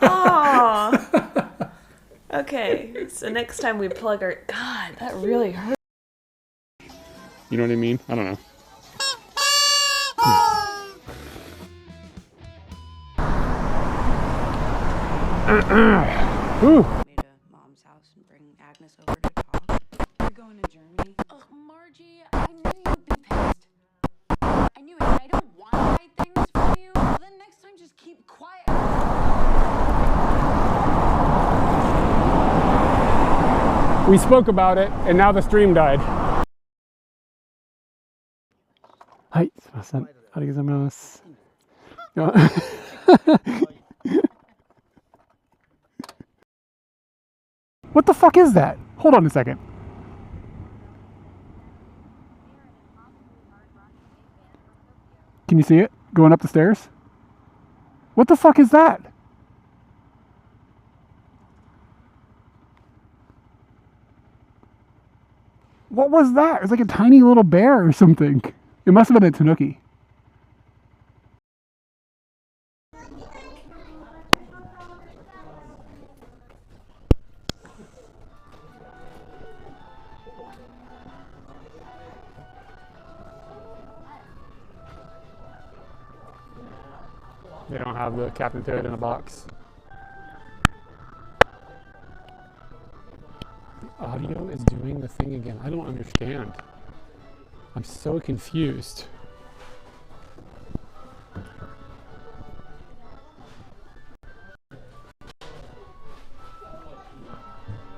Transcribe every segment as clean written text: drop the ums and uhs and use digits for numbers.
Oh. Okay, so next time we plug our... God, that really hurt. You know what I mean? I don't know. Whew. Me to Mom's house and bring Agnes over to talk. We're going to Germany. Ugh, Margie, I knew you'd be pissed. I knew it, and I don't want to hide things from you. Well, then next time, just keep quiet. We spoke about it, and now the stream died. Hi, すいません。ありがとうございます。What the fuck is that? Hold on a second. Can you see it going up the stairs? What the fuck is that? What was that? It was like a tiny little bear or something. It must have been a tanuki. They don't have the Captain Toad in a box. The audio is doing the thing again. I don't understand. I'm so confused.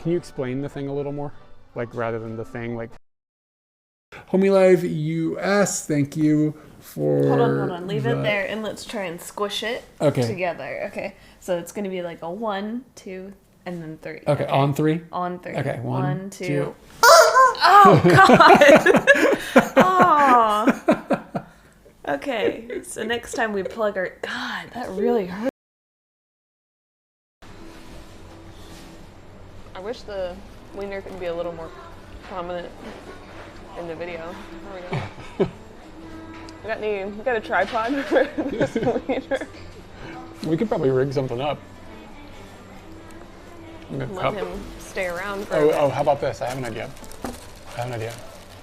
Can you explain the thing a little more? Like, rather than the thing, like... Homie Live US, thank you for... Hold on. Leave it there, and let's try and squish it together. Okay, so it's going to be like a 1, 2, and then 3. Okay, on 3? On 3. Okay, 1, 2. Oh, God! Oh. Okay, so next time we plug our... God, that really hurt. I wish the wiener could be a little more prominent in the video. There we go. We got a tripod for this wiener. We could probably rig something up. Let him stay around for a bit. Oh, how about this? I have an idea.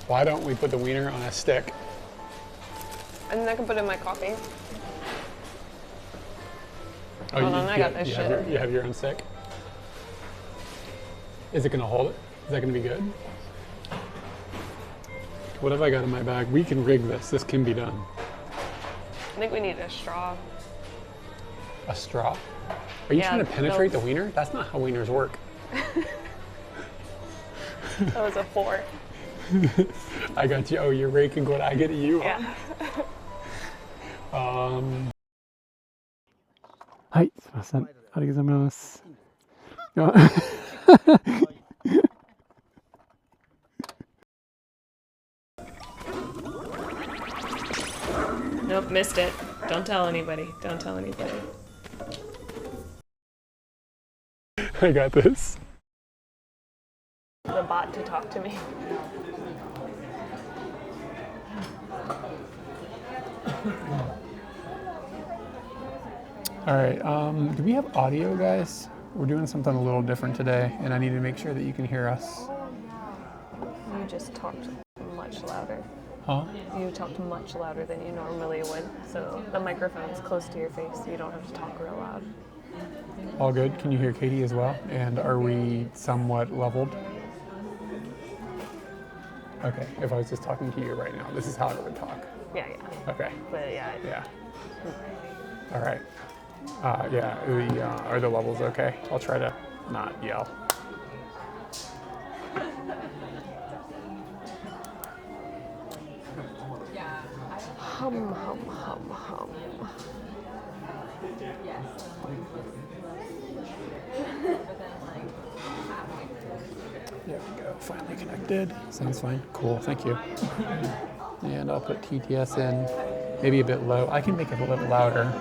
Why don't we put the wiener on a stick? And then I can put it in my coffee. Oh, Hold on, I got this shit. You have your own stick? Is it going to hold it? Is that going to be good? What have I got in my bag? We can rig this. This can be done. I think we need a straw. A straw? Are you trying to penetrate the wiener? That's not how wieners work. That was a 4. I got you. Oh, you're raking what I get you. Yeah. はい、すいません。ありがとうございます。Nope, missed it. Don't tell anybody. Don't tell anybody. I got this. The bot to talk to me. All right, do we have audio, guys? We're doing something a little different today, and I need to make sure that you can hear us. You just talked much louder. Huh? You talked much louder than you normally would, so the microphone's close to your face, so you don't have to talk real loud. All good? Can you hear Katie as well? And are we somewhat leveled? Okay, if I was just talking to you right now, this is how I would talk. Yeah. Okay. But yeah. Yeah. All right. Are the levels okay? I'll try to not yell. Hum. There we go, finally connected. Sounds fine. Cool, thank you. And I'll put TTS in, maybe a bit low. I can make it a little louder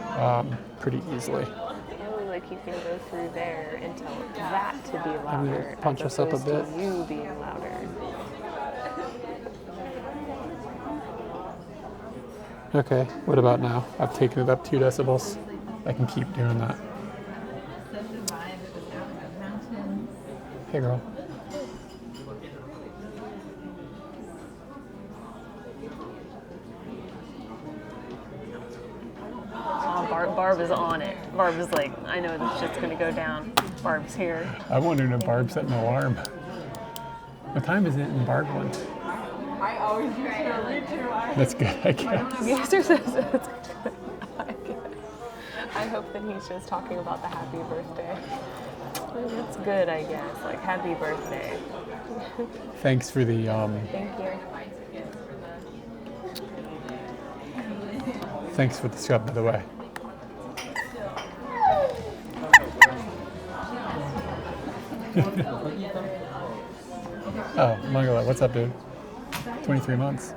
pretty easily. Really, like you can go through there and tell that to be louder. Punch us up a bit. To you being louder. Okay, what about now? I've taken it up 2 decibels. I can keep doing that. Hey, girl. Barb is on it. Barb is like, I know this shit's gonna go down. Barb's here. I wondered if Barb set an alarm. What time is it in Barb one? I always use her read. That's good, I guess. Yes, that's good. I hope that he's just talking about the happy birthday. That's good, I guess. Like, happy birthday. Thanks for the Thank you. Thanks for the sub, by the way. Oh, Margola, what's up, dude? 23 months.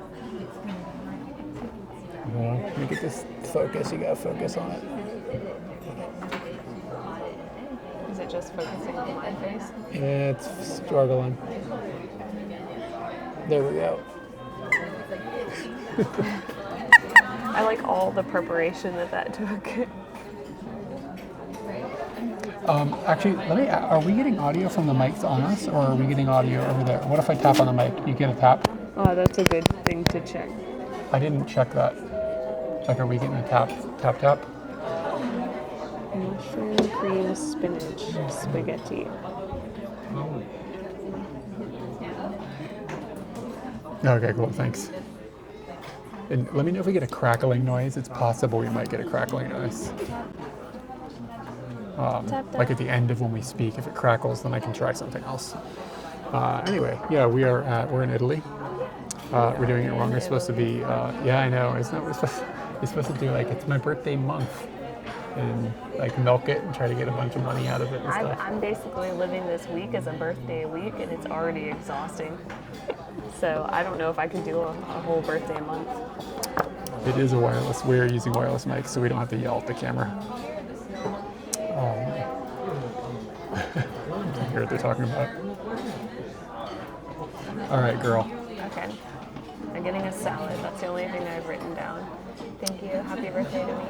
Let me get this focus. You gotta focus on it. Is it just focusing on my face? It's struggling. There we go. I like all the preparation that took. Actually, are we getting audio from the mics on us, or are we getting audio over there? What if I tap on the mic? You get a tap? Oh, that's a good thing to check. I didn't check that. Like, are we getting a tap? Mushroom, cream, spinach, spaghetti. Okay, cool, thanks. And let me know if we get a crackling noise. It's possible we might get a crackling noise. Like at the end of when we speak, if it crackles, then I can try something else. Anyway, yeah, we're in Italy. We're doing it wrong. We're supposed to be, yeah, I know. It's not. We're supposed to do like, it's my birthday month, and like milk it and try to get a bunch of money out of it and stuff. I'm basically living this week as a birthday week, and it's already exhausting. So I don't know if I can do a whole birthday month. It is a wireless. We're using wireless mics, so we don't have to yell at the camera. I hear what they're talking about. All right, girl. Okay. I'm getting a salad. That's the only thing I've written down. Thank you. Happy birthday to me.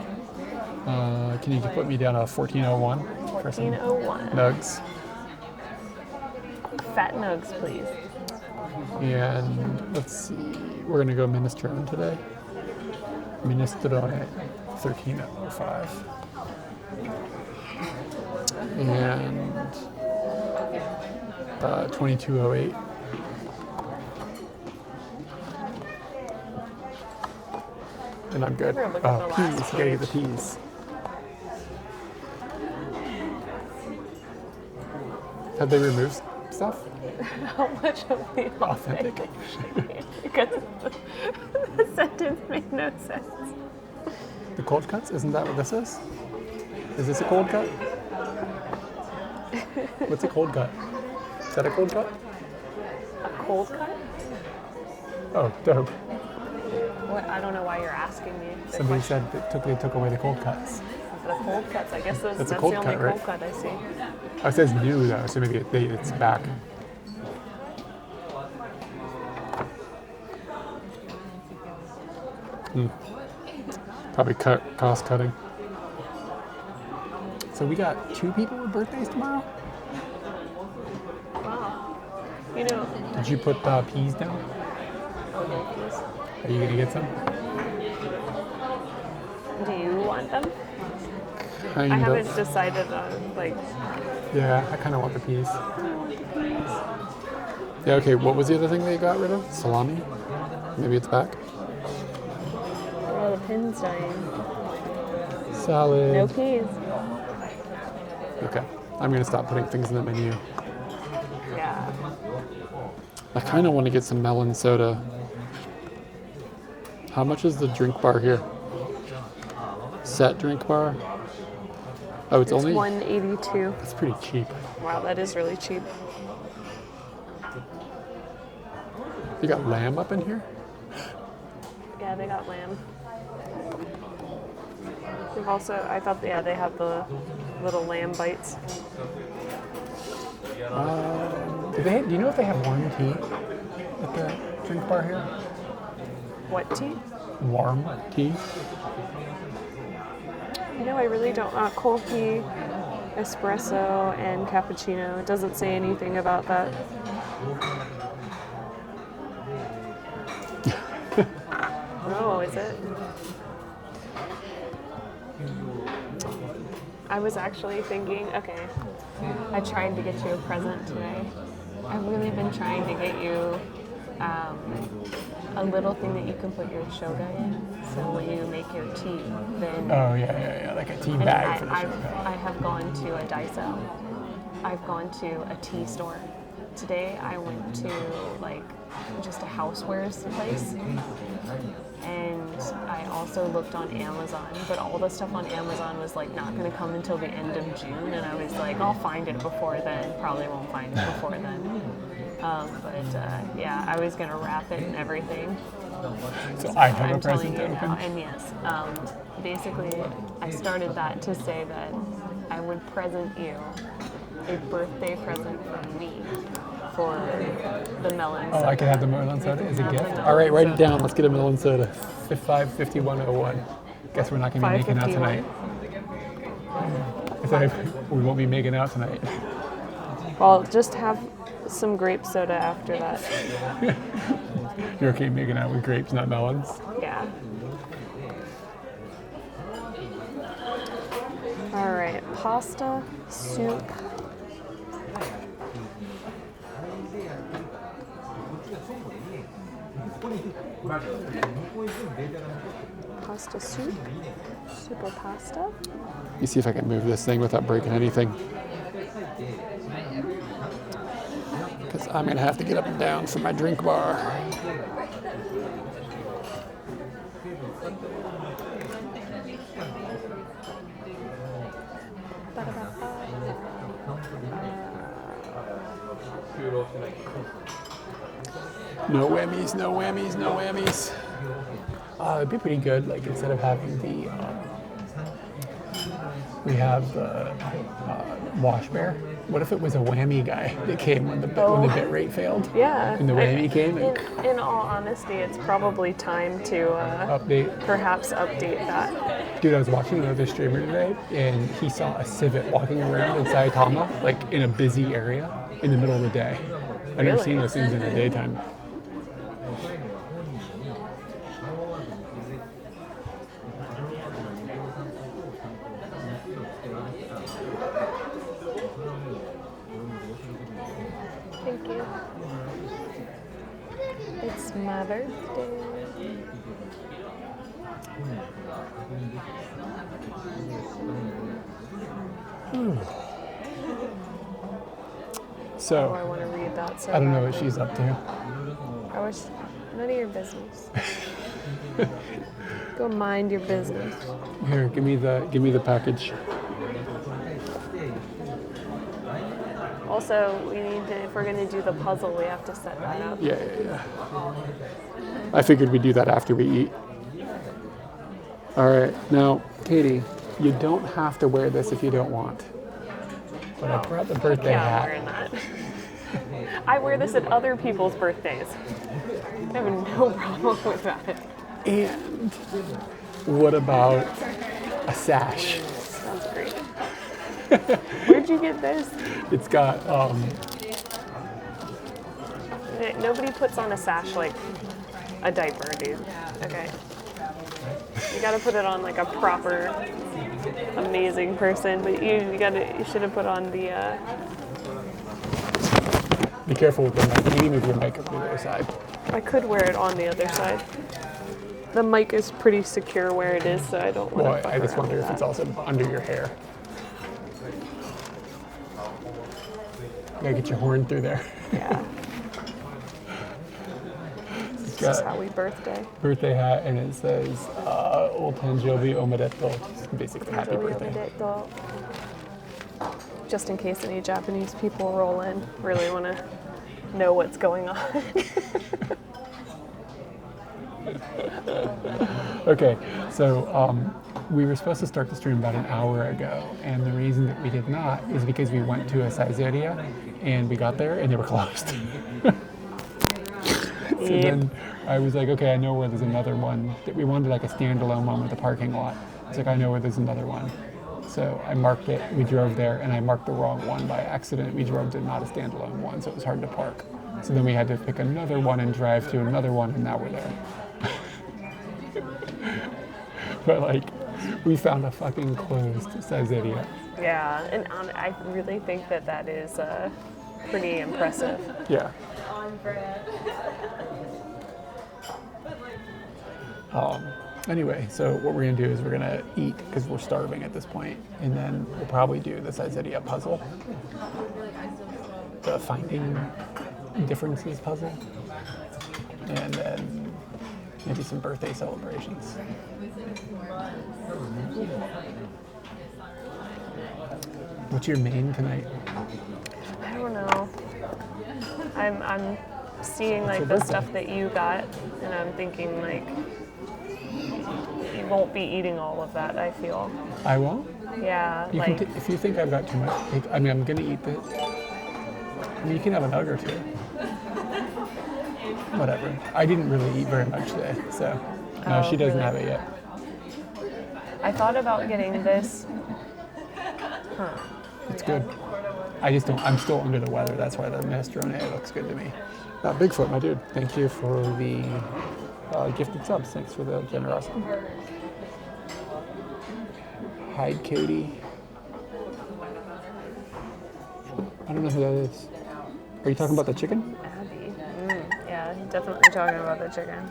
Can you put me down a 1401? 1401. Nugs. Fat nugs, please. And let's see, we're gonna go minestrone today. Minestrone, 1305. And 2208. And I'm good. Peas, you gotta get the peas. Have they removed stuff? How much of the Authentic. Because the sentence made no sense. The cold cuts? Isn't that what this is? Is this a cold cut? What's a cold cut? Is that a cold cut? A cold cut? Oh, dope. What? I don't know why you're asking me. Somebody said they took away the cold cuts. The cold cuts. I guess that's a cold the only cut, right? cold cut I see. Oh, it says new though, so maybe it's back. Probably cost cutting. So we got 2 people with birthdays tomorrow? Wow. You know. Did you put peas down? Oh, no, please. Are you gonna get some? Do you want them? I haven't decided on, like... Yeah, I kind of want the peas. Yeah, okay, what was the other thing they got rid of? Salami? Maybe it's back? Oh, the pin's dying. Salad. No peas. Okay, I'm gonna stop putting things in the menu. Yeah. I kind of want to get some melon soda. How much is the drink bar here? Set drink bar? Oh, it's only $1.82. That's pretty cheap. Wow, that is really cheap. You got lamb up in here? Yeah, they got lamb. They've also, I thought, yeah, they have the little lamb bites. Do you know if they have warm tea at the drink bar here? What tea? Warm tea? No, I really don't. Coffee, espresso, and cappuccino. It doesn't say anything about that. Oh, is it? I was actually thinking, okay, I tried to get you a present today. I've really been trying to get you a little thing that you can put your shoga in. So when you make your tea, then... Oh, yeah, like a tea bag for the shoga. I have gone to a Daiso. I've gone to a tea store. Today I went to like just a housewares place. And I also looked on Amazon, but all the stuff on Amazon was like not going to come until the end of June, and I was like, I'll find it before then. Probably won't find it before then. Yeah, I was going to wrap it and everything. So I have a present to open. And yes, basically I started that to say that I would present you a birthday present from me for the melon soda. Oh, I can have the melon soda as a gift? All right, write it down. Let's get a melon soda. 55101. Guess we're not going to be making out tonight. I said we won't be making out tonight. Well, just have some grape soda after that. You're okay making out with grapes, not melons? Yeah. All right, pasta, soup. Pasta soup? Soup or pasta? Let me see if I can move this thing without breaking anything. Because I'm going to have to get up and down from my drink bar. No whammies, no whammies, no whammies. It'd be pretty good, like instead of having the, we have the wash bear. What if it was a whammy guy that came when the bit rate failed? Yeah. And the whammy came? In all honesty, it's probably time to perhaps update that. Dude, I was watching another streamer today, and he saw a civet walking around in Saitama, like in a busy area, in the middle of the day. I've never seen those things in the daytime. Thank you. It's my birthday. So, I want to read that. So I don't know what she's up to. I wish none of your business. Go mind your business. Here, give me the package. Also, we need to, if we're going to do the puzzle, we have to set that up. Yeah. I figured we'd do that after we eat. All right, now, Katie, you don't have to wear this if you don't want. But I brought the birthday hat. I'm wearing that. I wear this at other people's birthdays. I have no problem with that. And what about a sash? Sounds great. Where'd you get this? It's got, Nobody puts on a sash like a diaper, dude. Okay. You gotta put it on like a proper, amazing person, but you should have put on the, Be careful with the mic. You need to move your mic up to the other side. I could wear it on the other side. The mic is pretty secure where it is, so I don't want to. Well, I just wonder if it's also under your hair. You gotta get your horn through there. Yeah. This is how we birthday. Birthday hat, and it says "O Tanjobi Omedeto," basically happy birthday. Just in case any Japanese people roll in, really want to know what's going on. Okay, so we were supposed to start the stream about an hour ago, and the reason that we did not is because we went to a Saizeria, and we got there, and they were closed. So then I was like, okay, I know where there's another one. That we wanted like a standalone one with a parking lot. It's like, I know where there's another one. So I marked it, we drove there, and I marked the wrong one by accident. We drove to not a standalone one, so it was hard to park. So then we had to pick another one and drive to another one, and now we're there. But like, we found a fucking closed Caesarea. Yeah, and I really think that is pretty impressive. Yeah. Anyway, so what we're gonna do is we're gonna eat because we're starving at this point, and then we'll probably do the Caesarea puzzle, the finding differences puzzle, and then maybe some birthday celebrations. What's your main tonight? I don't know. I'm seeing like the birthday? stuff that you got, and I'm thinking like you won't be eating all of that. I feel. I won't. Yeah, You like can if you think I've got too much, I mean, I'm gonna eat this. I mean, you can have a nug or two. Whatever. I didn't really eat very much today, so no, she doesn't really? have it yet. I thought about getting this. It's good. I just don't. I'm still under the weather. That's why the minestrone looks good to me. Bigfoot, my dude. Thank you for the gifted subs. Thanks for the generosity. Kyde. I don't know who that is. Are you talking about the chicken? Abby. Yeah, definitely talking about the chicken.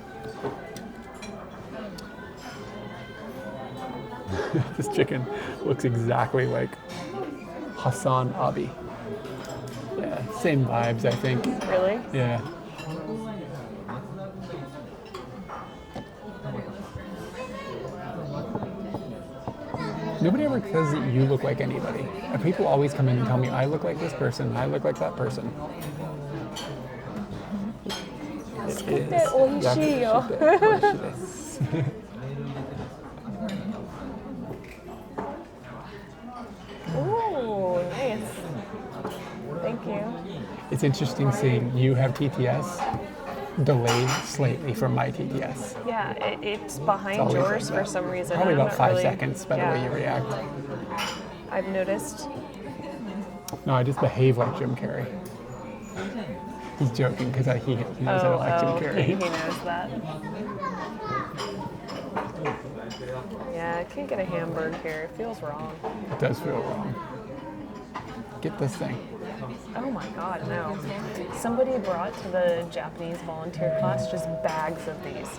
This chicken looks exactly like Hassan Abi. Yeah, same vibes, I think. Really? Yeah. Nobody ever says that you look like anybody. And people always come in and tell me, I look like this person, I look like that person. It is. Ooh, nice. Thank you. It's interesting seeing you have TTS delayed slightly from my TTS. Yeah, it's behind always yours like for that. some reason. Probably I'm about not 5 really- seconds by the way you react. I've noticed. No, I just behave like Jim Carrey. He's joking because he knows I don't like Jim Carrey. He knows that. Yeah, I can't get a hamburger here. It feels wrong. It does feel wrong. Get this thing. Oh my god, no. Somebody brought to the Japanese volunteer class just bags of these.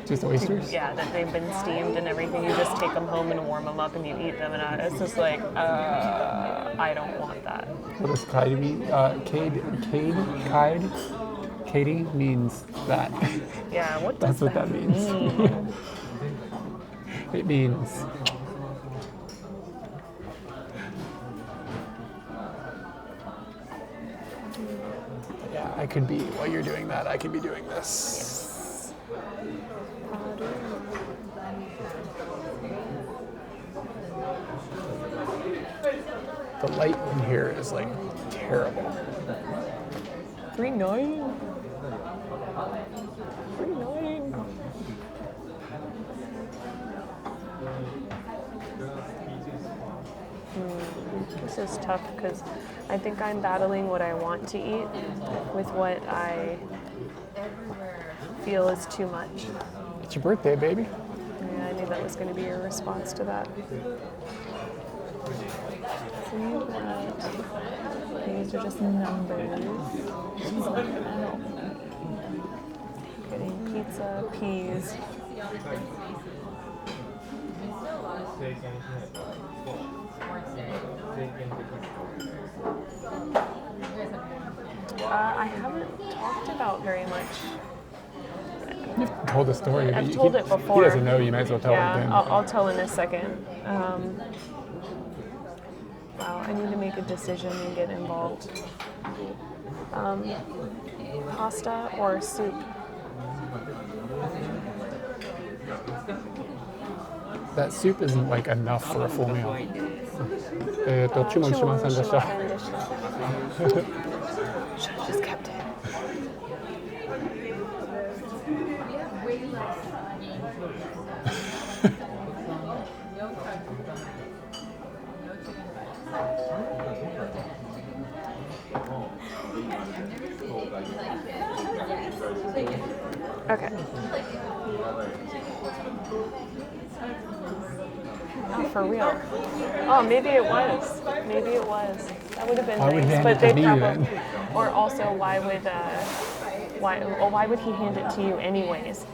Just oysters? Yeah, that they've been steamed and everything. You just take them home and warm them up and you eat them. And it's just like, I don't want that. What does kyde mean? Kyde? Kyde means that. Yeah, what does That's what that means. It means yeah, I could be, while you're doing that, I could be doing this. The light in here is like terrible. 3.9. 3.9. This is tough because I think I'm battling what I want to eat with what I feel is too much. It's your birthday, baby. Yeah, I knew that was going to be your response to that. See what? These are just numbers. Getting pizza, peas. I haven't talked about very much. You've told the story. I've but told he, it before. He doesn't know, you might as well tell Yeah, him again. I'll tell in a second. Wow, I need to make a decision and get involved. Pasta or soup? That soup isn't like enough for a full meal. 注文しませんでした。 Should have just kept it. Okay. Oh, for real? Oh, maybe it was. Maybe it was. That would have been Why would he nice. hand But it to they me probably. then? Or also, why would he hand it to you anyways?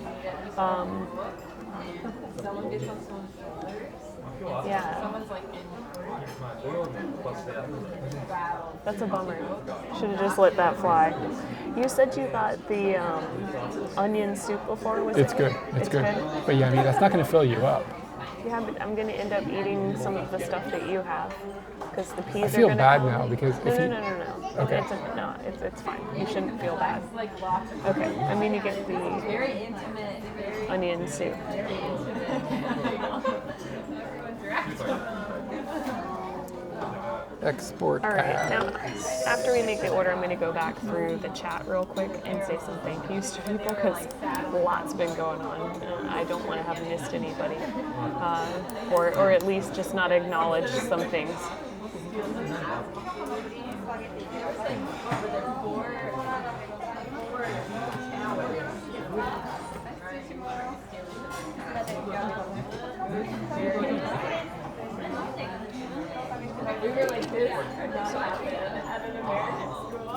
Yeah. That's a bummer. Should have just let that fly. You said you got the onion soup before. Was It's it? good. It's good. But yeah, I mean, that's not going to fill you up. Yeah, but I'm going to end up eating some of the stuff that you have. Because the peas I feel are going to bad come. now because No, if no, you... no, no, no. Okay. It's fine. You shouldn't feel bad. Okay, I'm going to get the onion soup. Export. All right, ad. now after we make the order, I'm going to go back through the chat real quick and say some thank yous to people because lots been going on. I don't want to have missed anybody, or at least just not acknowledge some things. We were like this at an American school.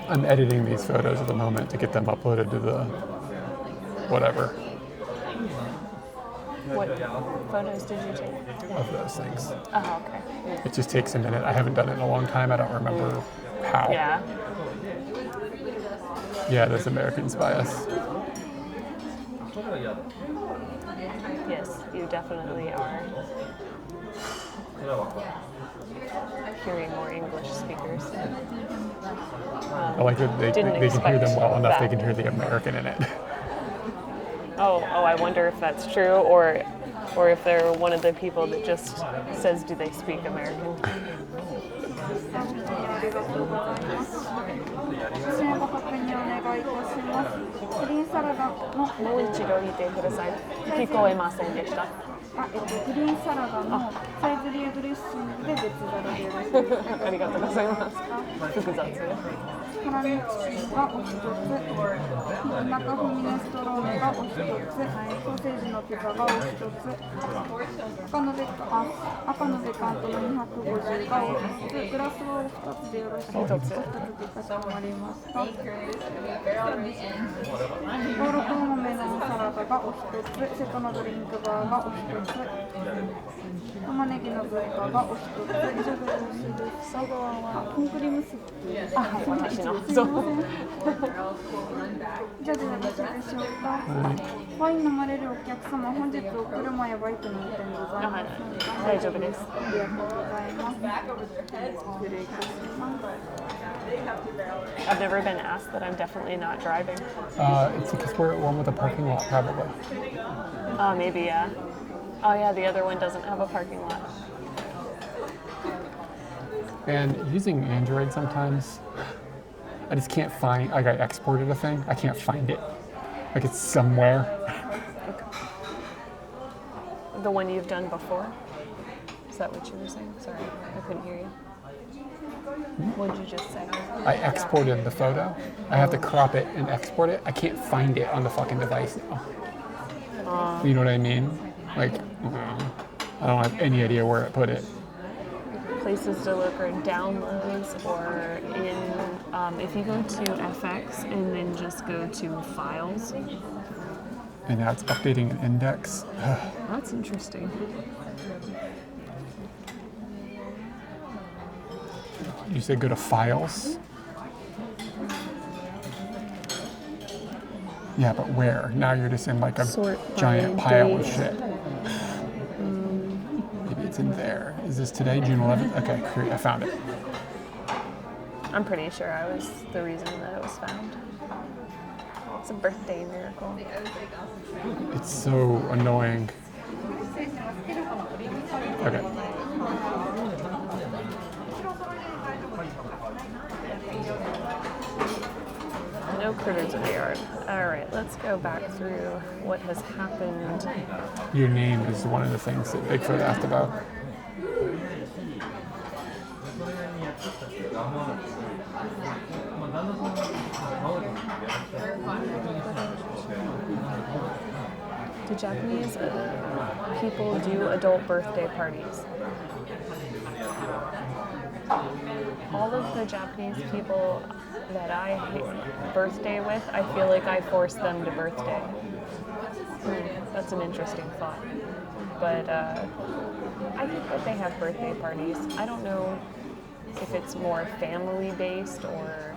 I'm editing these photos at the moment to get them uploaded to the whatever What photos did you take? of those things. Oh, okay. It just takes a minute. I haven't done it in a long time. I don't remember how. Yeah. Yeah, there's Americans bias. Yes, you definitely are hearing more English speakers. I like that they can hear them well enough. They can hear the American in it. Oh, I wonder if that's true, or if they're one of the people that just says, "Do they speak American?" I've never been asked that. I'm definitely not driving. It's because we're at one with a parking lot, probably. Maybe, yeah. Oh, yeah, the other one doesn't have a parking lot. And using Android sometimes, I just can't find, like I exported a thing, I can't find it. Like it's somewhere. The one you've done before? Is that what you were saying? Sorry, I couldn't hear you. What did you just say? I exported the photo. I have to crop it and export it. I can't find it on the fucking device now. You know what I mean? Like, I don't have any idea where I put it. Places to look are downloads, or in, if you go to FX and then just go to files. And now it's updating an index. That's interesting. You said go to files? Yeah, but where? Now you're just in like a giant pile of shit. Maybe it's in there. Is this today, June 11th? Okay, great, I found it. I'm pretty sure I was the reason that it was found. It's a birthday miracle. It's so annoying. Okay. No critters in the yard. All right, let's go back through what has happened. Your name is one of the things that Bigfoot asked about. Do Japanese people do adult birthday parties? All of the Japanese people that I birthday with, I feel like I force them to birthday. That's an interesting thought. But I think that they have birthday parties. I don't know if it's more family-based or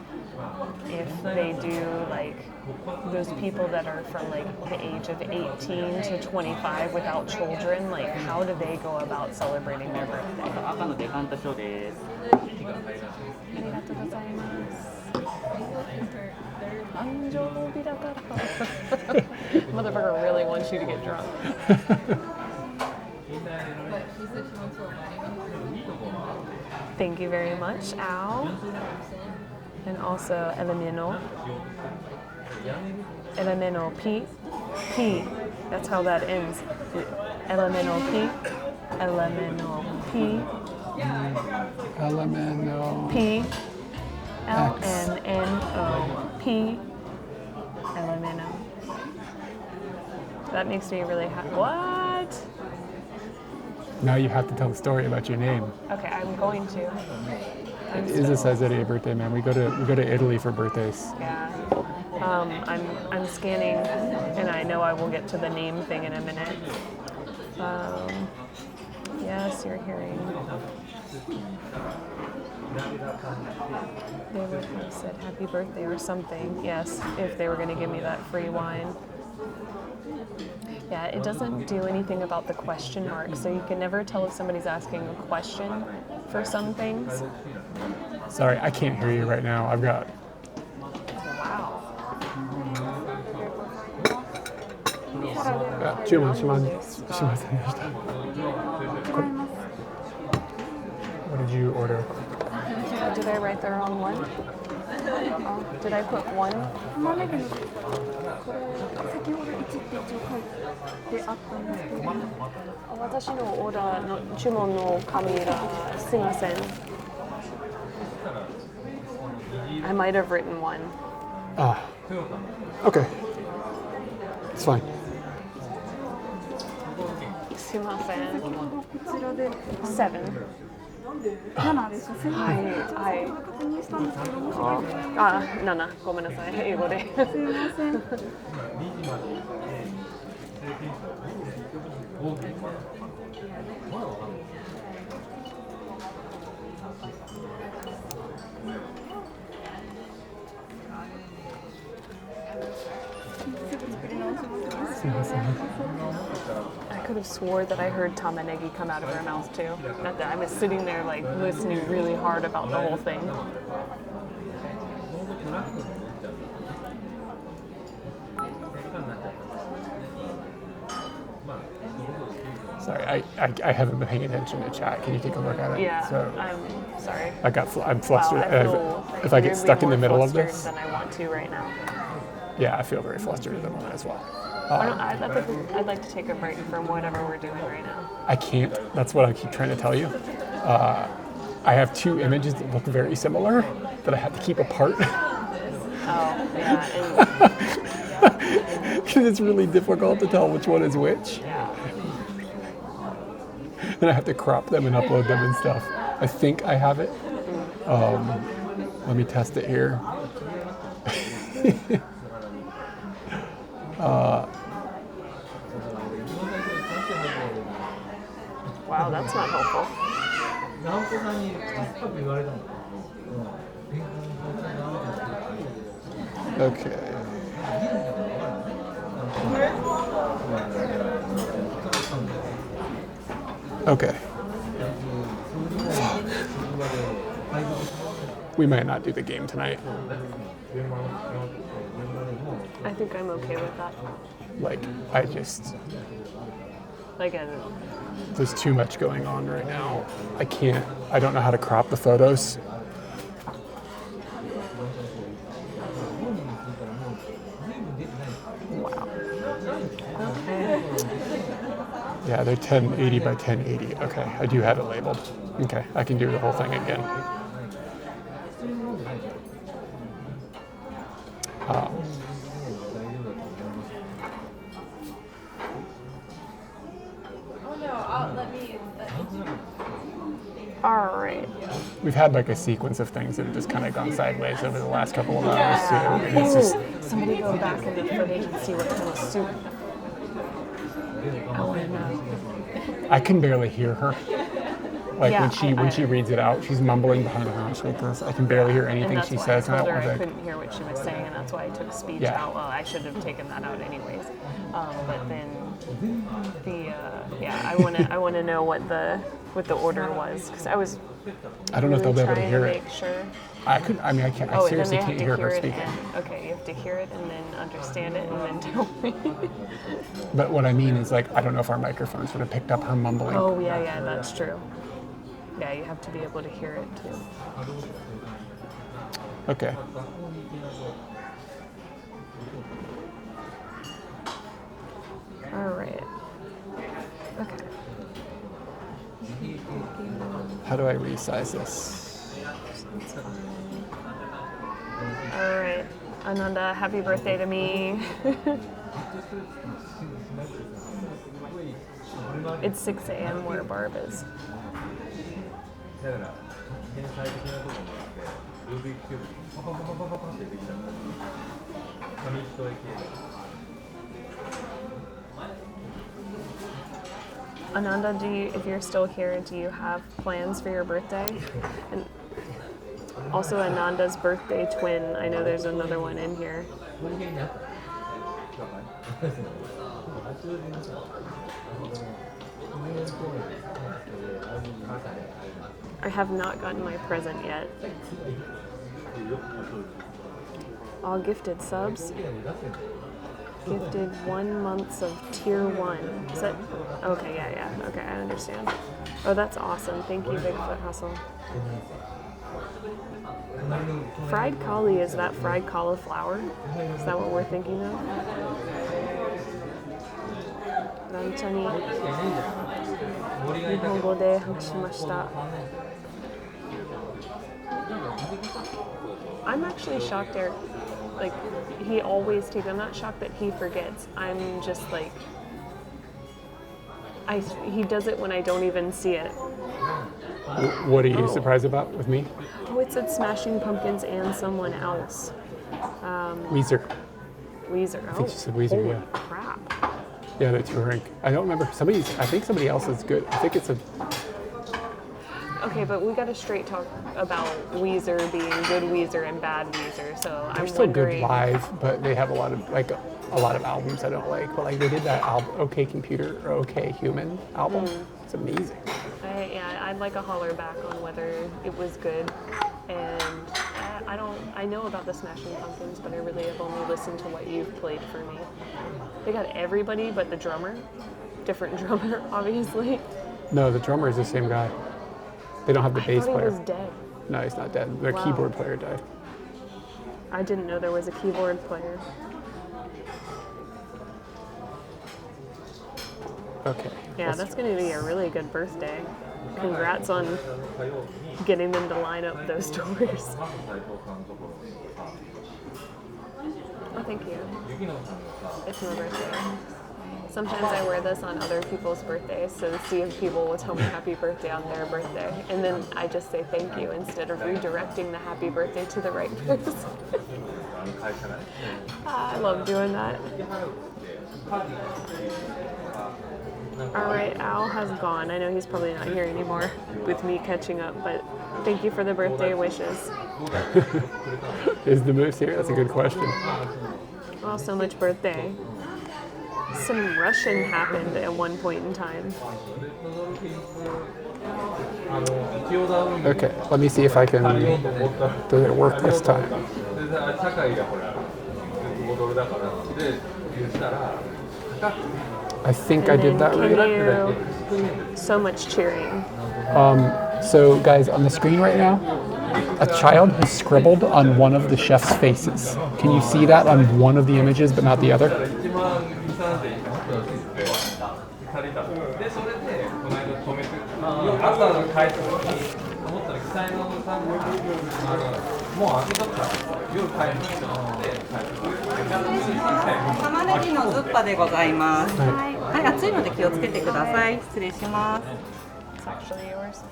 if they do like those people that are from like the age of 18 to 25 without children, like how do they go about celebrating their birthday? Motherfucker really wants you to get drunk. Thank you very much, Al. And also Elemeno. Elemeno P. P. That's how that ends. Elemeno P. Elemeno P. Elemeno. P. L-M-N-O. P. Elemeno. That makes me really happy. What? Now you have to tell the story about your name. Okay, I'm going to. Isa says that a birthday, man. We go to Italy for birthdays. Yeah. I'm scanning, and I know I will get to the name thing in a minute. Yes, you're hearing. They would have said happy birthday or something. Yes, if they were going to give me that free wine. Yeah, it doesn't do anything about the question mark, so you can never tell if somebody's asking a question for some things. Sorry, I can't hear you right now. I've got... Wow. 注文しませんでした。What did you order? Did I write the wrong one? Did I put one? 先ほど1って一応書いてあったんですけど、私のオーダーの注文の紙がすいません。I might have written one. Ah, okay. It's fine. すいません。こちらで7. 7です。すみません。はい。確認したんですけど、もしかして。あ、7。ごめんなさい。英語で。すみません。I could have swore that I heard tamanegi come out of her mouth too. Not that I was sitting there like listening really hard about the whole thing. Sorry, I haven't been paying attention to chat. Can you take a look at it? Yeah, So I'm sorry. I'm flustered. Wow, If I get stuck in the middle of flustered this, than I want to right now. yeah, I feel very flustered at the moment as well. I'd like to take a break from whatever we're doing right now. I can't. That's what I keep trying to tell you. I have two images that look very similar that I have to keep apart. Oh, yeah. Because it's really difficult to tell which one is which. Yeah. And I have to crop them and upload them and stuff. I think I have it. Let me test it here. Wow, that's not helpful. Okay. Okay. Fuck. We might not do the game tonight. I think I'm okay with that. Like, Again, there's too much going on right now. I don't know how to crop the photos. Yeah, they're 1080 by 1080. Okay, I do have it labeled. Okay, I can do the whole thing again. All right. We've had like a sequence of things that have just kind of gone sideways over the last couple of hours too. And it's just, Somebody go back in the footage and see what kind of soup. I want to know. I can barely hear her. Like Yeah, when she reads it out, she's mumbling behind her mouth like this. I can barely hear anything And that's she why says. I told her I like, couldn't hear what she was saying, and that's why I took speech Yeah. out. Well, I should have taken that out anyways. But then I want to know what the order was, because I was I don't know if they'll be able to trying hear to it. make sure. I can't. I seriously can't hear her speaking. Okay, you have to hear it and then understand it and then tell me. But what I mean is, like, I don't know if our microphones would have picked up her mumbling. Oh yeah, that's true. Yeah, you have to be able to hear it too. Okay. All right. Okay. How do I resize this? All right, Ananda, happy birthday to me. It's 6 a.m. where Barb is. Ananda, if you're still here, do you have plans for your birthday? And also Ananda's birthday twin. I know there's another one in here. I have not gotten my present yet. All gifted subs. Gifted 1 month of tier 1. Is that? Okay, yeah. Okay, I understand. Oh, that's awesome. Thank you, Bigfoot Hustle. Fried cauli, is that fried cauliflower? Is that what we're thinking of? Ranchani. Nihongo de hakashimashita. I'm actually shocked, Eric. Like, he always takes. I'm not shocked that he forgets. I'm just like, he does it when I don't even see it. What are you surprised about with me? Oh, it said Smashing Pumpkins and someone else. Weezer. Weezer. I think you said Weezer, holy yeah. crap. Yeah, they're touring. I don't remember. I think somebody else is good. I think it's a. Okay, but we got to straight talk about Weezer being good Weezer and bad Weezer. So They're I'm still wondering. good live, but they have a lot of albums I don't like. But like they did that OK Computer or OK Human album. It's amazing. I'd like a holler back on whether it was good. And I know about the Smashing Pumpkins, but I really have only listened to what you've played for me. They got everybody but the drummer. Different drummer, obviously. No, the drummer is the same guy. They don't have the bass I thought player. he was dead. No, he's not dead. Their Wow. keyboard player died. I didn't know there was a keyboard player. Okay. Yeah, that's going to be a really good birthday. Congrats on getting them to line up those doors. Oh, thank you. It's my birthday. Sometimes I wear this on other people's birthdays, so to see if people will tell me happy birthday on their birthday. And then I just say thank you instead of redirecting the happy birthday to the right person. I love doing that. All right, Al has gone. I know he's probably not here anymore with me catching up, but thank you for the birthday wishes. Is the moose here? That's a good question. Oh, so much birthday. Some Russian happened at one point in time. Okay, let me see if I can do it work this time. I think I did that right. So much cheering. So guys, on the screen right now, a child has scribbled on one of the chef's faces. Can you see that on one of the images but not the other? 借りたでそれでこの間止めて朝帰った時に思ったら記載のさんがもう開けとった夜帰るって思って玉ねぎのズッパでございます。はい、熱いので気をつけてください。失礼します。 It's actually yours.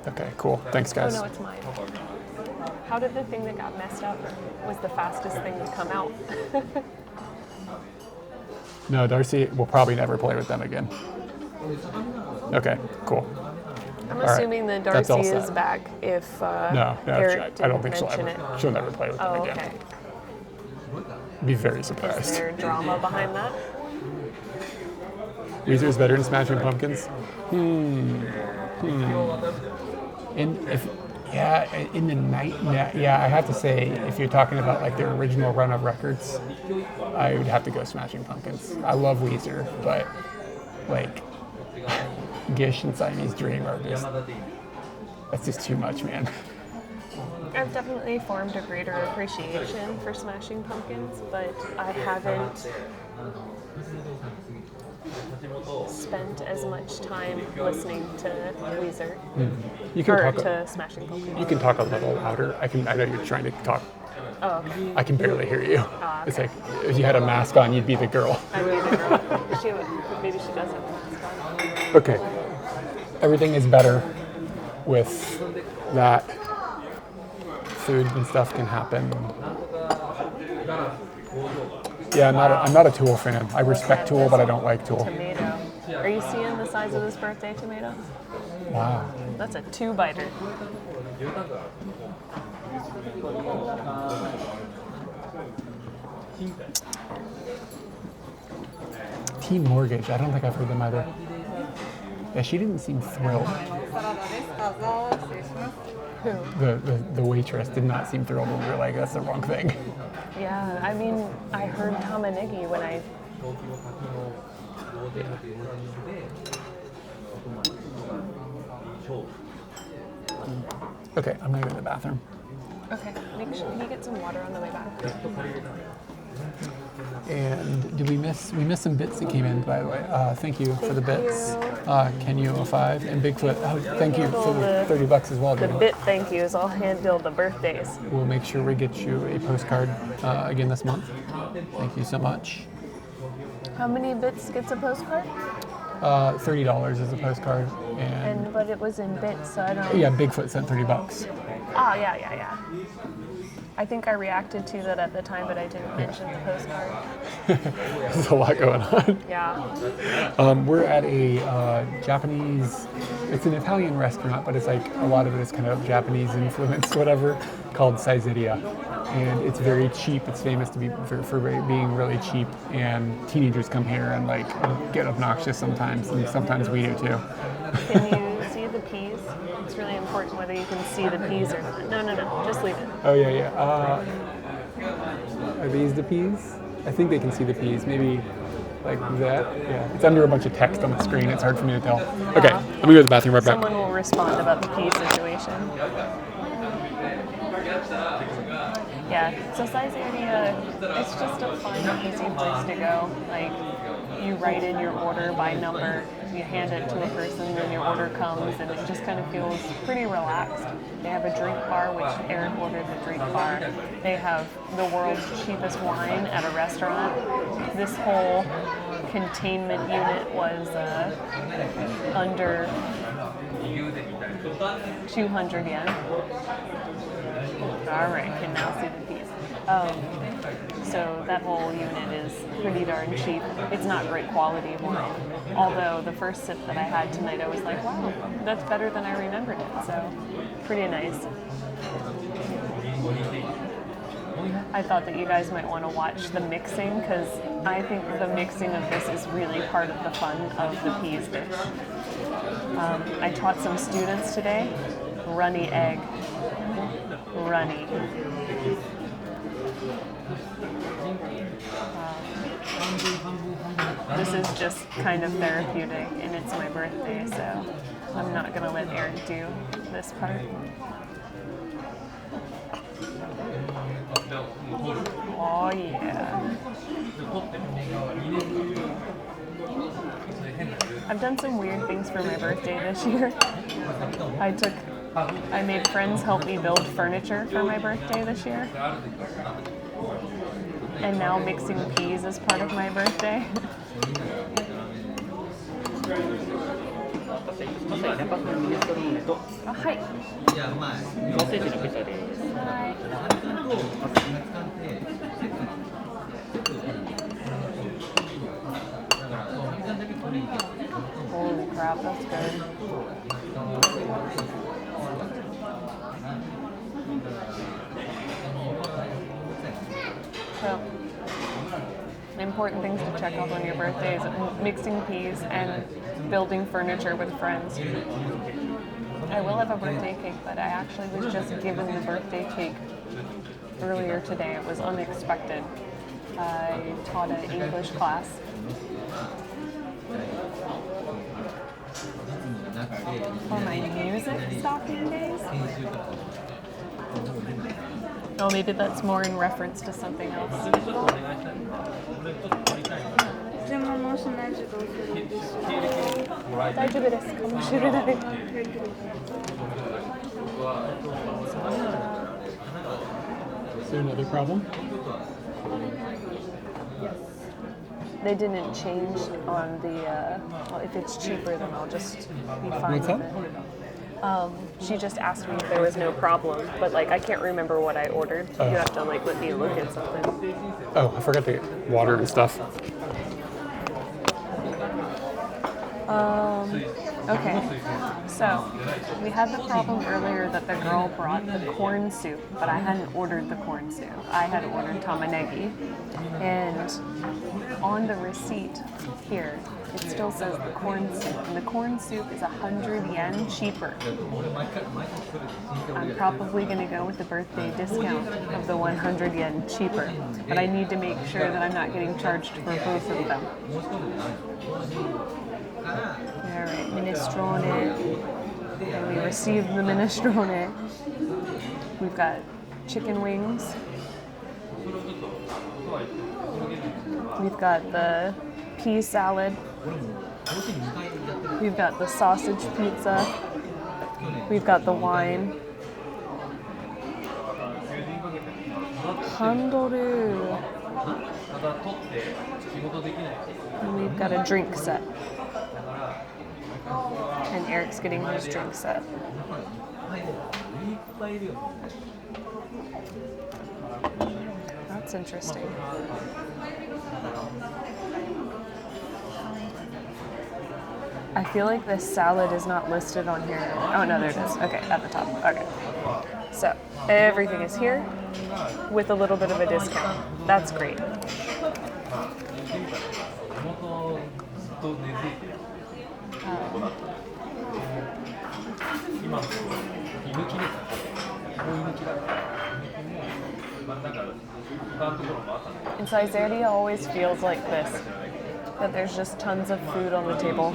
Okay, cool. Thanks, Oh guys. no, it's mine. How did the thing that got messed up was the fastest thing to come out? No, Darcy will probably never play with them again. Okay, cool. I'm All right, assuming that that's all Darcy is set. back if No, Eric I don't didn't think she'll mention ever. it. She'll never play with them Oh, again. okay. Be very Is surprised. there drama behind that? Weezer's better than Smashing Pumpkins. In the night, yeah, I have to say, if you're talking about like their original run of records, I would have to go Smashing Pumpkins. I love Weezer, but like Gish and Siamese Dream are just, that's just too much, man. I've definitely formed a greater appreciation for Smashing Pumpkins, but I haven't spent as much time listening to Weezer You can or talk. to Smashing Pumpkins. You can talk a little louder. I know you're trying to talk. Oh, okay. I can barely hear you. Ah, It's okay. like if you had a mask on, you'd be the girl. I'd be the girl. She would, maybe she doesn't. Okay. Everything is better with that. Food and stuff can happen. Yeah, I'm not a Tool fan. I respect Tool, but I don't like Tool. Tomato. Are you seeing the size of this birthday tomato? Wow. That's a 2-biter. Team Mortgage. I don't think I've heard them either. Yeah, she didn't seem thrilled. Who? The waitress did not seem thrilled when we were like, that's the wrong thing. Yeah, I mean, I heard tamanegi when I... Okay, I'm gonna go to the bathroom. Okay, make sure you get some water on the way back. And did we miss some bits that came in, by the way? Thank you for the bits. Can you 05 and Bigfoot? Oh, thank you for the $30 as well. The dude. bit thank yous, I'll handle the birthdays. We'll make sure we get you a postcard again this month. Thank you so much. How many bits gets a postcard? $30 is a postcard, and But it was in bits, so I don't... yeah, Bigfoot sent $30. Oh, yeah. I think I reacted to that at the time, but I didn't mention the postcard. There's a lot going on. Yeah. We're at a Japanese, it's an Italian restaurant, but it's like a lot of it is kind of Japanese influenced, whatever, called Saizeria. And it's very cheap. It's famous to be for being really cheap. And teenagers come here and like get obnoxious sometimes, and sometimes we do too. Can you see the peas? It's really important whether you can see the peas or not. No, just leave it. Oh yeah. Are these the peas? I think they can see the peas. Maybe like that. Yeah. It's under a bunch of text on the screen. It's hard for me to tell. Okay, let me go to the bathroom right back. Someone will respond about the pea situation. Yeah, so Saizeria, it's just a fun, easy place to go. Like, you write in your order by number, you hand it to a person, and your order comes, and it just kind of feels pretty relaxed. They have a drink bar, which Aaron ordered the drink bar. They have the world's cheapest wine at a restaurant. This whole containment unit was under 200 yen. All right, can now see the piece. So that whole unit is pretty darn cheap. It's not great quality wine. Although the first sip that I had tonight, I was like, wow, that's better than I remembered it. So pretty nice. I thought that you guys might want to watch the mixing because I think the mixing of this is really part of the fun of the peas dish. I taught some students today, runny egg. Runny. This is just kind of therapeutic, and it's my birthday, so I'm not going to let Aaron do this part. Oh yeah. I've done some weird things for my birthday this year. I made friends help me build furniture for my birthday this year. And now mixing peas is part of my birthday. Oh, hi. Holy crap, that's good. So, important things to check off on your birthday is mixing peas and building furniture with friends. I will have a birthday cake, but I actually was just given the birthday cake earlier today. It was unexpected. I taught an English class. For my music stocking days. Oh, maybe that's more in reference to something else. Is there another problem? They didn't change on the, well, if it's cheaper, then I'll just be fine with it. She just asked me if there was no problem, but like I can't remember what I ordered. You have to like let me look at something. Oh, I forgot to get water and stuff. Okay, so we had the problem earlier that the girl brought the corn soup, but I hadn't ordered the corn soup. I had ordered tamanegi, and on the receipt here, it still says the corn soup, and the corn soup is 100 yen cheaper. I'm probably going to go with the birthday discount of the 100 yen cheaper, but I need to make sure that I'm not getting charged for both of them. Alright, minestrone, and we received the minestrone. We've got chicken wings. We've got the pea salad. We've got the sausage pizza. We've got the wine. Handoru. And we've got a drink set. And Eric's getting his drink set. That's interesting. I feel like this salad is not listed on here. Oh no, there it is. Okay, at the top. Okay. So, everything is here with a little bit of a discount. That's great. In Caesarea always feels like this, that there's just tons of food on the table.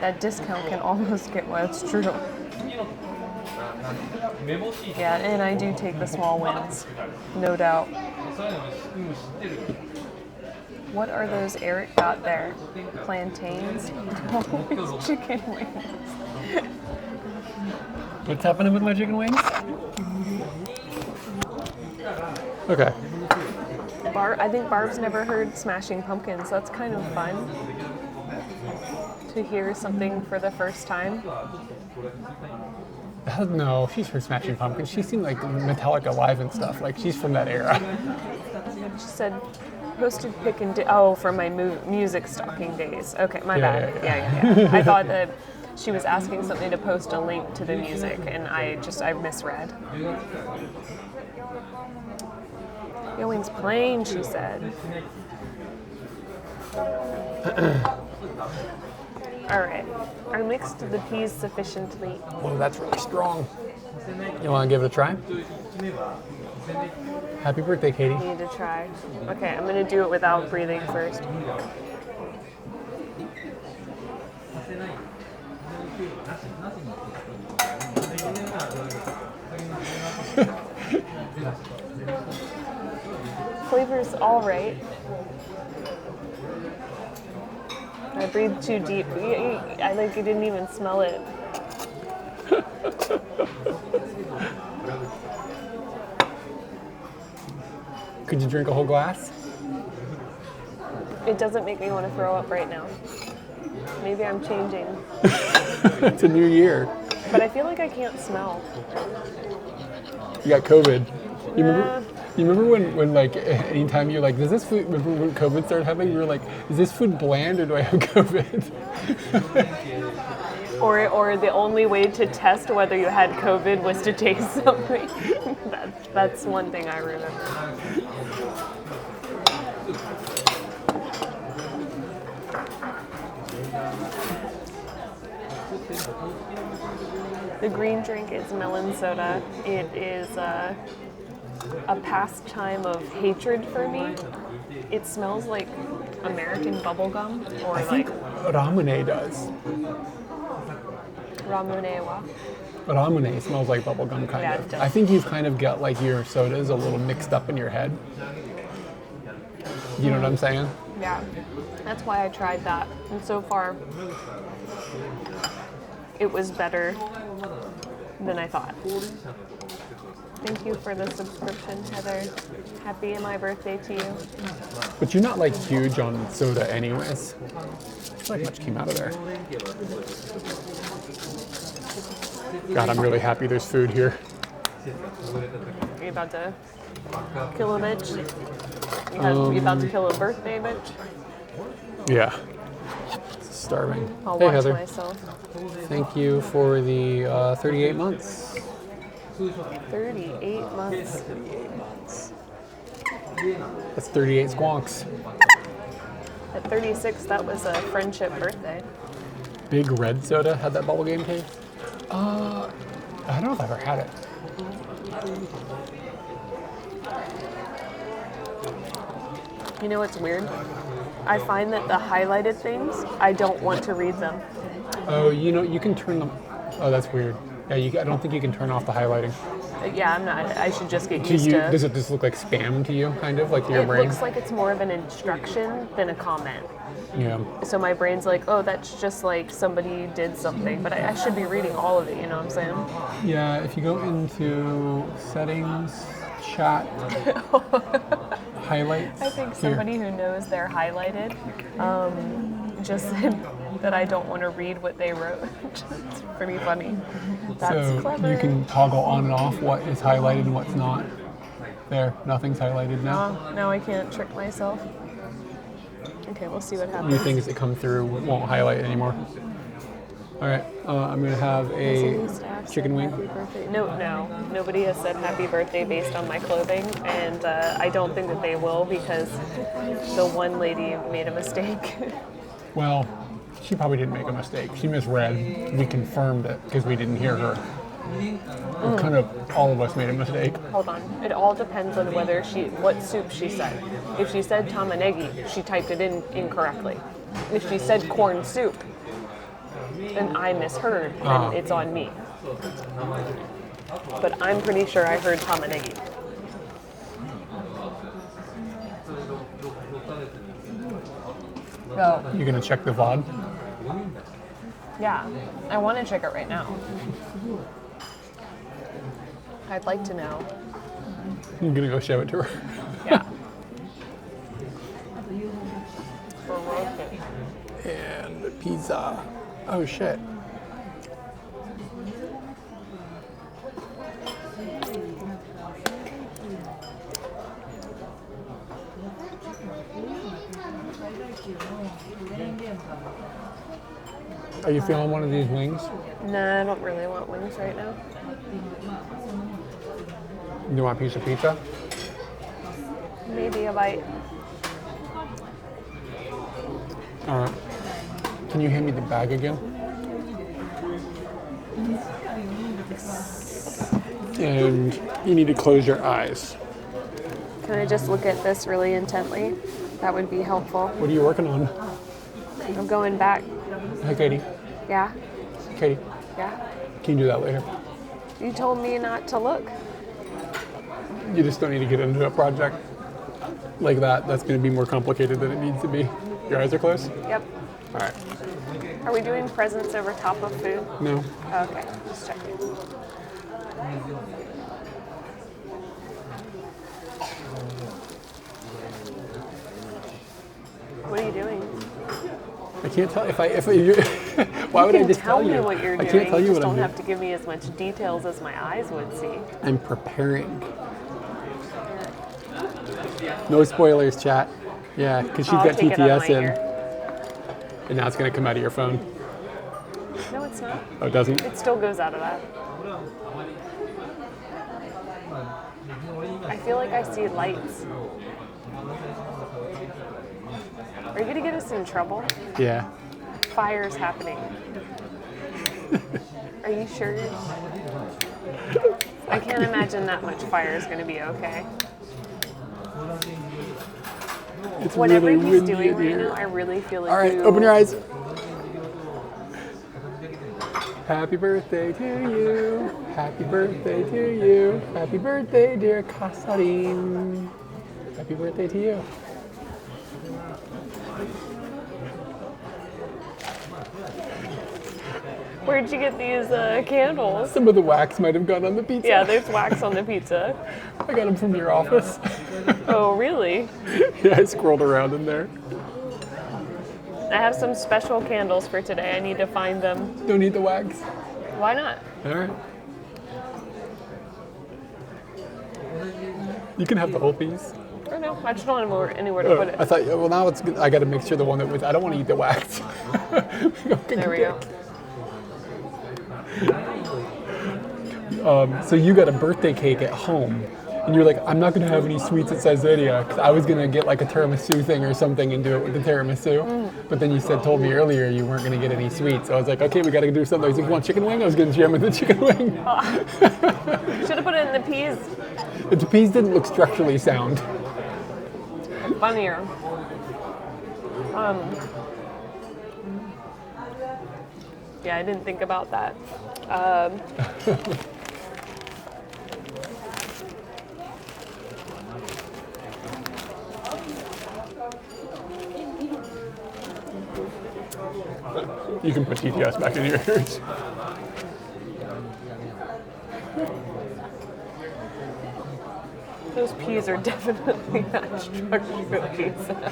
That discount can almost get well, it's true. Yeah, and I do take the small wins, no doubt. What are those Eric got there? Plantains? No, it's chicken wings. What's happening with my chicken wings? Okay. I think Barb's never heard Smashing Pumpkins, so that's kind of fun to hear something for the first time. No, she's heard Smashing Pumpkins. She seemed like Metallica live and stuff. Like she's from that era. She said, posted pick and from my music stocking days. Okay, my bad. Yeah. I thought that she was asking something to post a link to the music, and I misread. Yoing's plain, she said. All right, I mixed the peas sufficiently. Oh, that's really strong. You want to give it a try? Happy birthday, Katie. I need to try. Okay, I'm going to do it without breathing first. Flavor's all right. I breathed too deep. I didn't even smell it. Could you drink a whole glass? It doesn't make me want to throw up right now. Maybe I'm changing. It's a new year. But I feel like I can't smell. You got COVID. You remember when like anytime you're like, does this food, when COVID started happening, you were like, is this food bland or do I have COVID? Or the only way to test whether you had COVID was to taste something. That's one thing I remember. The green drink is melon soda. It is a pastime of hatred for me. It smells like American bubblegum, or I think Ramune does. Ramune wa? Ramune smells like bubblegum kind Yeah, of. it does. I think you've kind of got like your sodas a little mixed up in your head. You know what I'm saying? Yeah, that's why I tried that. And so far, it was better than I thought. Thank you for the subscription, Heather. Happy my birthday to you. But you're not like huge on soda anyways. It's like much came out of there. God, I'm really happy there's food here. Are you about to kill a bitch? You about to kill a birthday bitch? Yeah. Starving. I'll Hey, watch Heather. myself. Thank you for the 38 months. 38 months. 38 months. That's 38 squonks. At 36, that was a friendship birthday. Big red soda had that bubble game taste? I don't know if I've ever had it. You know what's weird? I find that the highlighted things, I don't want to read them. Oh, you know, you can turn them. Oh, that's weird. Yeah, I don't think you can turn off the highlighting. Yeah, I'm not. I should just get used to. Does it just look like spam to you, kind of, like to your It brain? looks like it's more of an instruction than a comment. Yeah. So my brain's like, oh, that's just like somebody did something, but I should be reading all of it, you know what I'm saying? Yeah, if you go into settings, chat, highlights. I think somebody who knows they're highlighted just said that I don't want to read what they wrote. It's pretty funny. That's so clever. you can toggle on and off what is highlighted and what's not. There, nothing's highlighted now. Now I can't trick myself. Okay, we'll see what happens. New things that come through won't highlight anymore. All right, I'm gonna have a chicken wing. Happy birthday. No, nobody has said happy birthday based on my clothing, and I don't think that they will because the one lady made a mistake. Well, she probably didn't make a mistake. She misread. We confirmed it because we didn't hear her. Kind of all of us made a mistake. Hold on. It all depends on what soup she said. If she said tamanegi, she typed it in incorrectly. If she said corn soup, then I misheard, and it's on me. But I'm pretty sure I heard tamanegi. So, You gonna check the VOD? yeah, I want to check it right now. I'd like to know. I'm gonna go show it to her. Yeah. And pizza. Oh shit. Are you feeling one of these wings? Nah, I don't really want wings right now. You want a piece of pizza? Maybe a bite. All right. Can you hand me the bag again? And you need to close your eyes. Can I just look at this really intently? That would be helpful. What are you working on? I'm going back. Hey, Katie. Yeah? Katie, Yeah? can you do that later? You told me not to look. You just don't need to get into a project like that. That's going to be more complicated than it needs to be. Your eyes are closed? Yep. All right. Are we doing presents over top of food? No. Okay, just checking. What are you doing? I can't tell if you. Why would I just tell you? me what you're doing. I can't tell you just what I'm don't doing. have to give me as much details as my eyes would see. I'm preparing. No spoilers, chat. Yeah, because she's got take it out of TTS my in, ear. and now it's gonna come out of your phone. No, it's not. Oh, it doesn't? It still goes out of that. I feel like I see lights. Are you gonna get us in trouble? Yeah. Fire's happening. Are you sure? I can't imagine that much fire is gonna be okay. It's Whatever really he's windy doing in right here. now, I really feel like All right, you... open your eyes. Happy birthday to you. Happy birthday to you. Happy birthday, dear Kasarin. Happy birthday to you. Where'd you get these candles? Some of the wax might have gone on the pizza. Yeah, there's wax on the pizza. I got them from your office. Oh, really? Yeah, I scrolled around in there. I have some special candles for today. I need to find them. Don't need the wax. Why not? All right. You can have the whole piece. Or no, I just don't have anywhere to put it. I thought, well, now it's good. I got to make sure the one that was. I don't want to eat the wax. There we go. So you got a birthday cake at home, and you're like, I'm not going to have any sweets at Caesarea, because I was going to get like a tiramisu thing or something and do it with the tiramisu. But then you told me earlier you weren't going to get any sweets. So I was like, okay, we got to do something. I was like, you want chicken wing? I was going to jam with the chicken wing. Should have put it in the peas. But the peas didn't look structurally sound. Funnier. Yeah, I didn't think about that. You can put TTS back in your ears. Those peas are definitely not structurally sound.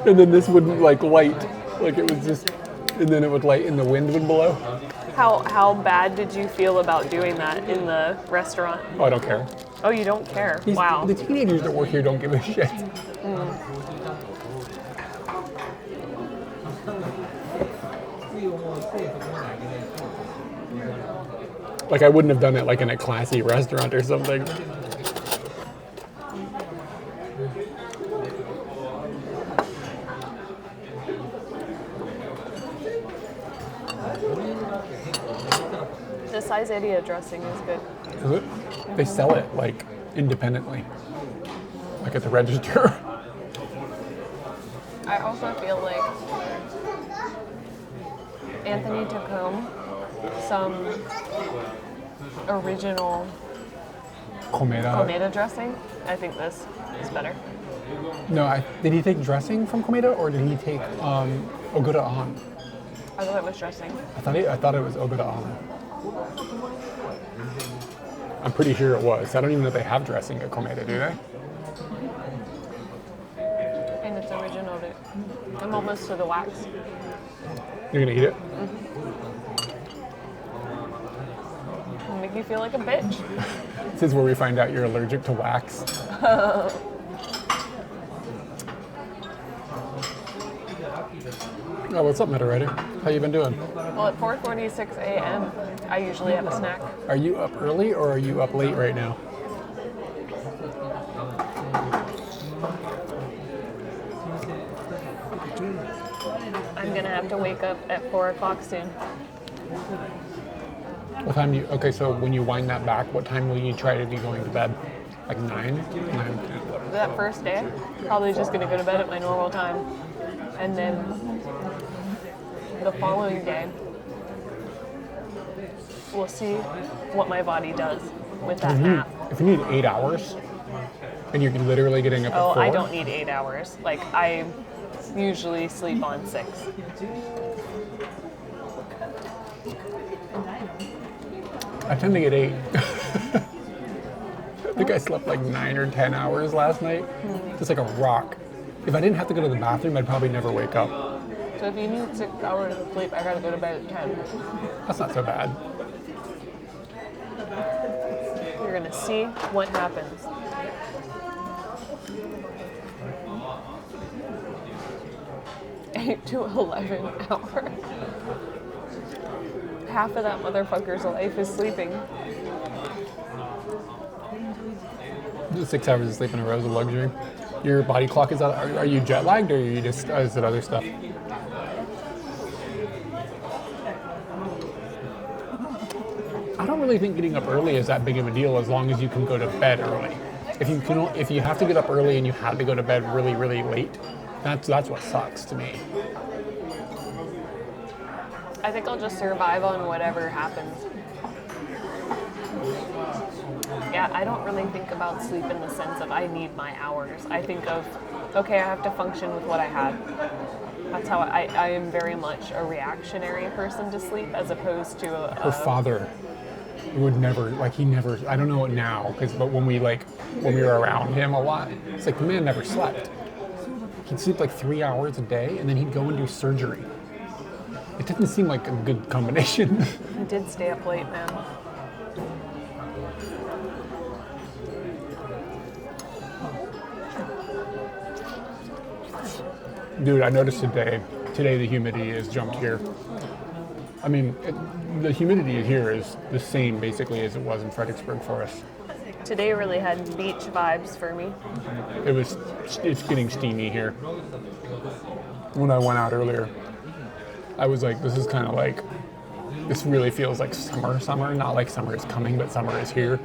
And then this wouldn't like light, like it was just, and then it would light and the wind would blow. How bad did you feel about doing that in the restaurant? Oh, I don't care. Oh, you don't care? Wow. The teenagers that work here don't give a shit. Like I wouldn't have done it like in a classy restaurant or something. The Caesarea dressing is good. Is it? They sell it like independently, like at the register. I also feel like Anthony took home some original Komeda dressing. I think this is better. No, did he take dressing from Komeda or did he take Ogura on? I thought it was dressing. I thought it was Ogura on. I'm pretty sure it was. I don't even know if they have dressing at Komeda, do they? And it's original too. I'm almost to the wax. You're gonna eat it? It'll make you feel like a bitch. This is where we find out you're allergic to wax. Oh, what's up, Meta Writer? How you been doing? Well, at 4:46 a.m., I usually have a snack. Are you up early or are you up late right now? I'm gonna have to wake up at 4 o'clock soon. What time do you, okay, so when you wind that back, what time will you try to be going to bed? Like 9? 9, 10. That first day, probably just gonna go to bed at my normal time. And then the following day, we'll see what my body does with that nap. If you need 8 hours, And you're literally getting up at 4? I don't need 8 hours. Like, I usually sleep on 6. I tend to get 8. I think I slept like 9 or 10 hours last night. Just like a rock. If I didn't have to go to the bathroom, I'd probably never wake up. So if you need 6 hours of sleep, I gotta go to bed at 10. That's not so bad. You're gonna see what happens. 8 to 11 hours. Half of that motherfucker's life is sleeping. 6 hours of sleep in a row is a luxury. Your body clock is out. Are you jet lagged or are you just, is it other stuff? I don't really think getting up early is that big of a deal as long as you can go to bed early. If you have to get up early and you have to go to bed really, really late, that's what sucks to me. I think I'll just survive on whatever happens. Yeah, I don't really think about sleep in the sense of I need my hours. I think of, okay, I have to function with what I have. That's how I am very much a reactionary person to sleep as opposed to Her father would never, like he never, I don't know it now, but when we were around him a lot, it's like the man never slept. He'd sleep like 3 hours a day and then he'd go and do surgery. It didn't seem like a good combination. I did stay up late, man. Dude, I noticed today the humidity has jumped here. I mean, the humidity here is the same basically as it was in Fredericksburg for us. Today really had beach vibes for me. It's getting steamy here. When I went out earlier, I was like, this is kind of like, this really feels like summer. Not like summer is coming, but summer is here.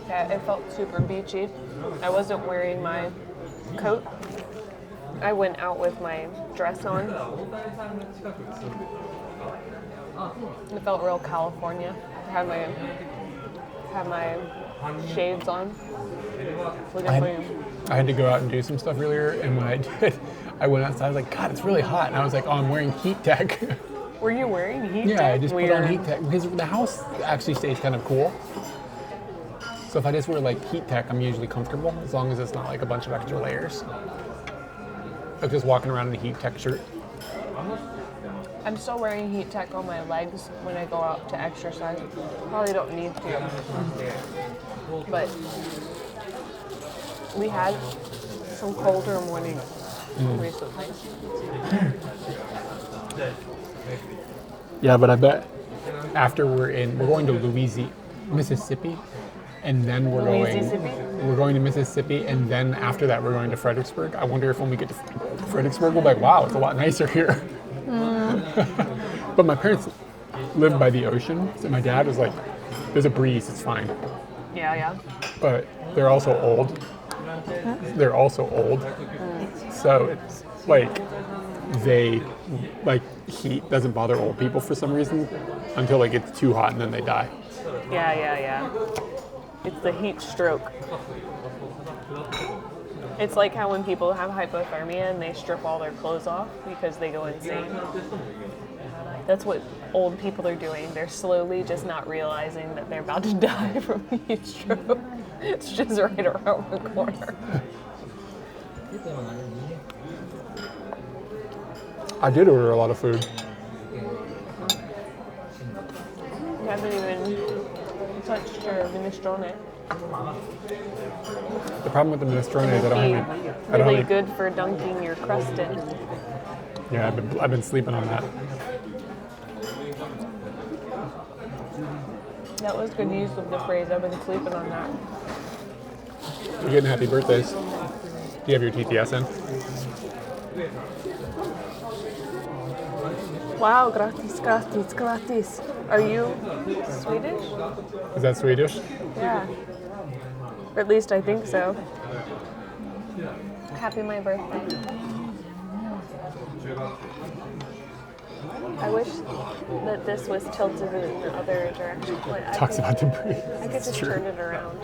Yeah, it felt super beachy. I wasn't wearing my coat. I went out with my dress on. It felt real California. I had my shades on. I had to go out and do some stuff earlier, and when I did, I went outside. I was like, God, it's really hot, and I was like, oh, I'm wearing heat tech. Were you wearing heat tech? Yeah, I just put on heat tech because the house actually stays kind of cool. So if I just wear like heat tech, I'm usually comfortable as long as it's not like a bunch of extra layers. Like just walking around in a heat tech shirt. I'm still wearing heat tech on my legs when I go out to exercise. Probably don't need to. But we had some colder mornings recently. Yeah, but I bet after we're going to Mississippi, and then we're going to Mississippi, and then after that we're going to Fredericksburg. I wonder if when we get to Fredericksburg, we'll be like, wow, it's a lot nicer here. But my parents live by the ocean, so my dad was like, there's a breeze, it's fine. Yeah. But they're also old. So it's like heat doesn't bother old people for some reason until it gets too hot and then they die. Yeah. It's the heat stroke. It's like how when people have hypothermia and they strip all their clothes off because they go insane. That's what old people are doing. They're slowly just not realizing that they're about to die from heat stroke. It's just right around the corner. I did order a lot of food. You haven't even touched your minestrone. The problem with the minestrone is I don't have really good for dunking your crust in. Yeah, I've been sleeping on that. That was good use of the phrase. I've been sleeping on that. You're getting happy birthdays. Do you have your TTS in? Wow, gratis. Are you Swedish? Is that Swedish? Yeah. Or at least I think so. Happy my birthday. I wish that this was tilted in the other direction. Like, Talks about debris. I could just turn it around.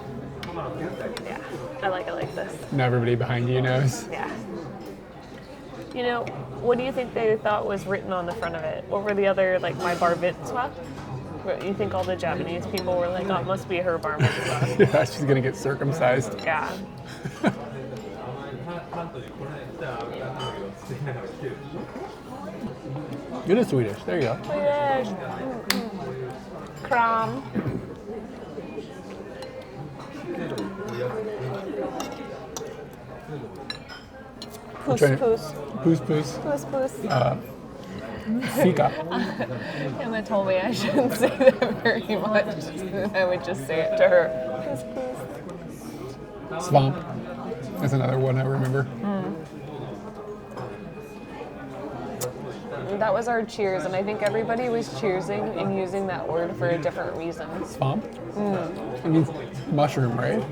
Yeah, I like it like this. Now everybody behind you knows. Yeah. You know, what do you think they thought was written on the front of it? What were the other, like, my bar mitzvah? What, you think all the Japanese people were like, oh, it must be her bar mitzvah. Yeah, she's gonna get circumcised. Yeah. It is Swedish. There you go. Swedish. Kram. Poos poos. Poos poos. Poos poos. Fika. Emma told me I shouldn't say that very much. I would just say it to her. Poos poos. Swamp. That's another one I remember. That was our cheers, and I think everybody was cheersing and using that word for a different reason. Swamp? It means mushroom, right?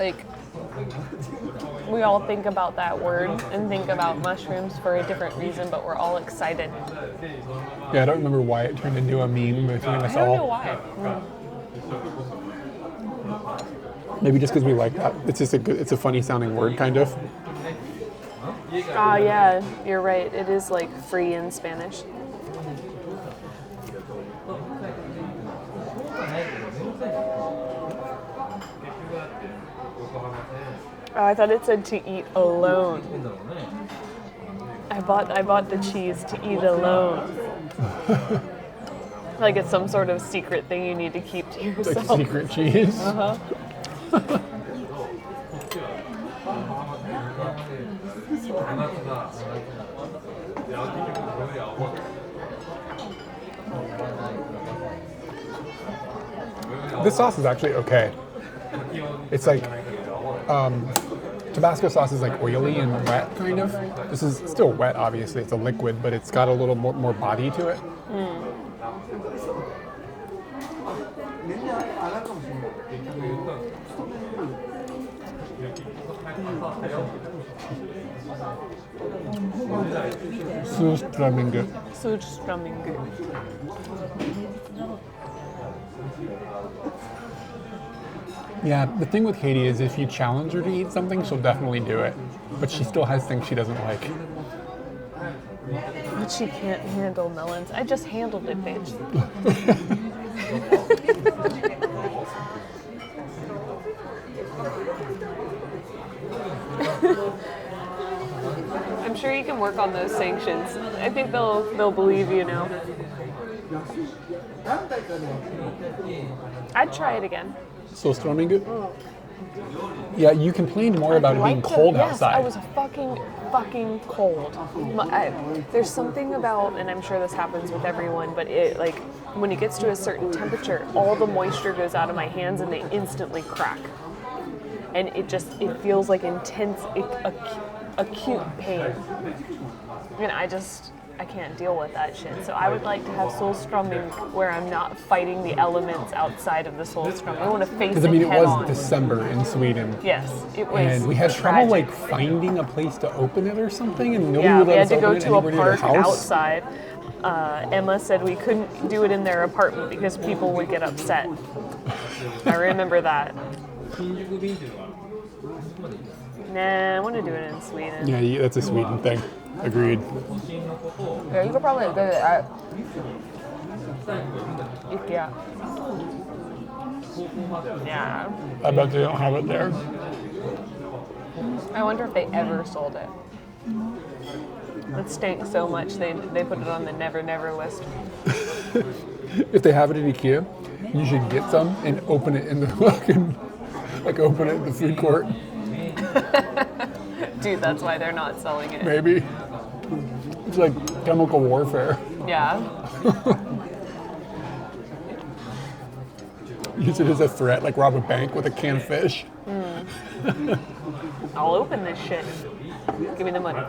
Like, we all think about that word and think about mushrooms for a different reason, but we're all excited. Yeah, I don't remember why it turned into a meme between us all. I don't know why. Maybe just because we like that. It's just it's a funny sounding word, kind of. Ah, yeah, you're right. It is like free in Spanish. Oh, I thought it said to eat alone. I bought the cheese to eat alone. Like it's some sort of secret thing you need to keep to yourself. Like secret cheese. Uh-huh. This sauce is actually okay. It's like Tabasco sauce is like oily and wet, kind of. This is still wet, obviously. It's a liquid, but it's got a little more body to it. Surströmming. Surströmming. Yeah, the thing with Katie is if you challenge her to eat something, she'll definitely do it. But she still has things she doesn't like. But she can't handle melons. I just handled it, bitch. I'm sure you can work on those sanctions. I think they'll believe you now. I'd try it again. Surströmming? Yeah, you complained more about it being cold outside. I was fucking cold. There's something about, and I'm sure this happens with everyone, but it like when it gets to a certain temperature, all the moisture goes out of my hands and they instantly crack. And it feels like intense, acute pain. And I can't deal with that shit. So I would like to have Surströmming where I'm not fighting the elements outside of the Surströmming. I want to face it it head was on. December in Sweden. Yes, it was. And we had trouble tragic. like finding a place to open it or something, and nobody Yeah, would we let had us to open go it to a anywhere near the park house. outside. Emma said we couldn't do it in their apartment because people would get upset. I remember that. Nah, I want to do it in Sweden. Yeah, that's a Sweden thing. Agreed. Yeah, you could probably get it at IKEA. Yeah. I bet they don't have it there. I wonder if they ever sold it. It stank so much they put it on the never list. If they have it in IKEA, you should get some and open it in the fucking, open it in the food court. Dude, that's why they're not selling it. Maybe. It's like chemical warfare. Yeah. Use it as a threat, like rob a bank with a can of fish. I'll open this shit. Give me the money.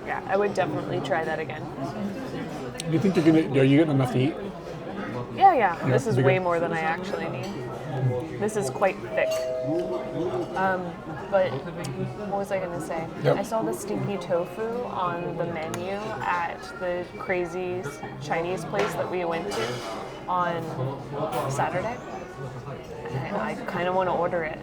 Yeah, I would definitely try that again. Do you think are you getting enough to eat? Yeah. Yeah, This is bigger. way more than I actually need. This is quite thick. But what was I going to say? Yep. I saw the stinky tofu on the menu at the crazy Chinese place that we went to on Saturday. And I kind of want to order it.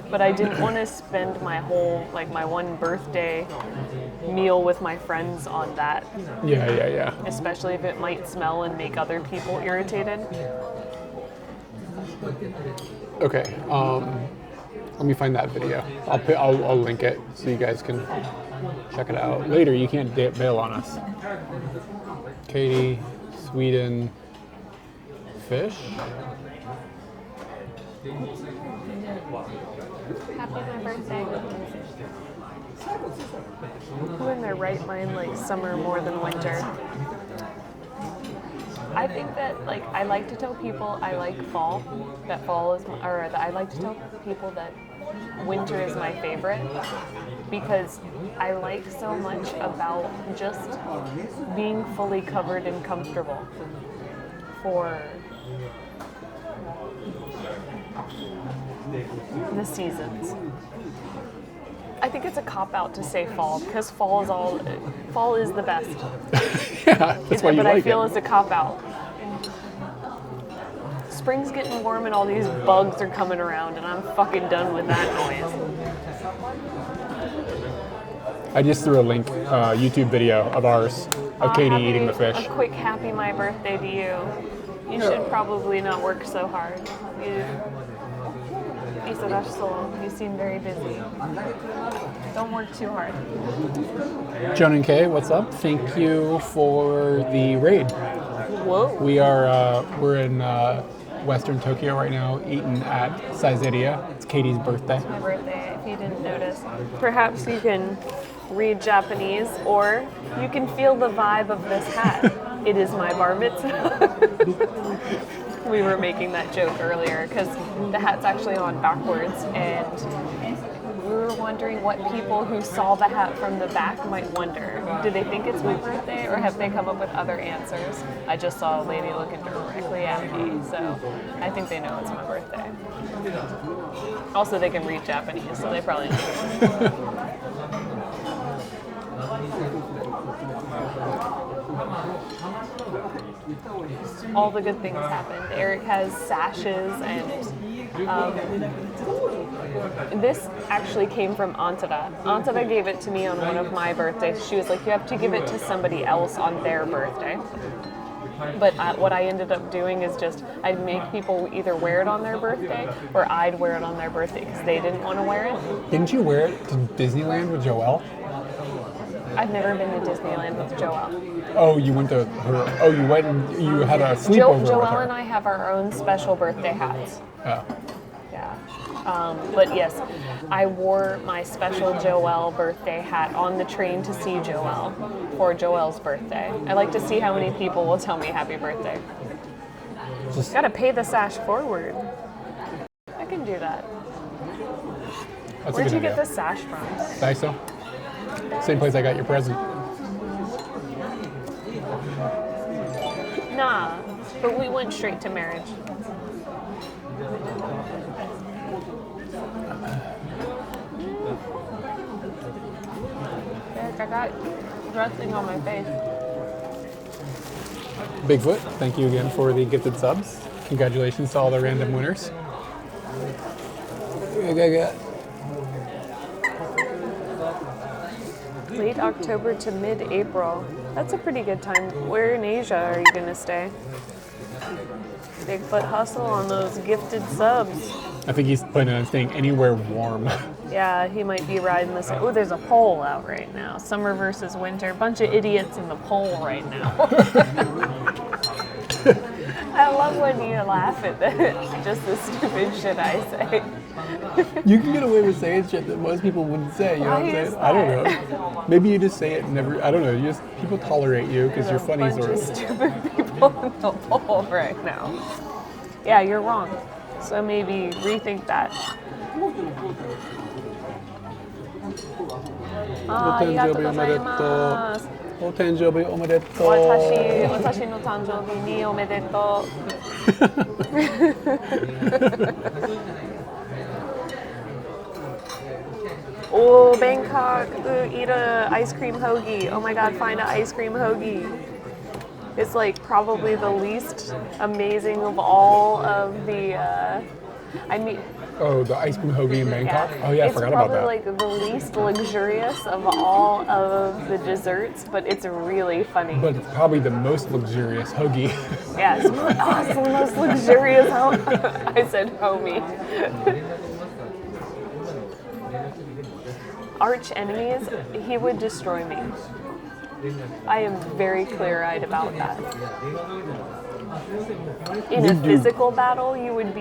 But I didn't want to spend my whole, like my one birthday meal with my friends on that. Yeah. Especially if it might smell and make other people irritated. Okay. Let me find that video. I'll link it so you guys can check it out later. You can't bail on us. Kyde, Sweden, fish. Happy my birthday. Who in their right mind likes summer more than winter? I think that I like to tell people I like fall. That fall is, or that I like to tell people that winter is my favorite because I like so much about just being fully covered and comfortable for the seasons. I think it's a cop-out to say fall because fall is the best. Yeah, that's why you but like I feel it. it's a cop-out. Spring's getting warm and all these bugs are coming around and I'm fucking done with that noise. I just threw a link, YouTube video of ours, of Kyde eating the fish. A quick happy my birthday to you. You should probably not work so hard. You seem very busy. Don't work too hard. Joan and Kay, what's up? Thank you for the raid. Whoa. We're in Western Tokyo right now, eating at Saizeria. It's Katie's birthday. My birthday, if you didn't notice. Perhaps you can read Japanese or you can feel the vibe of this hat. It is my bar mitzvah. We were making that joke earlier because the hat's actually on backwards and we were wondering what people who saw the hat from the back might wonder. Do they think it's my birthday or have they come up with other answers? I just saw a lady looking directly at me, so I think they know it's my birthday. Also, they can read Japanese, so they probably know. All the good things happened. Eric has sashes and this actually came from Antada. Antada gave it to me on one of my birthdays. She was like, you have to give it to somebody else on their birthday. But what I ended up doing is just, I'd make people either wear it on their birthday or I'd wear it on their birthday because they didn't want to wear it. Didn't you wear it to Disneyland with Joelle? I've never been to Disneyland with Joelle. Oh, you went to her. Oh, you went and you had a sleepover with her. Joelle and I have our own special birthday hats. Oh. Yeah. But yes, I wore my special Joelle birthday hat on the train to see Joelle for Joelle's birthday. I like to see how many people will tell me happy birthday. Gotta pay the sash forward. I can do that. Where'd you get the sash from? Daiso. Same place I got your present. Nah, but we went straight to marriage. Eric, I got dressing on my face. Bigfoot, thank you again for the gifted subs. Congratulations to all the random winners. Late October to mid-April. That's a pretty good time. Where in Asia are you gonna stay? Bigfoot hustle on those gifted subs. I think he's planning on staying anywhere warm. Yeah, he might be riding this. Oh, there's a pole out right now. Summer versus winter. Bunch of idiots in the pole right now. I love when you laugh at just the stupid shit I say. You can get away with saying shit that most people wouldn't say, you know what I'm saying? I don't know. Maybe you just say it and never, I don't know, people tolerate you because you're funny sort of. There's a bunch of stupid people in the pole right now. Yeah, you're wrong. So maybe rethink that. Arigatou gozaimasu. お誕生日おめでとう。私の誕生日におめでとう。Oh, Bangkok, eat a ice cream hoagie. Oh my god, find an ice cream hoagie. It's like probably the least amazing of all of the, Oh, the ice cream hoagie in Bangkok? Oh yeah, I forgot about that. It's probably like the least luxurious of all of the desserts, but it's really funny. But it's probably the most luxurious hoagie. Yeah, it's the most luxurious I said homie. Arch enemies, he would destroy me. I am very clear-eyed about that. In a physical battle, you would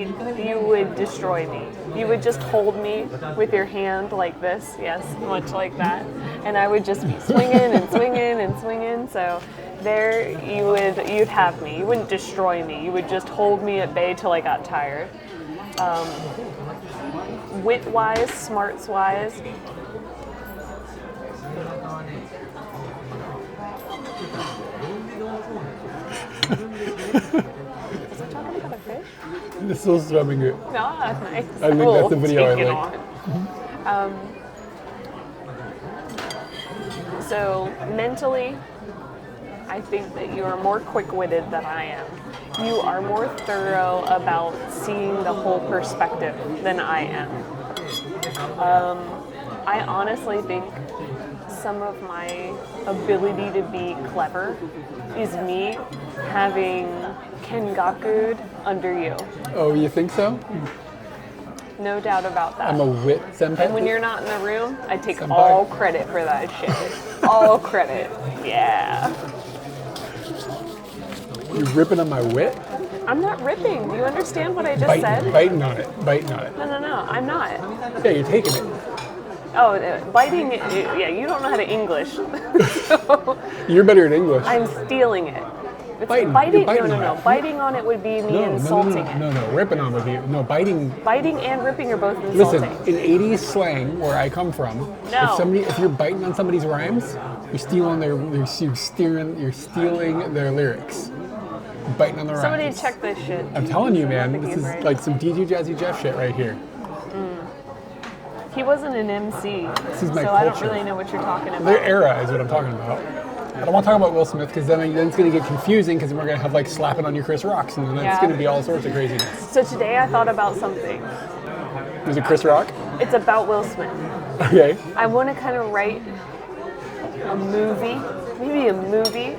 destroy me. You would just hold me with your hand like this, yes, much like that, and I would just be swinging and swinging and swinging. So there, you'd have me. You wouldn't destroy me. You would just hold me at bay till I got tired. Wit-wise, smarts-wise. Was I talking about a fish? It's still swimming it. No, that's nice. I think that's the video I like. So mentally, I think that you are more quick-witted than I am. You are more thorough about seeing the whole perspective than I am. I honestly think some of my ability to be clever is me having kengaku'd under you. Oh, you think so? No doubt about that. I'm a wit senpai. And when you're not in the room, I take all credit for that shit. All credit. Yeah. You're ripping on my wit? I'm not ripping. Do you understand what I just said? Biting on it. No, I'm not. Yeah, you're taking it. Oh, biting, yeah, you don't know how to English. So you're better at English. I'm stealing it. It's biting. No. Biting on it would be me insulting it. No. Ripping on would be, no, biting. Biting and ripping are both insulting. Listen, in 80s slang, where I come from, if you're biting on somebody's rhymes, you're stealing you're stealing their lyrics. You're biting on their rhymes. Somebody check this shit. I'm telling you, man, this is like some DJ Jazzy Jeff shit right here. He wasn't an MC, this is my so culture. I don't really know what you're talking about. Their era is what I'm talking about. I don't want to talk about Will Smith because then it's going to get confusing because we're going to have like slapping on your Chris Rocks and then it's going to be all sorts of craziness. So today I thought about something. Was it Chris Rock? It's about Will Smith. Okay. I want to kind of write a movie, maybe a movie.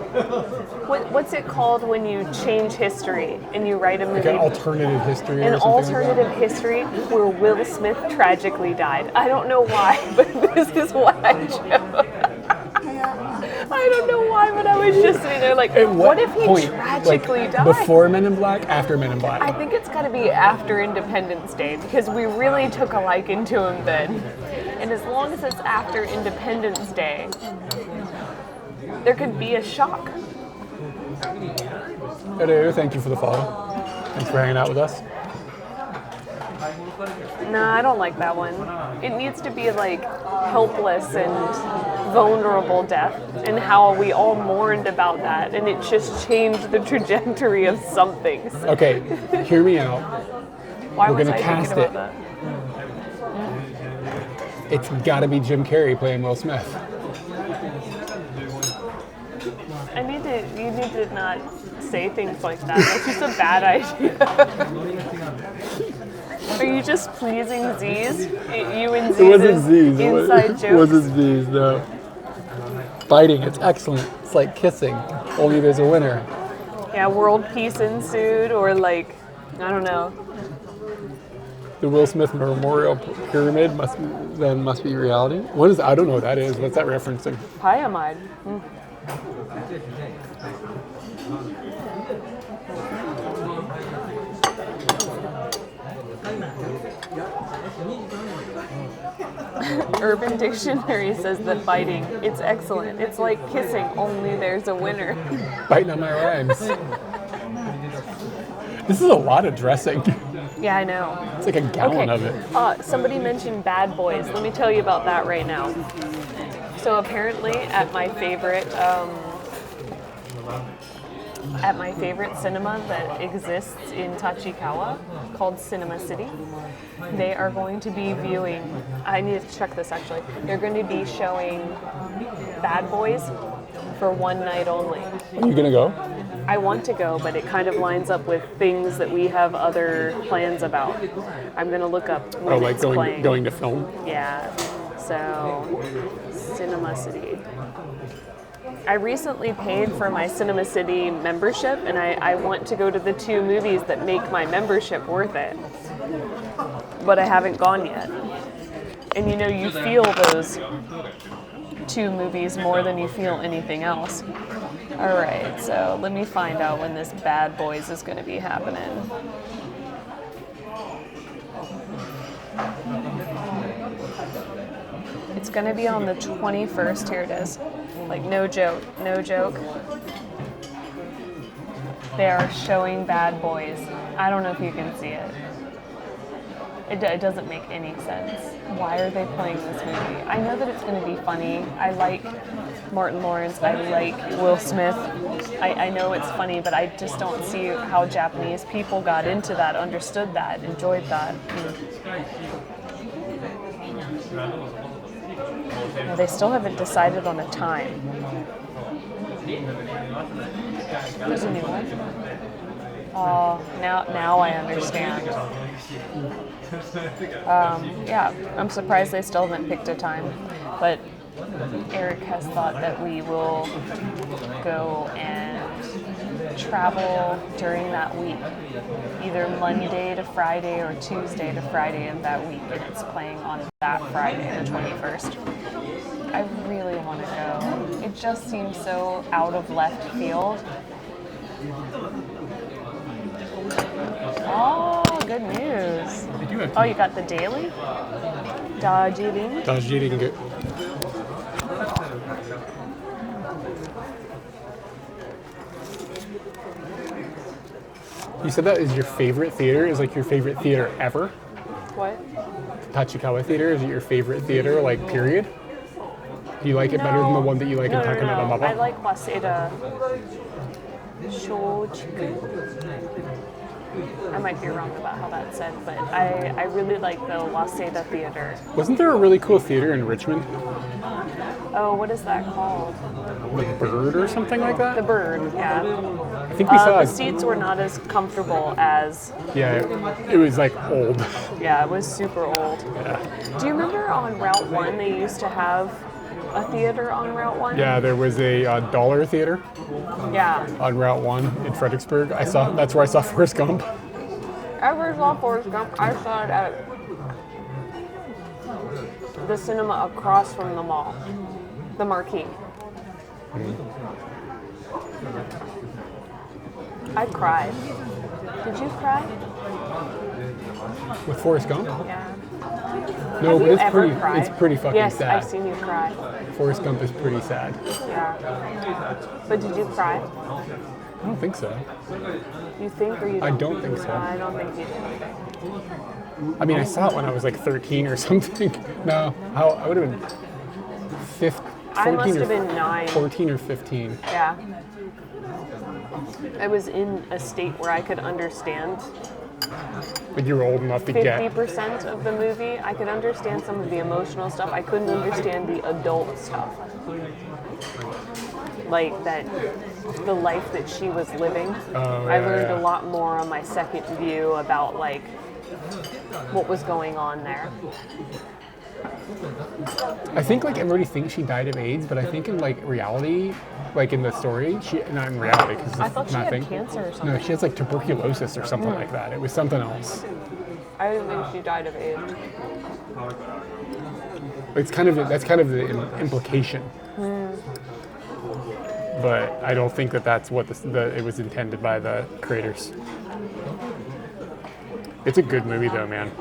What's it called when you change history and you write a movie? Like an alternative history. An alternative history where Will Smith tragically died. I don't know why, but this is what I chose. I don't know why, but I was just sitting there like, what if he tragically died? Before Men in Black, after Men in Black? I think it's got to be after Independence Day because we really took a liking to him then. And as long as it's after Independence Day, there could be a shock. Hello, thank you for the follow. Thanks for hanging out with us. No, I don't like that one. It needs to be like helpless and vulnerable death and how we all mourned about that and it just changed the trajectory of something. Okay, hear me out. Why We're was gonna I cast thinking it. about that? It's got to be Jim Carrey playing Will Smith. You need to not say things like that. That's just a bad idea. Are you just pleasing Z's? You and Z's. It wasn't Z's. Inside jokes? It wasn't Z's, no. Biting, it's excellent. It's like kissing, only there's a winner. Yeah, world peace ensued, or like, I don't know. The Will Smith Memorial Pyramid must be reality. What is? I don't know what that is. What's that referencing? Pyamide. Urban Dictionary says that biting, it's excellent. It's like kissing, only there's a winner. Biting on my rhymes. This is a lot of dressing. Yeah, I know. It's like a gallon of it. Somebody mentioned Bad Boys. Let me tell you about that right now. So apparently, at my favorite cinema that exists in Tachikawa, called Cinema City, they are going to be viewing. I need to check this actually. They're going to be showing Bad Boys for one night only. Are you gonna go? I want to go, but it kind of lines up with things that we have other plans about. I'm going to look up when it's playing. Going to film? Yeah. So, Cinema City. I recently paid for my Cinema City membership, and I want to go to the 2 movies that make my membership worth it. But I haven't gone yet. And you know, you feel those 2 movies more than you feel anything else. Alright, so let me find out when this Bad Boys is going to be happening. It's going to be on the 21st. Here it is. Like, no joke. They are showing Bad Boys. I don't know if you can see it. It doesn't make any sense. Why are they playing this movie? I know that it's going to be funny. I like Martin Lawrence. I like Will Smith. I know it's funny, but I just don't see how Japanese people got into that, understood that, enjoyed that. No, they still haven't decided on a time. There's a new one. Oh, now I understand. Yeah, I'm surprised they still haven't picked a time, but Eric has thought that we will go and travel during that week, either Monday to Friday or Tuesday to Friday of that week, and it's playing on that Friday, the 21st. I really want to go. It just seems so out of left field. Oh, good news. Oh, you got the daily? Darjeeling? Darjeeling. You said that is your favorite theater? Is like your favorite theater ever? What? Tachikawa Theater? Is it your favorite theater, like, period? Do you like it better than the one that you like in Takanadamaba? I like Waseda Shochiku. I might be wrong about how that's said, but I really like the Waseda Theater. Wasn't there a really cool theater in Richmond? Oh, what is that called? The Bird or something like that? The Bird, yeah. I think we saw the seats were not as comfortable as... Yeah, it was like old. Yeah, it was super old. Yeah. Do you remember on Route 1 they used to have a theater on Route 1? Yeah, there was a Dollar Theater. Yeah. On Route 1 in Fredericksburg. That's where I saw Forrest Gump. I first saw Forrest Gump. I saw it at the cinema across from the mall, the Marquee. I cried. Did you cry? With Forrest Gump? Yeah. No, but it's pretty fucking yes, sad. I've seen you cry. Forrest Gump is pretty sad. Yeah. But did you cry? I don't think so. You think or you don't? I don't think so. No, I don't think you did. I mean, I saw it when I was like 13 or something. No, I would have been 14 I must have been 9. 14 or 15. Yeah. I was in a state where I could understand. But you were old enough to get 50% of the movie. I could understand some of the emotional stuff. I couldn't understand the adult stuff. Like the life that she was living. I learned a lot more on my second view about like what was going on there. I think like everybody thinks she died of AIDS, but I think in like reality, like in the story, not in reality because I thought she had cancer or something. No, she has like tuberculosis or something like that. It was something else. I didn't think she died of AIDS. That's kind of the implication. But I don't think that's what it was intended by the creators. It's a good movie though, man.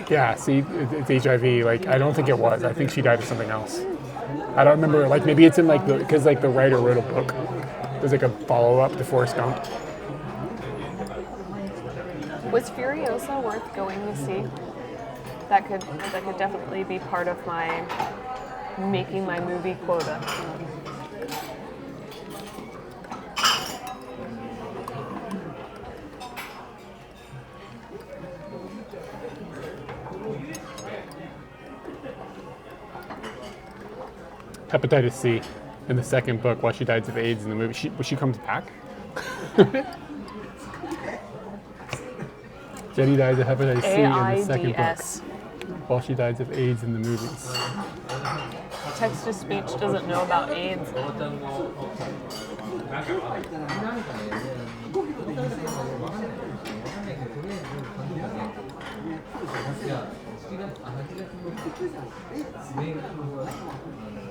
Yeah, see, it's HIV. Like, I don't think it was. I think she died of something else. I don't remember. Like, maybe it's in like because like the writer wrote a book. There's like a follow-up to Forrest Gump. Was Furiosa worth going to see? That could definitely be part of my making my movie quota. Hepatitis C in the second book, while she dies of AIDS in the movie. She comes back. Jenny dies of hepatitis C in the second book, while she dies of AIDS in the movies. Text-to-speech doesn't know about AIDS.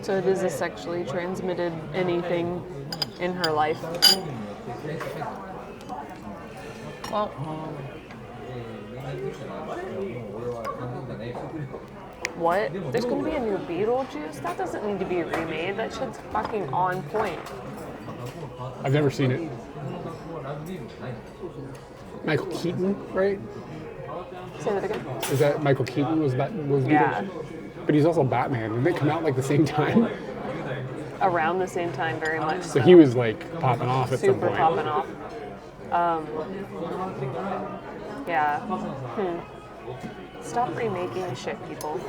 So it is a sexually transmitted anything in her life. Well, what? There's gonna be a new Beetlejuice? That doesn't need to be remade. That shit's fucking on point. I've never seen it. Michael Keaton, right? Say that again. Is that Michael Keaton was Beetlejuice? Yeah. But he's also Batman. Didn't they come out like the same time? Around the same time, very much. So he was like popping off at some Super point. popping off. Yeah. Stop remaking shit, people.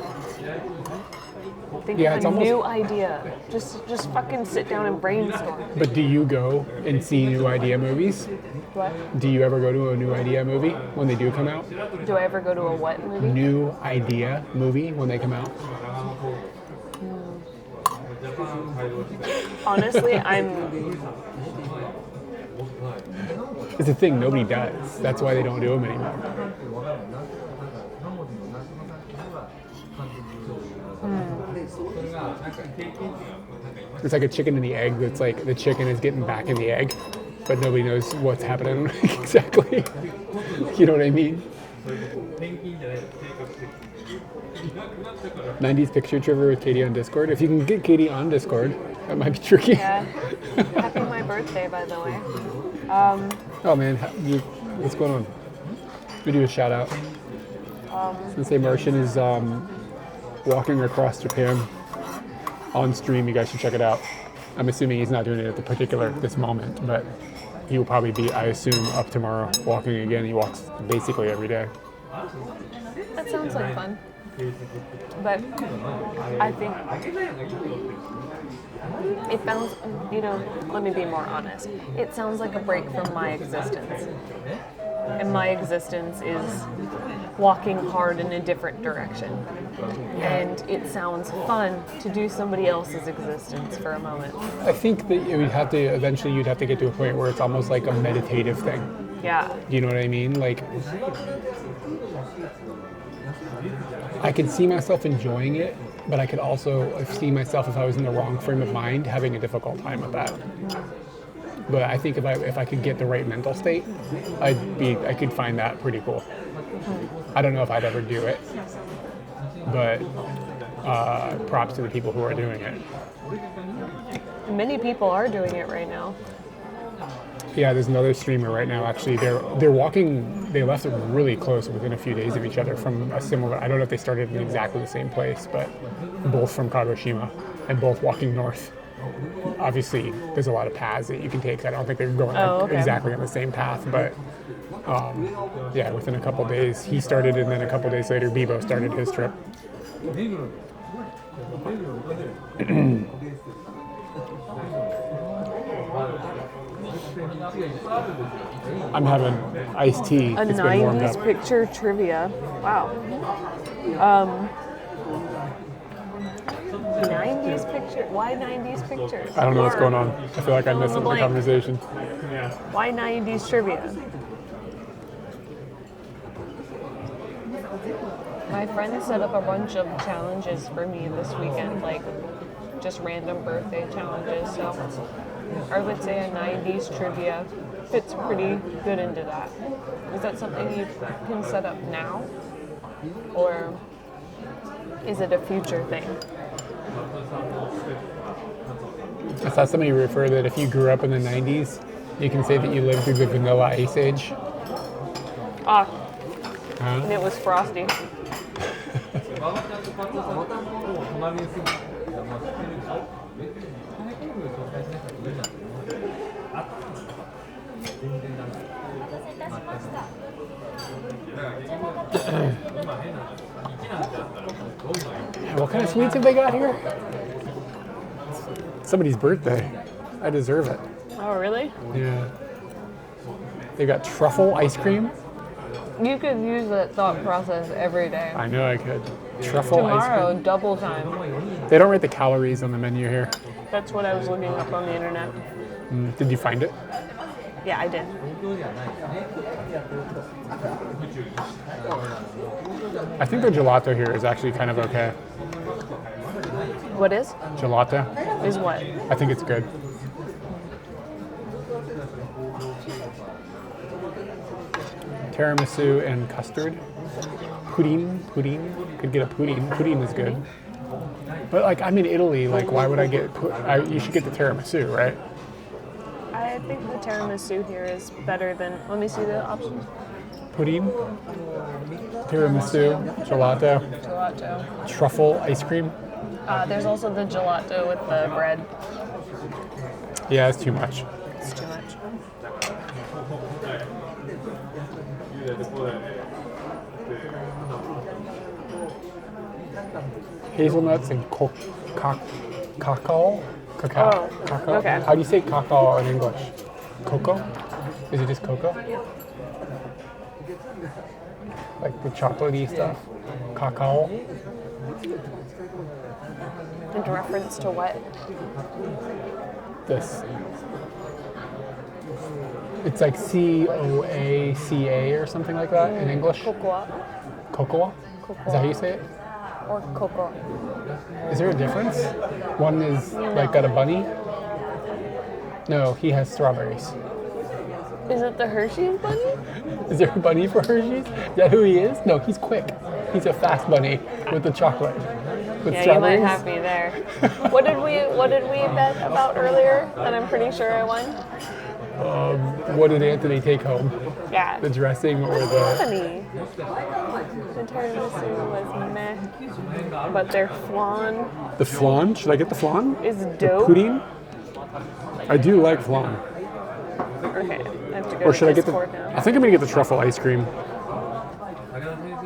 Think of a new idea. Just fucking sit down and brainstorm. But do you go and see new idea movies? What? Do you ever go to a new idea movie when they do come out? Do I ever go to a what movie? New idea movie when they come out? Honestly, It's a thing nobody does. That's why they don't do them anymore. It's like a chicken and the egg. That's like the chicken is getting back in the egg, but nobody knows what's happening exactly. You know what I mean? 90s picture trivia with Katie on Discord. If you can get Katie on Discord, that might be tricky. Yeah. Happy my birthday, by the way. Oh man, what's going on? We do a shout out. Sensei Martian is walking across Japan on stream. You guys should check it out. I'm assuming he's not doing it at this moment, but he will probably be, I assume, up tomorrow walking again. He walks basically every day. That sounds like fun. But I think it sounds, let me be more honest. It sounds like a break from my existence. And my existence is walking hard in a different direction. And it sounds fun to do somebody else's existence for a moment. I think that you'd have to get to a point where it's almost like a meditative thing. Yeah. Do you know what I mean? Like, I could see myself enjoying it, but I could also see myself, if I was in the wrong frame of mind, having a difficult time with that. But I think if I could get the right mental state, I could find that pretty cool. I don't know if I'd ever do it, but props to the people who are doing it. Many people are doing it right now. Yeah, there's another streamer right now. Actually, they're walking. They left really close, within a few days of each other, from a similar. I don't know if they started in exactly the same place, but both from Kagoshima and both walking north. Obviously, there's a lot of paths that you can take. I don't think they're going exactly on the same path, but yeah, within a couple days he started, and then a couple days later, Bebo started his trip. I'm having iced tea. A 90s picture trivia. Wow. 90s picture? Why 90s pictures? I don't know what's going on. I feel like I missed the conversation. Why 90s trivia? My friend set up a bunch of challenges for me this weekend, like just random birthday challenges. So I would say a 90s trivia fits pretty good into that. Is that something you can set up now? Or is it a future thing? I saw somebody refer that if you grew up in the 90s, you can say that you lived through the Vanilla Ice Age. And it was frosty. 馬場ちゃんとパッとさ、もう隣に住む。まあ知ってるでしょ。カネキング紹介しなきゃいいじゃん。あ、全然ダメ。お待たせいたしました。What kind of sweets have they got here? Somebody's birthday. I deserve it. Oh, really? Yeah. They got truffle ice cream. You could use that thought process every day. I know I could. Truffle ice Tomorrow, cream. double time. They don't write the calories on the menu here. That's what I was looking up on the internet. Did you find it? Yeah, I did. I think the gelato here is actually kind of okay. What is? Gelato. Is what? I think it's good. Tiramisu and custard. Pudding. Could get a pudding. Pudding is good. But like, I'm in Italy. Like, why would I get? You should get the tiramisu, right? I think the tiramisu here is better than. Let me see the options. Pudding, tiramisu, gelato, Gelato. truffle ice cream. There's also the gelato with the bread. Yeah, it's too much. It's too much. Hazelnuts and cacao. Oh, Cacao. okay. How do you say cacao in English? Cocoa? Is it just cocoa? Like the chocolatey stuff? Cacao? In reference to what? This. It's like COACA or something like that in English. Cocoa. Cocoa? Is that how you say it? Or cocoa. Is there a difference? One is like got a bunny. No, he has strawberries. Is it the Hershey's bunny? Is there a bunny for Hershey's? Is that who he is? No, he's quick. He's a fast bunny with the chocolate. With Yeah, strawberries. you might have me there. What did we bet about earlier that I'm pretty sure I won? What did Anthony take home? Yeah. The dressing or the... Funny. The tiramisu was meh, but their flan The flan? Should I get the flan? is The dope. pudding? I do like flan. Okay, I have to go Or to should I get the... Discord now. I think I'm going to get the truffle ice cream.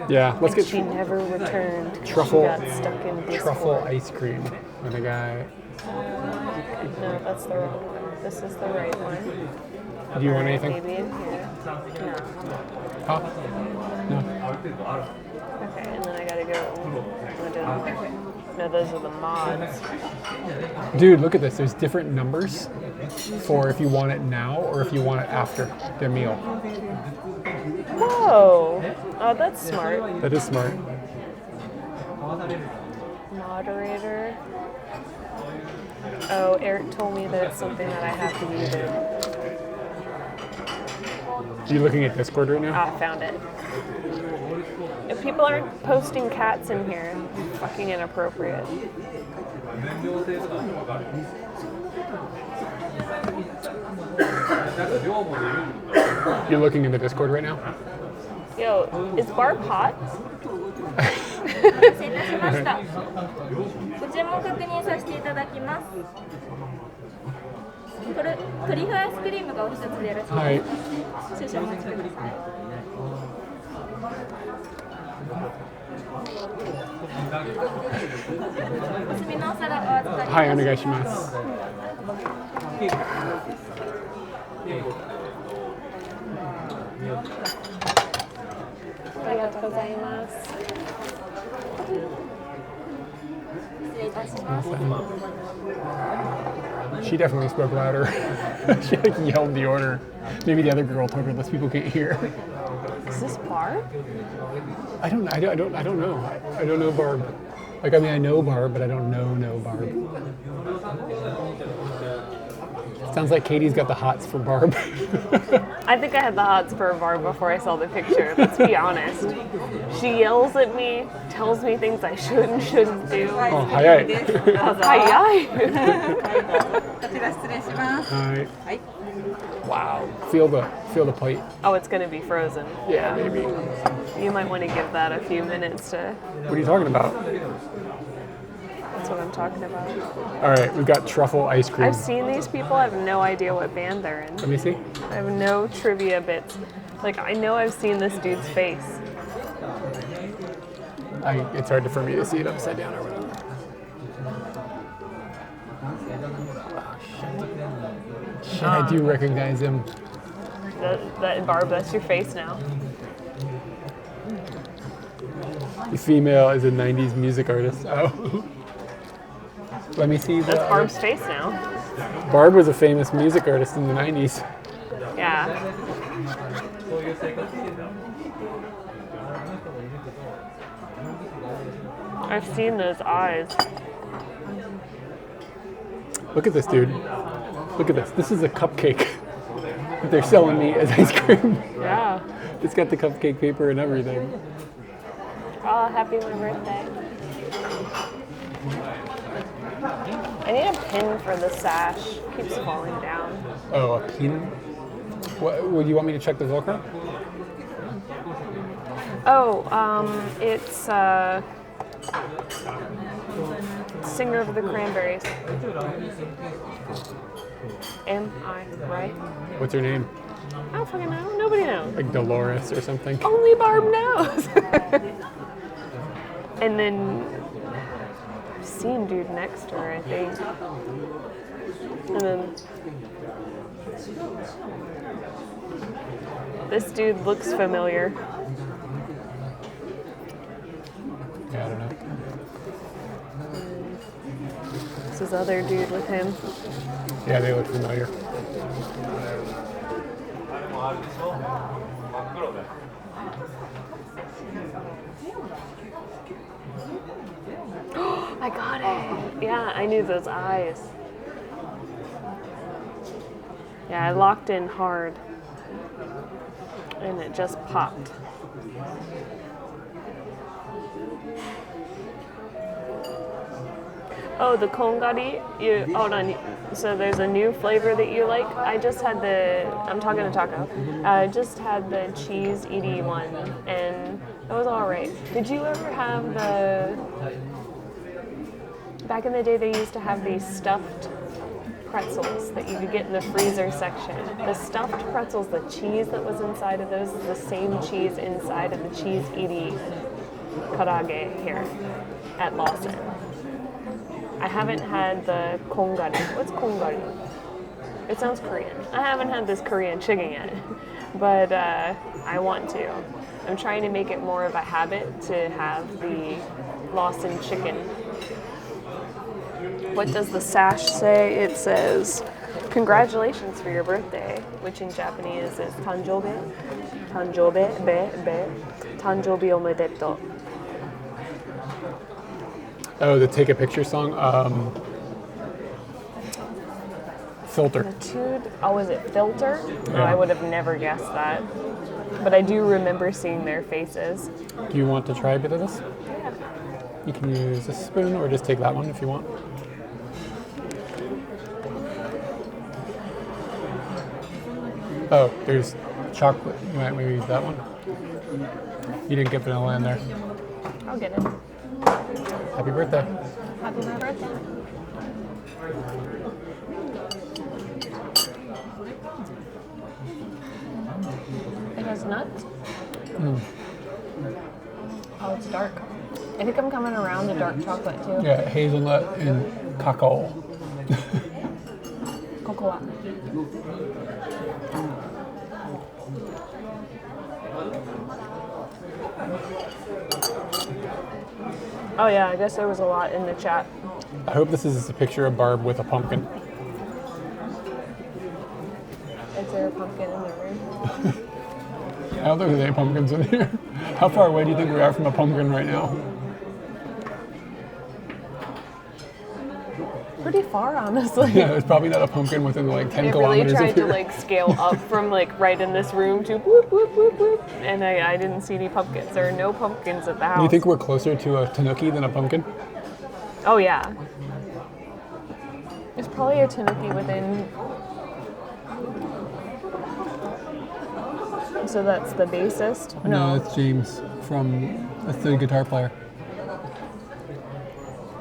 Yeah, let's get She never returned. truffle She got stuck in Discord. truffle ice cream. And I got... No, that's the wrong one. This is the right one. Do you want anything? Maybe in here. No. Huh? No. Okay, and then I gotta go. No, those are the mods. Dude, look at this. There's different numbers for if you want it now or if you want it after the meal. Whoa! Oh, that's smart. That is smart. Moderator. Oh, Eric told me that it's something that I have to use it. Are you looking at Discord right now? I found it. If people aren't posting cats in here, it's fucking inappropriate. You're looking in the Discord right now? Yo, is Barb hot? 失礼いたしました。ご注文確認させていただきます。トリュフアイスクリームがお一つでよろしいですか。はい。少々お待ちください。お済みのお皿お預かり。はい、お願いします。ありがとうございます。失礼いたします。 She definitely spoke louder. She like yelled the order. Maybe the other girl told her those people can't hear. Is this Barb? I don't know. I don't know Barb. Like, I mean, I know Barb, but I don't know Barb. Sounds like Katie's got the hots for Barb. I think I had the hots for Barb before I saw the picture. Let's be honest. She yells at me, tells me things I shouldn't do. Oh, hi. です。どうぞ。Hi. こちら失礼します。 Hi. はい。 Wow. Feel the plate. Oh, it's gonna be frozen. Yeah, maybe. You might want to give that a few minutes to. What are you talking about? That's what I'm talking about. All right, we've got truffle ice cream. I've seen these people. I have no idea what band they're in. Let me see. I have no trivia bits. Like, I know I've seen this dude's face. It's hard for me to see it upside down or whatever. Shit, I do recognize him. Barb, that's your face now. The female is a 90s music artist. Oh. Let me see That's Barb's face now. Barb was a famous music artist in the 90s. Yeah. I've seen those eyes. Look at this, dude. Look at this. This is a cupcake that they're selling me as ice cream. Yeah. It's got the cupcake paper and everything. Oh, happy my birthday. I need a pin for the sash. It keeps falling down. Oh, a pin? What, would you want me to check the Velcro? Oh, it's Singer of the Cranberries. Am I right? What's her name? I don't fucking know. Nobody knows. Like Dolores or something? Only Barb knows. And then I've seen dude next to her, I think. And then this dude looks familiar. Yeah, I don't know. This is other dude with him. Yeah, they look familiar. I got it. Yeah, I knew those eyes. Yeah, I locked in hard. And it just popped. Oh, the kongari. Hold on. So there's a new flavor that you like. I just had I'm talking to Taco. I just had the cheese ED one, and it was all right. Did you ever have back in the day they used to have these stuffed pretzels that you could get in the freezer section. The stuffed pretzels, the cheese that was inside of those is the same cheese inside of the cheese iri karage here at Lawson. I haven't had the kongari. What's kongari? It sounds Korean. I haven't had this Korean chicken yet, but I want to. I'm trying to make it more of a habit to have the Lawson chicken. What does the sash say? It says, "Congratulations for your birthday," which in Japanese is "Tanjobe, Tanjobe, Tanjobi omedetou." Oh, the Take a Picture song? Filter. Oh, is it Filter? Yeah. Oh, I would have never guessed that. But I do remember seeing their faces. Do you want to try a bit of this? Yeah. You can use a spoon or just take that one if you want. Oh, there's chocolate. You might maybe use that one. You didn't get vanilla in there. I'll get it. Happy birthday. Happy my birthday. It has nuts. Oh, it's dark. I think I'm coming around the dark chocolate too. Yeah, hazelnut and cacao. Cocoa. Oh yeah, I guess there was a lot in the chat. I hope this is a picture of Barb with a pumpkin. Is there a pumpkin in the room? I don't think there's any pumpkins in here. How far away do you think we are from a pumpkin right now? Pretty far, honestly. Yeah, there's probably not a pumpkin within like 10 I really kilometers tried of to here. like scale up from like right in this room to whoop, whoop, whoop, whoop, and I didn't see any pumpkins. There are no pumpkins at the house. Do you think we're closer to a tanuki than a pumpkin? Oh yeah. There's probably a tanuki within. So that's the bassist? No, it's James that's the guitar player.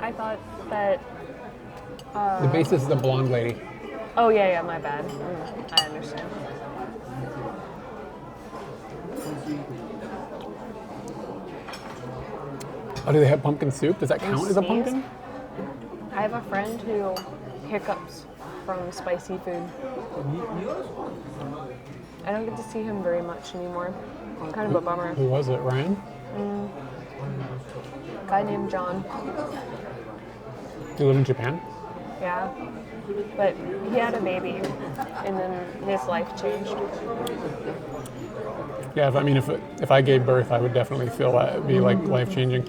I thought that. The bassist is the blonde lady. Oh yeah, my bad. I understand. Oh, do they have pumpkin soup? Does that count as a pumpkin? I have a friend who hiccups from spicy food. I don't get to see him very much anymore. Kind of a bummer. Who was it, Ryan? A guy named John. Do you live in Japan? Yeah. But he had a baby, and then his life changed. Yeah, if I gave birth, I would definitely feel that it'd be like life-changing.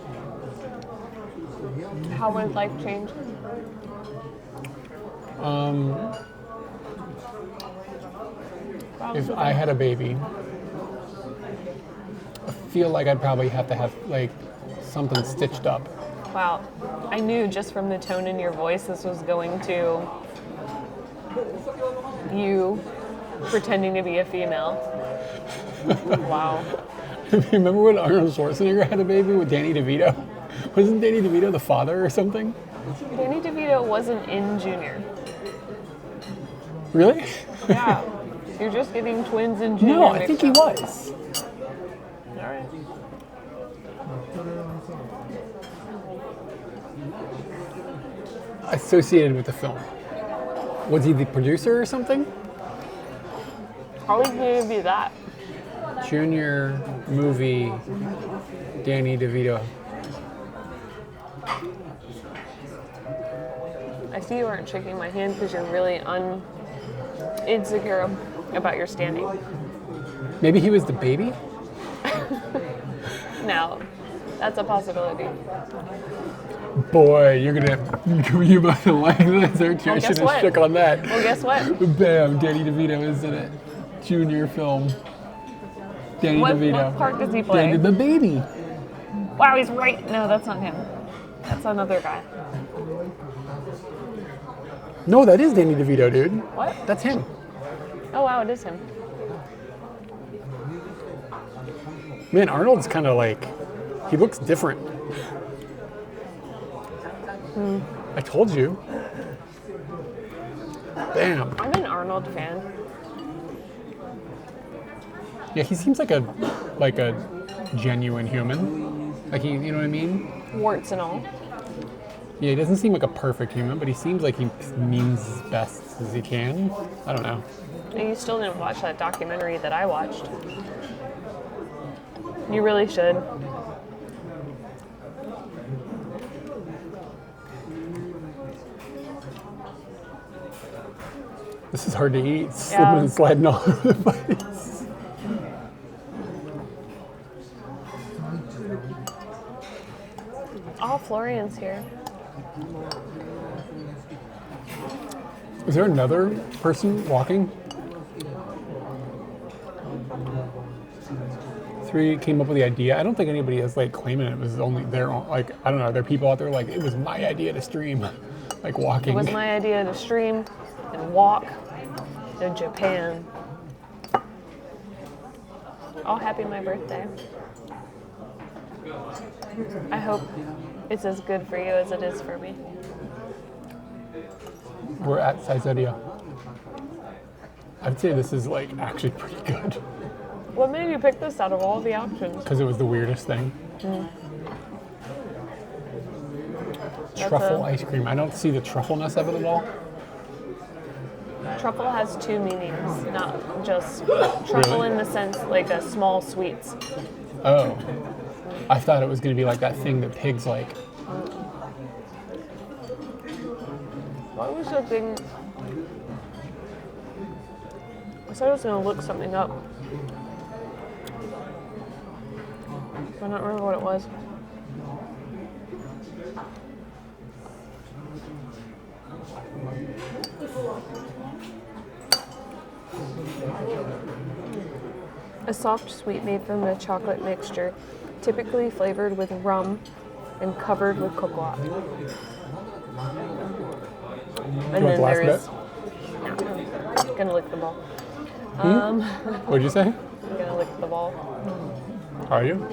How would life change? If I had a baby, I feel like I'd probably have to have like something stitched up. Wow. I knew just from the tone in your voice this was going to you pretending to be a female. Wow. Remember when Arnold Schwarzenegger had a baby with Danny DeVito? Wasn't Danny DeVito the father or something? Danny DeVito wasn't in Junior. Really? Yeah. You're just getting twins in Junior. No, I think he was. All right. Associated with the film. Was he the producer or something? Probably going to be that. Junior movie, Danny DeVito. I see you aren't shaking my hand because you're really insecure about your standing. Maybe he was the baby? Now, that's a possibility. Boy, you're about to like this, aren't you? Well, I guess should have what? shook on that. Well, guess what? Bam, Danny DeVito is in it. Junior film. Danny DeVito. What part does he play? Danny the baby. Wow, he's right. No, that's not him. That's another guy. No, that is Danny DeVito, dude. What? That's him. Oh, wow, it is him. Man, Arnold's kind of like, he looks different. I told you. Bam. I'm an Arnold fan. Yeah, he seems like a genuine human. Like you know what I mean? Warts and all. Yeah, he doesn't seem like a perfect human, but he seems like he means as best as he can. I don't know. And you still didn't watch that documentary that I watched. You really should. This is hard to eat. Slipping and sliding all over the place. Oh, Florian's here. Is there another person walking? 3 came up with the idea. I don't think anybody is like claiming it was only their own, like, I don't know, there are people out there like, it was my idea to stream, like walking. It was my idea to stream and walk to Japan. Oh, happy my birthday. I hope it's as good for you as it is for me. We're at Caesarea. I'd say this is like actually pretty good. What made you pick this out of all the options? Because it was the weirdest thing. Truffle ice cream. I don't see the truffleness of it at all. Truffle has 2 meanings, not just truffle Really? in the sense like a small sweets. Oh. I thought it was going to be like that thing that pigs like. What was the thing? I said I was going to look something up. I don't remember what it was. A soft sweet made from a chocolate mixture, typically flavored with rum and covered with cocoa. And then there is. I'm gonna lick the ball. What'd you say? I'm gonna lick the ball. Are you?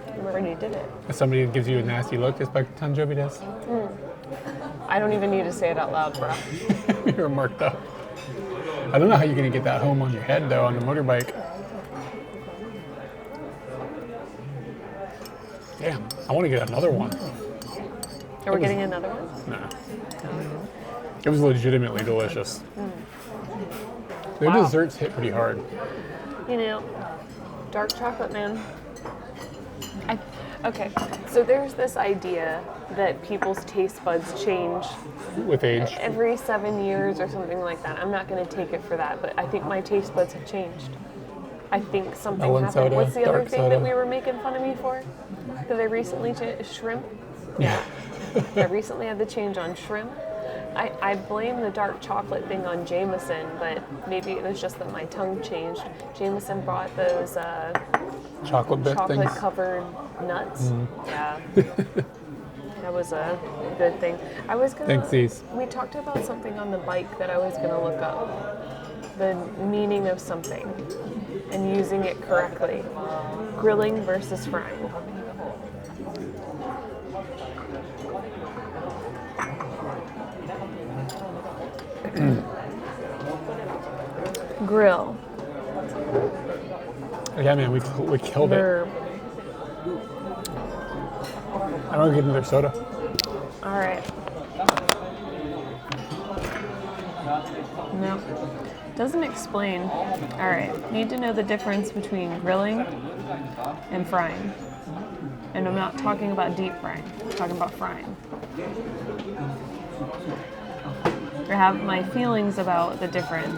I already did it. If somebody gives you a nasty look, just like Tanjobi does. I don't even need to say it out loud, bro. You're marked up. I don't know how you're gonna get that home on your head though on the motorbike. Damn, I want to get another one. Are we getting another one? No. It was legitimately delicious. Their Wow. desserts hit pretty hard. You know, dark chocolate, man. Okay, so there's this idea that people's taste buds change With age. every 7 years or something like that. I'm not going to take it for that, but I think my taste buds have changed. I think something Melon happened. soda, What's the other dark thing soda. that we were making fun of me for? That I recently shrimp? Yeah. I recently had the change on shrimp. I blame the dark chocolate thing on Jameson, but maybe it was just that my tongue changed. Jameson brought those Chocolate bit things. chocolate-covered nuts. Yeah. That was a good thing. I was gonna. Thanks, We talked about something on the bike that I was gonna look up. The meaning of something and using it correctly. Grilling versus frying. Grill. Yeah, man, we killed it. Verb. I don't get another soda. All right. No. Doesn't explain. All right. Need to know the difference between grilling and frying. And I'm not talking about deep frying. I'm talking about frying. I have my feelings about the difference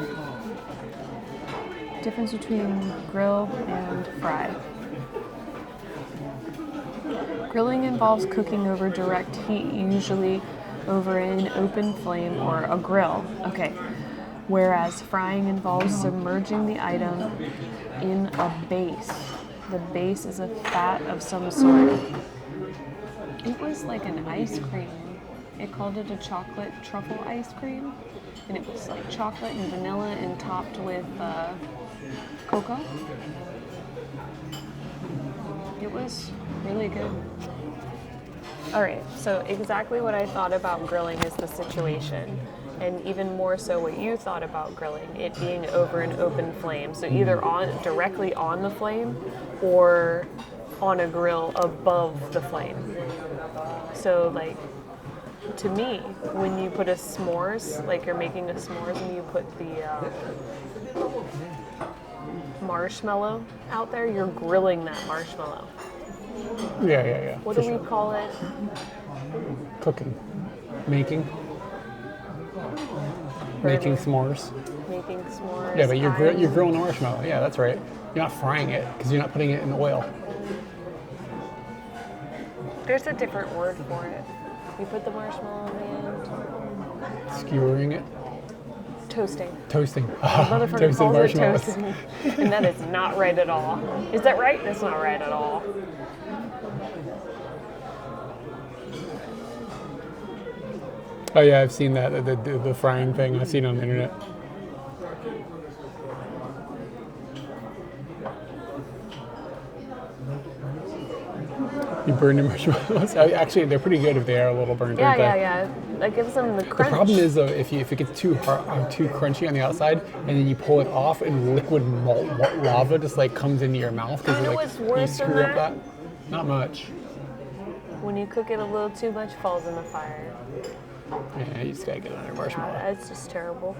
between grill and fry. Grilling involves cooking over direct heat, usually over an open flame or a grill. Okay. Whereas frying involves submerging the item in a base. The base is a fat of some sort. It was like an ice cream. It called it a chocolate truffle ice cream. And it was like chocolate and vanilla and topped with cocoa. It was really good. All right, so exactly what I thought about grilling is the situation. And even more so what you thought about grilling, it being over an open flame. So either directly on the flame or on a grill above the flame. So like, to me, when you put a s'mores, like you're making a s'mores and you put the marshmallow out there, you're grilling that marshmallow. Yeah. What do we call it? Cooking. Making s'mores. Making s'mores. Yeah, but you're grilling the marshmallow. Yeah, that's right. You're not frying it because you're not putting it in oil. There's a different word for it. You put the marshmallow in the end. Skewering it. Toasting. Toasting. Motherfucker Toasted calls it marshmallows. toasting. And that is not right at all. Is that right? That's not right at all. Oh yeah, I've seen that, the frying thing. I've seen it on the internet. You burn your marshmallows? Actually, they're pretty good if they are a little burned. Yeah. That gives them the crunch. The problem is though, if it gets too crunchy on the outside, and then you pull it off, and liquid lava just like comes into your mouth because You know like what's you worse than screw up that? Not much. When you cook it a little too much, falls in the fire. Yeah, you just gotta get on your marshmallow. That's just terrible.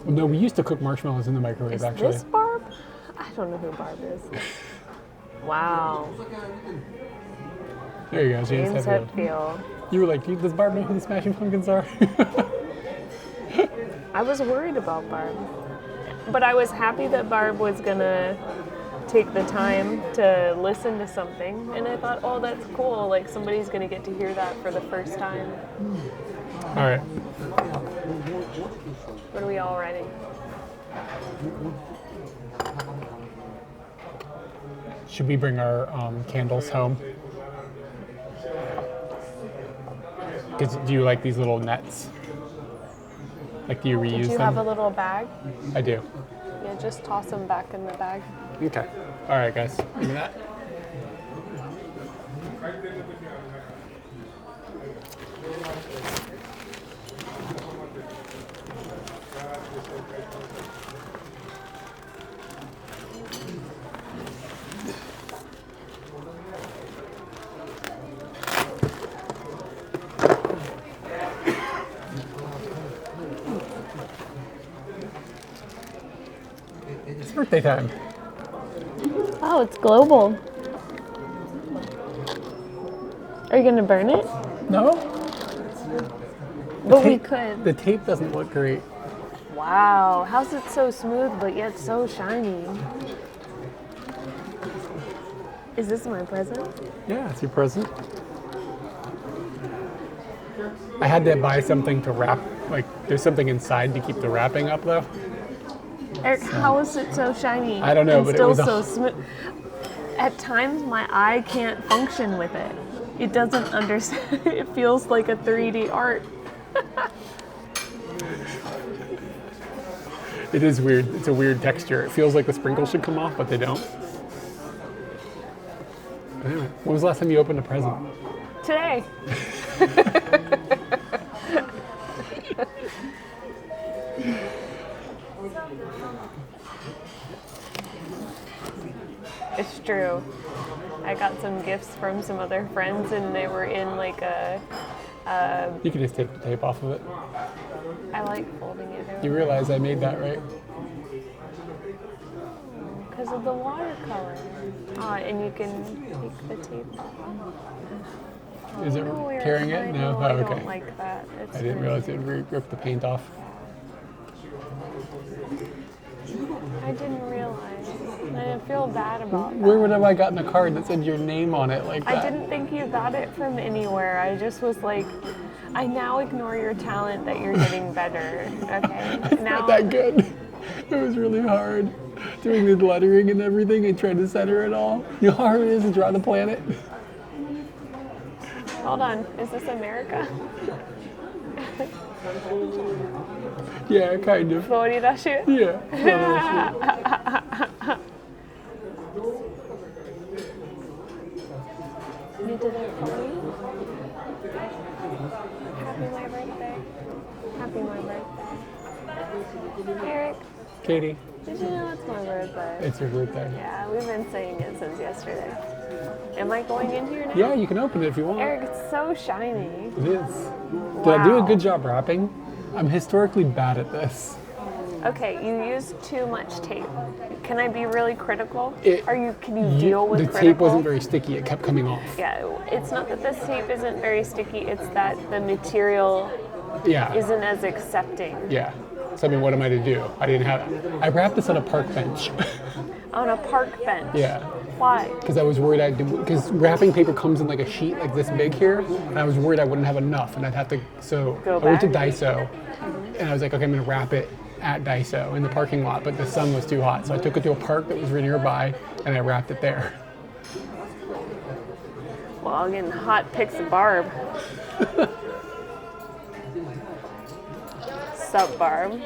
No, we used to cook marshmallows in the microwave Is actually. this Barb? I don't know who Barb is. Wow. There you go, James James Hetfield. Hetfield. You were like, does Barb know who the Smashing Pumpkins are? I was worried about Barb. But I was happy that Barb was gonna take the time to listen to something, and I thought, oh, that's cool. Like somebody's gonna get to hear that for the first time. All right. What are we all writing? Should we bring our candles home? Do you like these little nets? Like, do you reuse them? Do you have a little bag? I do. Yeah, just toss them back in the bag. Okay. All right, guys. Give me that. It's birthday time. Oh, it's global. Are you gonna burn it? No? But we could. The tape doesn't look great. Wow, how's it so smooth but yet so shiny? Is this my present? Yeah, it's your present. I had to buy something to wrap, like, there's something inside to keep the wrapping up, though. Eric, how is it so shiny? I don't know, and but still it was so smooth. At times, my eye can't function with it. It doesn't understand. It feels like a 3D art. It is weird. It's a weird texture. It feels like the sprinkles should come off, but they don't. Anyway, when was the last time you opened a present? Today. It's true. I got some gifts from some other friends, and they were in like a. You can just take the tape off of it. I like folding it over. You realize I made that, right? Because of the watercolor. And you can take the tape off. Is it No, tearing it? No? I Oh, okay. don't like that. It's I didn't really- realize it ripped the paint off. I didn't realize. I didn't feel bad about that. Where would have I gotten a card that said your name on it like that? I didn't think you got it from anywhere. I just was like, I now ignore your talent that you're getting better. Okay. It's not that good. It was really hard doing the lettering and everything and trying to center it all. You know how hard it is to draw the planet? Hold on. Is this America? Yeah, kind of. フロリダ州? Yeah. You did it for me? Happy my birthday. Happy my birthday. Eric, Katie, did you know it's my birthday? it's your birthday. Yeah, we've been saying it since yesterday. Am I going in here now? Yeah, you can open it if you want. Eric, it's so shiny. It is. Did I do a Wow. good job wrapping? I'm historically bad at this. Okay, you used too much tape. Can I be really critical? It- Can you deal with the critical? tape wasn't very sticky. It kept coming off. Yeah, it's not that this tape isn't very sticky, it's that the material Yeah. isn't as accepting. Yeah. So I mean, what am I to do? I wrapped this on a park bench. On a park bench. Yeah. Why? Because I was worried because wrapping paper comes in like a sheet like this big here, and I was worried I wouldn't have enough, and I'd have to. So Go I went to back? Daiso, and I was like, okay, I'm gonna wrap it at Daiso in the parking lot, but the sun was too hot, so I took it to a park that was nearby, and I wrapped it there. Well, again, hot picks a barb. Sup, Barb?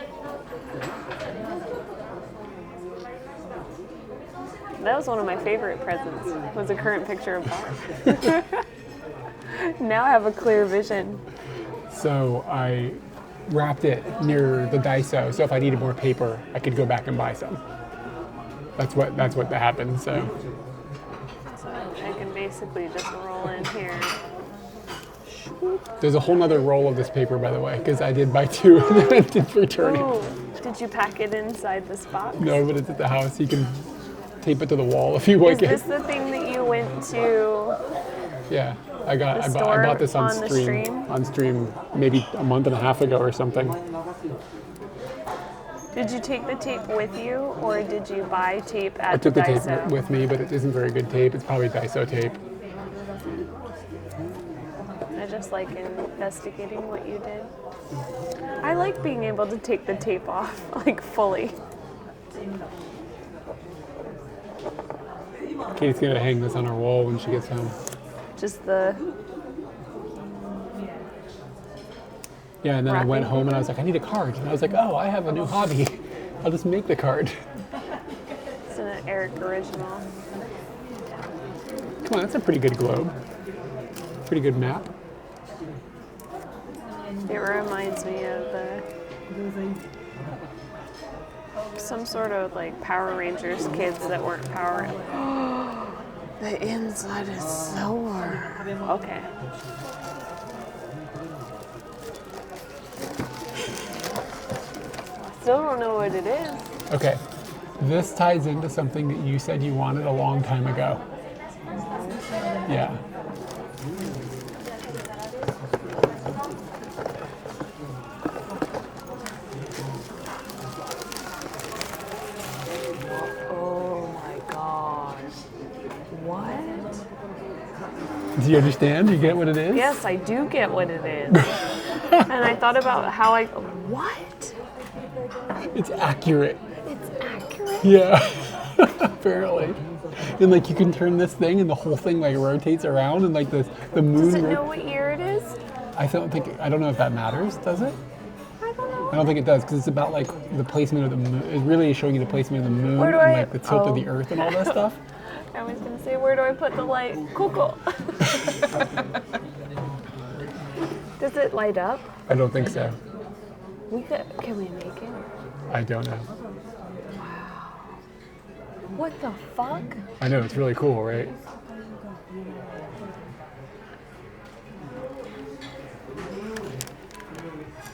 That was one of my favorite presents, was a current picture of Barb. Now I have a clear vision. So I wrapped it near the Daiso, so if I needed more paper, I could go back and buy some. That's what happened. So So I can basically just roll in here. there's a whole nother roll of this paper, by the way, because I did buy two and then I did return it. Ooh, did you pack it inside this box? No, but it's at the house. You can tape it to the wall if you like Is this it. the thing that you went to? Yeah, I store bought this on on the stream. stream? On stream, maybe a month and a half ago or something. Did you take the tape with you, or did you buy tape at I took the tape Daiso? with me, but it isn't very good tape. It's probably Daiso tape. I just like investigating what you did. I like being able to take the tape off, like fully. Kate's gonna hang this on her wall when she gets home. Just the... Yeah, and then I went wrapping home and I was like, I need a card. And I was like, oh, I have a new hobby. I'll just make the card. It's an Eric original. Come on, that's a pretty good globe. Pretty good map. It reminds me of some sort of like Power Rangers kids that weren't Power. The inside is sour. Okay. Still don't know what it is. Okay, this ties into something that you said you wanted a long time ago. Yeah. Oh my gosh. What? Do you understand? You get what it is? Yes, I do get what it is. And I thought about how what? It's accurate. It's accurate? Yeah. Apparently. And like you can turn this thing and the whole thing like rotates around and like the moon. Does it know what year it is? I don't know if that matters, does it? I don't know. I don't think it does because it's about like the placement of the moon. It really is showing you the placement of the moon Where do and I- like the tilt of the earth and all that stuff. I was gonna say, where do I put the light? Cool. Does it light up? I don't think so. Can we make it? I don't know. What the fuck? I know, it's really cool, right?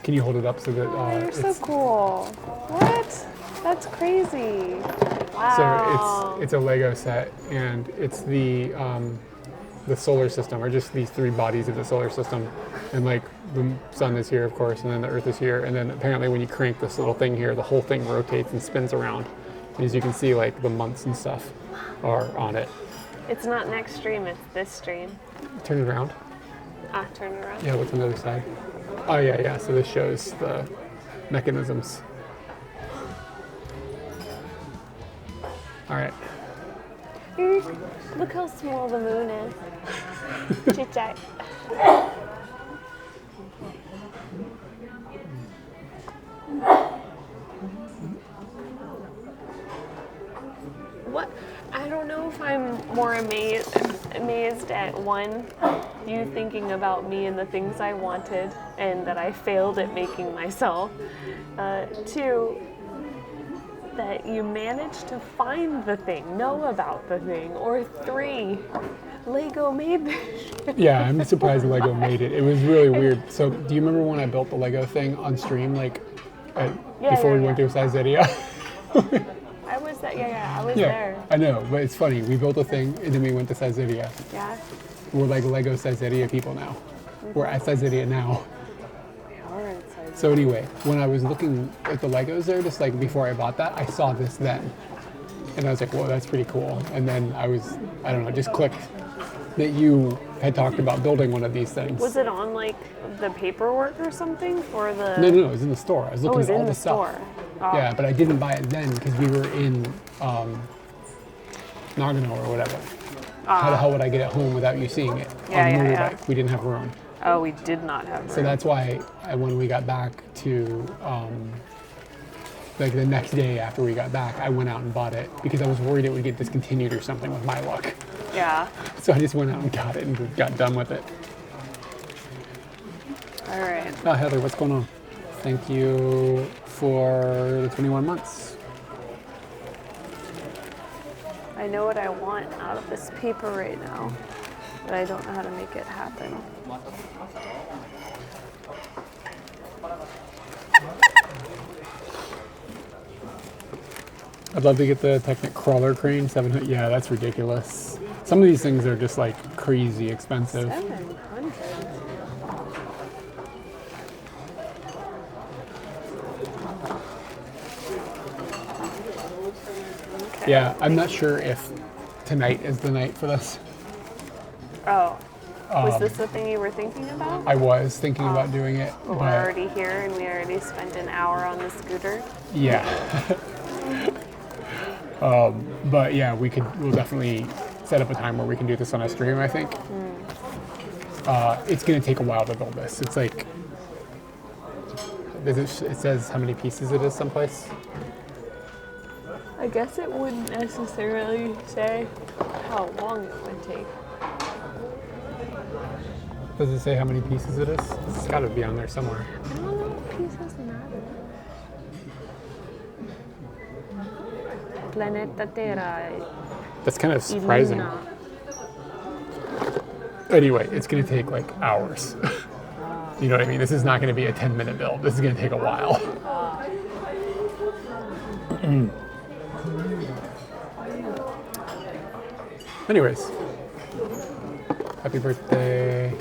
Can you hold it up so that You're so cool. What? That's crazy. Wow. So it's a Lego set, and it's the solar system, or just these three bodies of the solar system, and like the sun is here, of course, and then the Earth is here, and then apparently when you crank this little thing here, the whole thing rotates and spins around. And as you can see, like the months and stuff are on it. It's not next stream, it's this stream. Turn it around. Turn it around. Yeah, what's on the other side? Oh yeah. So this shows the mechanisms. All right. Look how small the moon is. Chit-chat. What? I don't know if I'm more amazed at one, you thinking about me and the things I wanted and that I failed at making myself. Two, that you managed to find the thing, know about the thing. Or three, Lego made this. Yeah, I'm surprised Lego made it. It was really weird. So do you remember when I built the Lego thing on stream, like before we went to Saizeriya? I was there. Yeah, I was there. I know, but it's funny. We built a thing and then we went to Saizeriya. Yeah. We're like Lego Saizeriya people now. We're at Saizeriya now. We are inside. So anyway, when I was looking at the Legos there, just like before I bought that, I saw this then. And I was like, whoa, that's pretty cool. And then I don't know, just clicked that you had talked about building one of these things. Was it on like the paperwork or something for the? No, it was in the store. I was looking at all the stuff. Oh. Yeah, but I didn't buy it then because we were in Nagano or whatever. How the hell would I get it home without you seeing it on the motorbike? We didn't have room. Oh, we did not have room. So that's why when we got back to like the next day after we got back, I went out and bought it because I was worried it would get discontinued or something with my luck. Yeah. So I just went out and got it and got done with it. All right. Oh, Heather, what's going on? Thank you for the 21 months. I know what I want out of this paper right now, but I don't know how to make it happen. I'd love to get the Technic crawler crane, 700. Yeah, that's ridiculous. Some of these things are just like crazy expensive. 700. Okay. Yeah, I'm not sure if tonight is the night for this. Oh. Was this the thing you were thinking about? I was thinking about doing it, But we're already here and we already spent an hour on the scooter. yeah. But yeah, we'll definitely set up a time where we can do this on a stream, I think. It's gonna take a while to build this. It's like, it says how many pieces it is someplace. I guess it wouldn't necessarily say how long it would take. Does it say how many pieces it is? It's gotta be on there somewhere. I don't know if pieces matter. Planeta Terra. That's kind of surprising. Luna. Anyway, it's gonna take like hours. You know what I mean? This is not gonna be a 10-minute build. This is gonna take a while. Anyways, happy birthday.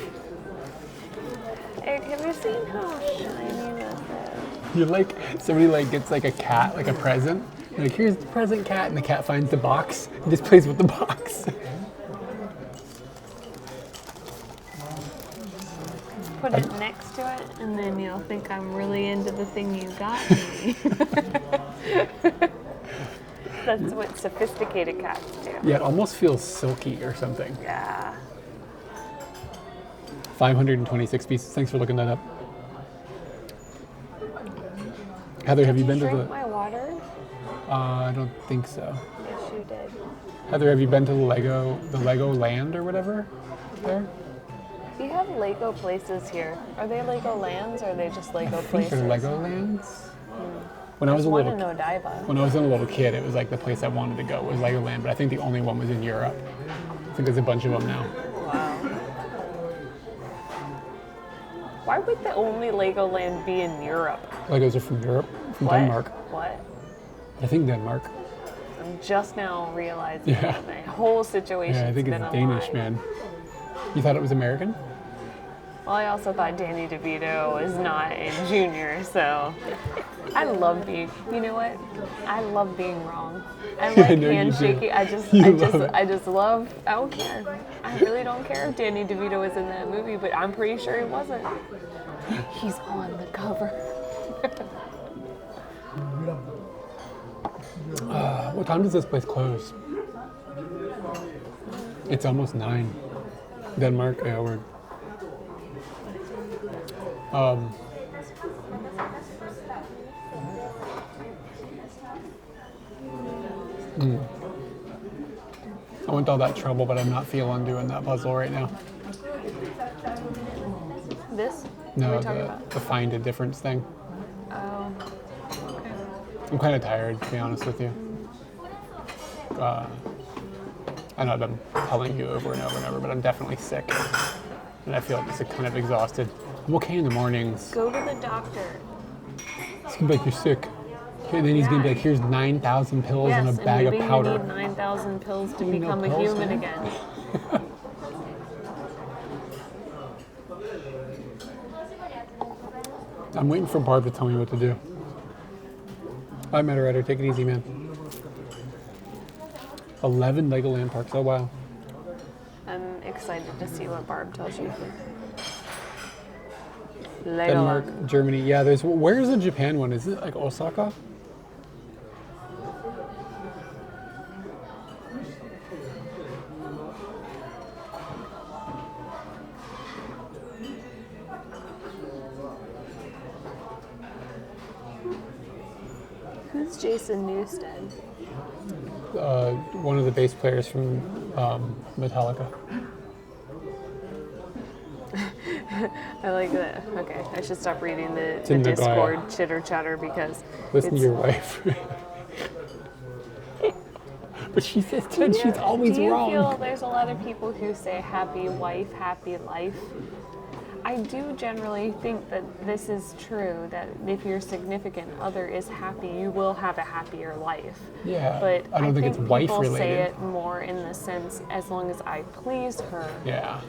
Eric, have you seen how shiny this is? You're like, somebody like gets like a cat, like a present. Like, here's the present, cat, and the cat finds the box and just plays with the box. Put it next to it, and then you'll think I'm really into the thing you got me. That's what sophisticated cats do. Yeah, it almost feels silky or something. Yeah. 526 pieces. Thanks for looking that up. Heather, have you been to Drink the? my water? I don't think so. Yes, you did. Heather, have you been to the Lego Land or whatever? There? We have Lego places here. Are they Lego lands or are they just Lego I think places? they're Lego Lands. When I was There's a one little, in Odaiba. when I was a little kid, it was like the place I wanted to go was Legoland, but I think the only one was in Europe. I think there's a bunch of them now. Wow. Why would the only Legoland be in Europe? Legos are from Europe, from What? Denmark. What? I think Denmark. I'm just now realizing Yeah. that my whole situation. Yeah, I think it's Danish, man. You thought it was American? Well, I also thought Danny DeVito was not in Junior, so I love being. You know what? I love being wrong. I like I know you do. handshaking. I just love. I don't care. I really don't care if Danny DeVito was in that movie, but I'm pretty sure he wasn't. He's on the cover. What time does this place close? It's almost 9. Denmark, yeah, we're. I went to all that trouble, but I'm not feeling doing that puzzle right now. This? What No, are we talking about? the find a difference thing. Oh. Okay. I'm kind of tired, to be honest with you. I know I've been telling you over and over and over, but I'm definitely sick. And I feel just kind of exhausted. I'm okay in the mornings. Go to the doctor. He's gonna be like, you're sick. And then he's gonna be like, here's 9,000 pills and a bag of maybe powder. you need 9,000 pills to You need no become a pills, human man. again. I'm waiting for Barb to tell me what to do. All right, Matter take it easy, man. 11 Legoland parks, oh wow. I'm excited to see what Barb tells you. Denmark, Germany, yeah, where's the Japan one? Is it like Osaka? Who's Jason Newsted? One of the bass players from Metallica. I like that. Okay, I should stop reading the in the Discord bio. chitter chatter because Listen to it's- your wife. But she says she's always do you wrong. feel there's a lot of people who say happy wife, happy life? I do generally think that this is true, that if your significant other is happy, you will have a happier life. Yeah, But I don't think it's wife people say related. it more in the sense, as long as I please her, Yeah.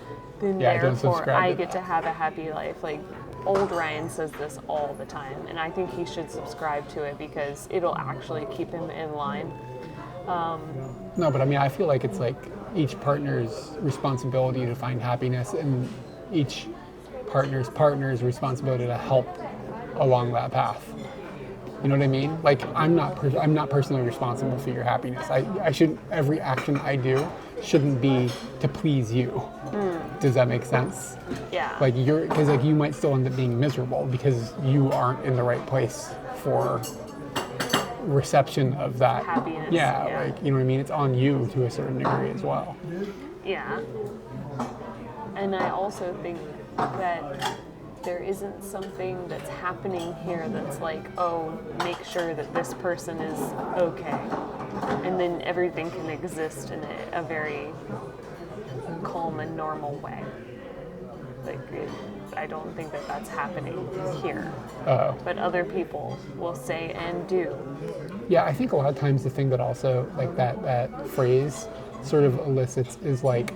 then Yeah, I don't therefore subscribe I to get that. to have a happy life. Like, old Ryan says this all the time, and I think he should subscribe to it because it'll actually keep him in line. No, but I mean, I feel like it's like each partner's responsibility to find happiness, and each partner's responsibility to help along that path. You know what I mean? Like, I'm not personally responsible for your happiness. I should, every action I do shouldn't be to please you. Does that make sense? Yeah. Like, because like you might still end up being miserable because you aren't in the right place for reception of that. Happiness. Yeah, like, you know what I mean? It's on you to a certain degree as well. Yeah. And I also think that there isn't something that's happening here that's like, oh, make sure that this person is okay. And then everything can exist in a very calm and normal way. Like, I don't think that that's happening here. But other people will say and do. Yeah, I think a lot of times the thing that also, like, that phrase sort of elicits is like,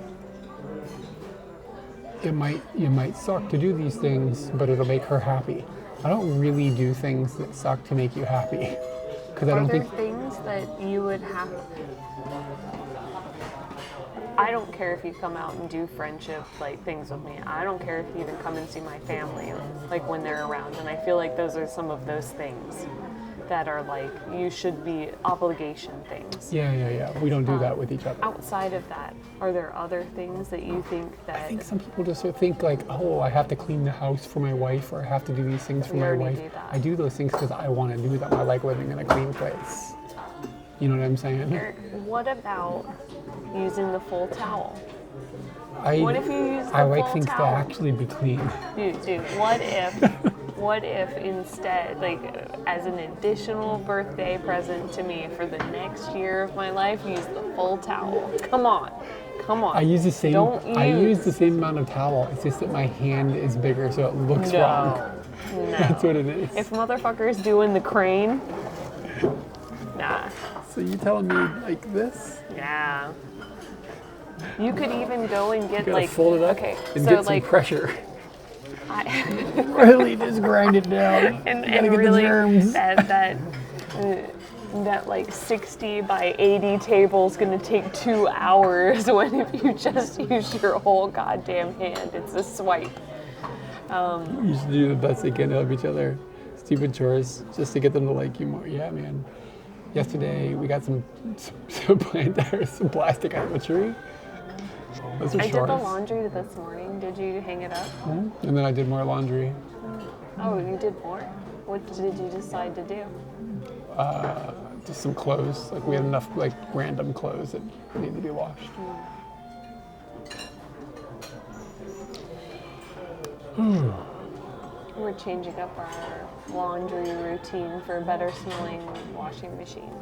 it might suck to do these things, but it'll make her happy. I don't really do things that suck to make you happy, because I don't think. Are there things that you would have? I don't care if you come out and do friendship like things with me. I don't care if you even come and see my family like when they're around. And I feel like those are some of those things that are like, you should be obligation things. Yeah. We don't do that with each other. Outside of that, are there other things that you think that... I think some people just think like, oh, I have to clean the house for my wife, or I have to do these things for my wife. Do that. I do those things because I want to do them. I like living in a clean place. You know what I'm saying? Eric, what about using the full towel? What if you use the I like full things towel? to actually be clean. Dude, what if instead, like, as an additional birthday present to me for the next year of my life, use the full towel? Come on. I use the same. I use the same amount of towel. It's just that my hand is bigger, so it looks wrong. No. That's what it is. If motherfucker's doing the crane, nah. So you telling me like this? Yeah. You could even go and get You gotta like fold it up okay, and so get some like pressure. Really, just grind it down. and You gotta get really the germs. that like 60 by 80 table is gonna take 2 hours when if you just use your whole goddamn hand, it's a swipe. You should do the best they can to help each other. Stupid chores, just to get them to like you more. Yeah, man. Yesterday we got some plastic out of a tree. Those are I chores. did the laundry this morning. Did you hang it up? Mm-hmm. And then I did more laundry. Oh, you did more? What did you decide to do? Just some clothes. Like we had enough like random clothes that needed to be washed. We're changing up our laundry routine for a better smelling washing machine.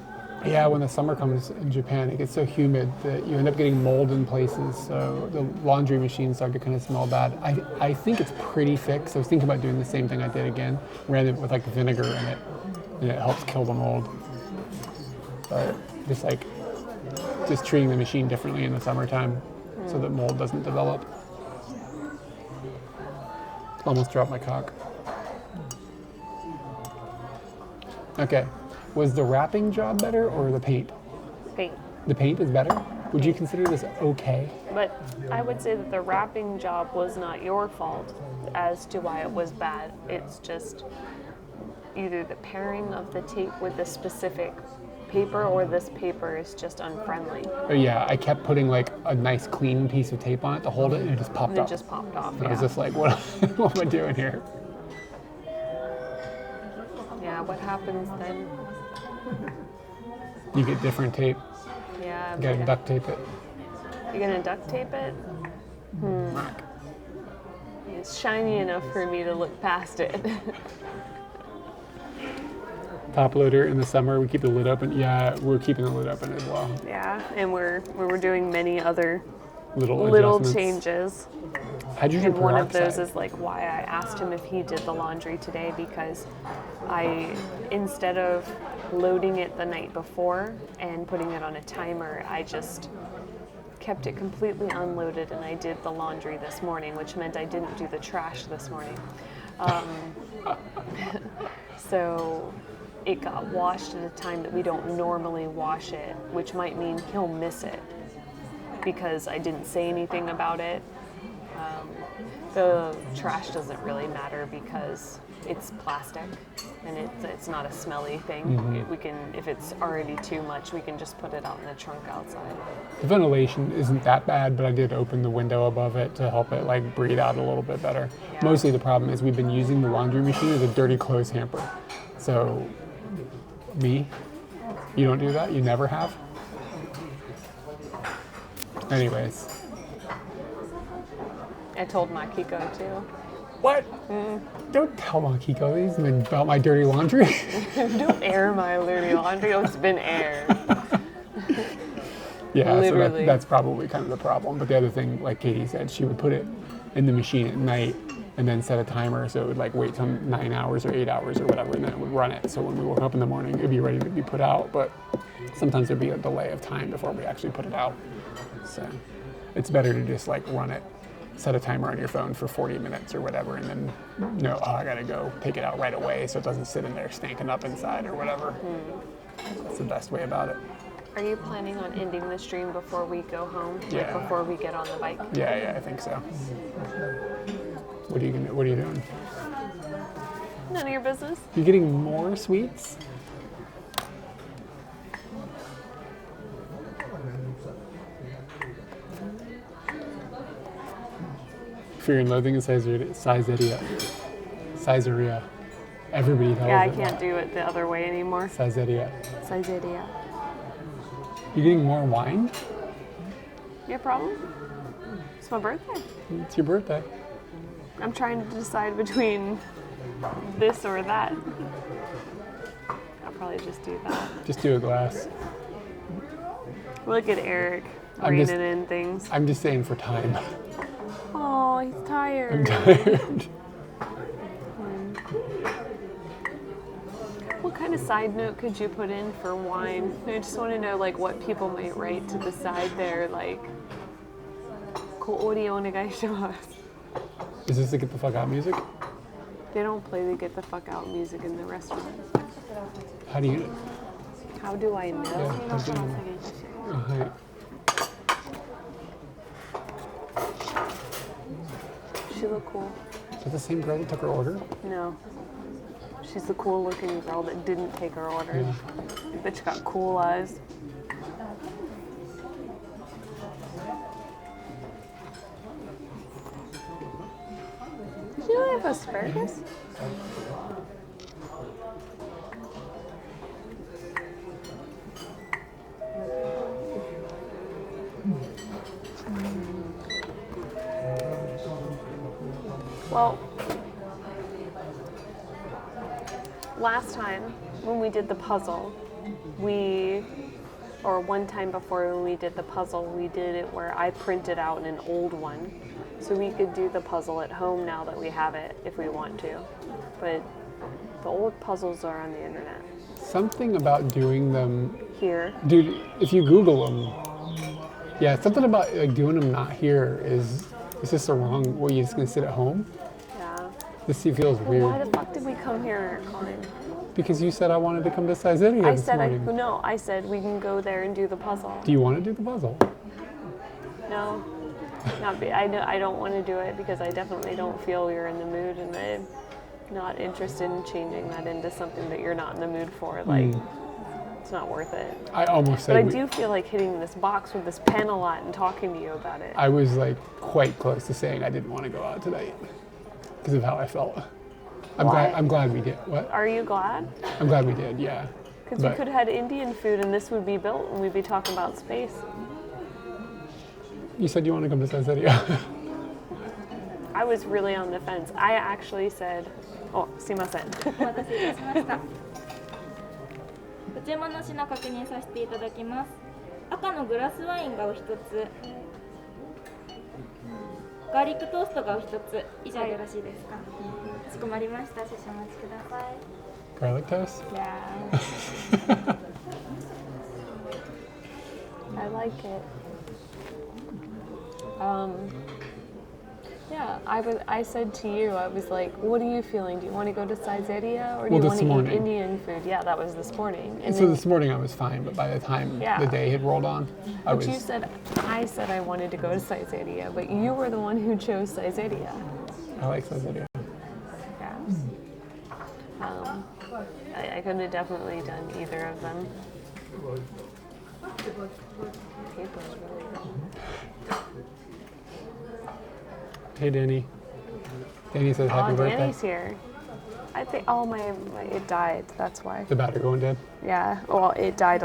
Yeah, when the summer comes in Japan, it gets so humid that you end up getting mold in places, so the laundry machines start to kind of smell bad. I think it's pretty fixed. I was thinking about doing the same thing I did again, ran it with like vinegar in it, and it helps kill the mold. But just treating the machine differently in the summertime so that mold doesn't develop. Almost dropped my cock. Okay. Was the wrapping job better or the paint? Paint. The paint is better? Would you consider this okay? But I would say that the wrapping job was not your fault as to why it was bad. It's just either the pairing of the tape with the specific paper or this paper is just unfriendly. Oh yeah, I kept putting like a nice clean piece of tape on it to hold it and it just popped And it off. just popped off, I was just like, what am I doing here? Yeah, what happens then? You get different tape. Yeah, You gotta duct tape it. you're gonna duct tape it? It's shiny enough for me to look past it. Top loader in the summer, we keep the lid open. Yeah, we're keeping the lid open as well. Yeah, and we're doing many other Little adjustments. changes. Hydrogen And one of peroxide. those is like why I asked him if he did the laundry today, because I, instead of loading it the night before and putting it on a timer, I just kept it completely unloaded and I did the laundry this morning, which meant I didn't do the trash this morning. So it got washed at a time that we don't normally wash it, which might mean he'll miss it because I didn't say anything about it. The trash doesn't really matter because it's plastic and it's not a smelly thing. We can, if it's already too much, we can just put it out in the trunk outside. The ventilation isn't that bad, but I did open the window above it to help it like breathe out a little bit better. Yeah. Mostly the problem is we've been using the laundry machine as a dirty clothes hamper. So, you don't do that? You never have? Anyways. I told Makiko too. What? Don't tell Makiko these about my dirty laundry. Don't air my dirty laundry. It's been aired. Yeah, literally. So that's probably kind of the problem. But the other thing, like Katie said, she would put it in the machine at night and then set a timer so it would like wait some 9 hours or 8 hours or whatever, and then it would run it. So when we woke up in the morning, it'd be ready to be put out. But sometimes there'd be a delay of time before we actually put it out. So it's better to just like run it. Set a timer on your phone for 40 minutes or whatever, and then I gotta go take it out right away so it doesn't sit in there stinking up inside or whatever. That's the best way about it. Are you planning on ending the stream before we go home? Yeah. Like before we get on the bike? Yeah, I think so. What are you doing? None of your business. You're getting more sweets? Fear and Loathing in Caesarea. Everybody tells Yeah, I it. can't do it the other way anymore. Caesarea. Caesarea. You're getting more wine? You have a problem? It's my birthday. It's your birthday. I'm trying to decide between this or that. I'll probably just do that. Just do a glass. Look at Eric reining in things. I'm just saying for time. Oh, he's tired. I'm tired. What kind of side note could you put in for wine? I just want to know like what people might write to the side there, like "Koori onegai shimasu." Is this the Get the Fuck Out music? They don't play the Get the Fuck Out music in the restaurant. How do you? How do I know? Yeah, how do you know? Okay. She look cool. Is that the same girl that took her order? No. She's the cool looking girl that didn't take her order. Yeah. Bitch got cool eyes. Do you have asparagus? Well, last time when we did the puzzle, or one time before when we did the puzzle, we did it where I printed out an old one. So we could do the puzzle at home now that we have it if we want to. But the old puzzles are on the internet. Something about doing them here. Dude, if you Google them, yeah, something about like doing them not here is this the wrong, what, you're just gonna sit at home? Yeah. This feels weird. Why the fuck did we come here, Colin? Because you said I wanted to come to Caesarea this morning. I said we can go there and do the puzzle. Do you want to do the puzzle? No. I don't want to do it because I definitely don't feel you're in the mood, and I'm not interested in changing that into something that you're not in the mood for. Like, it's not worth it. I almost said. But I do feel like hitting this box with this pen a lot and talking to you about it. I was like quite close to saying I didn't want to go out tonight because of how I felt. I'm glad we did. What? Are you glad? I'm glad we did. Yeah. Because we could have had Indian food and this would be built and we'd be talking about space. You said you want to come to Caesarea. I was really on the fence. I actually said, oh, すいません。お待たせいたしました。ご注文の品確認させていただきます。赤のグラスワインがお一つ、ガーリックトーストがお一つ、以上でよろしいですか。かしこまりました。少々お待ちください。Garlic toast? Yeah. I like it. Yeah, I said to you, I was like, what are you feeling? Do you want to go to Caesarea or do you want to eat Indian food? Yeah, that was this morning. And so this morning I was fine, but by the time the day had rolled on, I said I wanted to go to Caesarea, but you were the one who chose Caesarea. I like Caesarea. Yeah. I could have definitely done either of them. Paper's really good. Hey, Danny. Danny says happy birthday. Danny's here. I think, it died, that's why. The battery going dead? Yeah, well, it died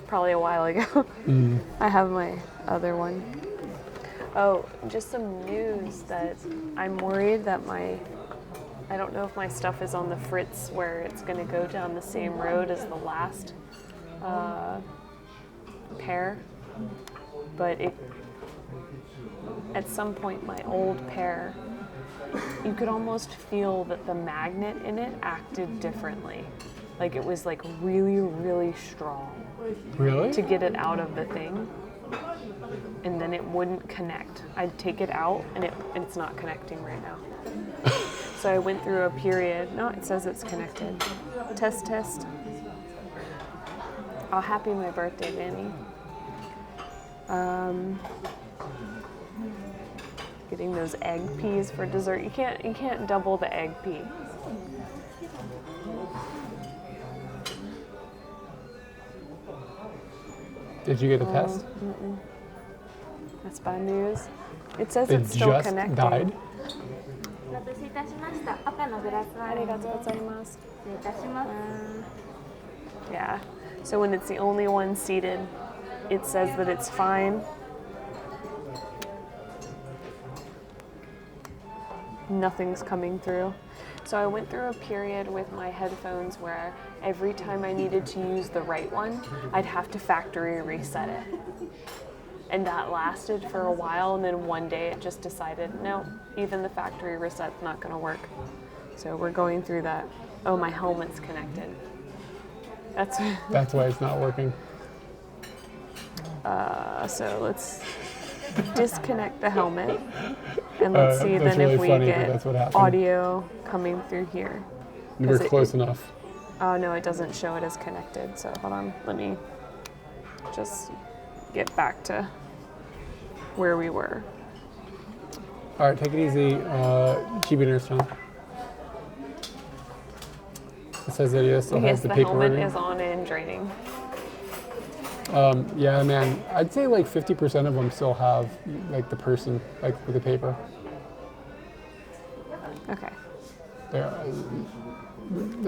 probably a while ago. I have my other one. Oh, just some news that I'm worried that I don't know if my stuff is on the fritz where it's going to go down the same road as the last pair, but at some point my old pair, you could almost feel that the magnet in it acted differently. Like it was like really, really strong. Really? To get it out of the thing. And then it wouldn't connect. I'd take it out and it's not connecting right now. So I went through a period. No, it says it's connected. Test, test. Oh, happy my birthday, Danny. Getting those egg peas for dessert. You can't double the egg pea. Did you get a test? That's bad news. It says it's still just connecting. Died? Yeah. So when it's the only one seated, it says that it's fine. Nothing's coming through. So I went through a period with my headphones where every time I needed to use the right one, I'd have to factory reset it. And that lasted for a while, and then one day it just decided, no, even the factory reset's not gonna work. So we're going through that. Oh, my helmet's connected. That's why it's not working. So let's disconnect the helmet, and let's see then really if we funny, get audio coming through here. You were close enough. Oh no, it doesn't show it as connected. So hold on, let me just get back to where we were. All right, take it easy. Keep it nurse time. It says that it still has the paper. Yes, the helmet is on and draining. Yeah, man. I'd say like 50% of them still have like the person, like with the paper. Okay.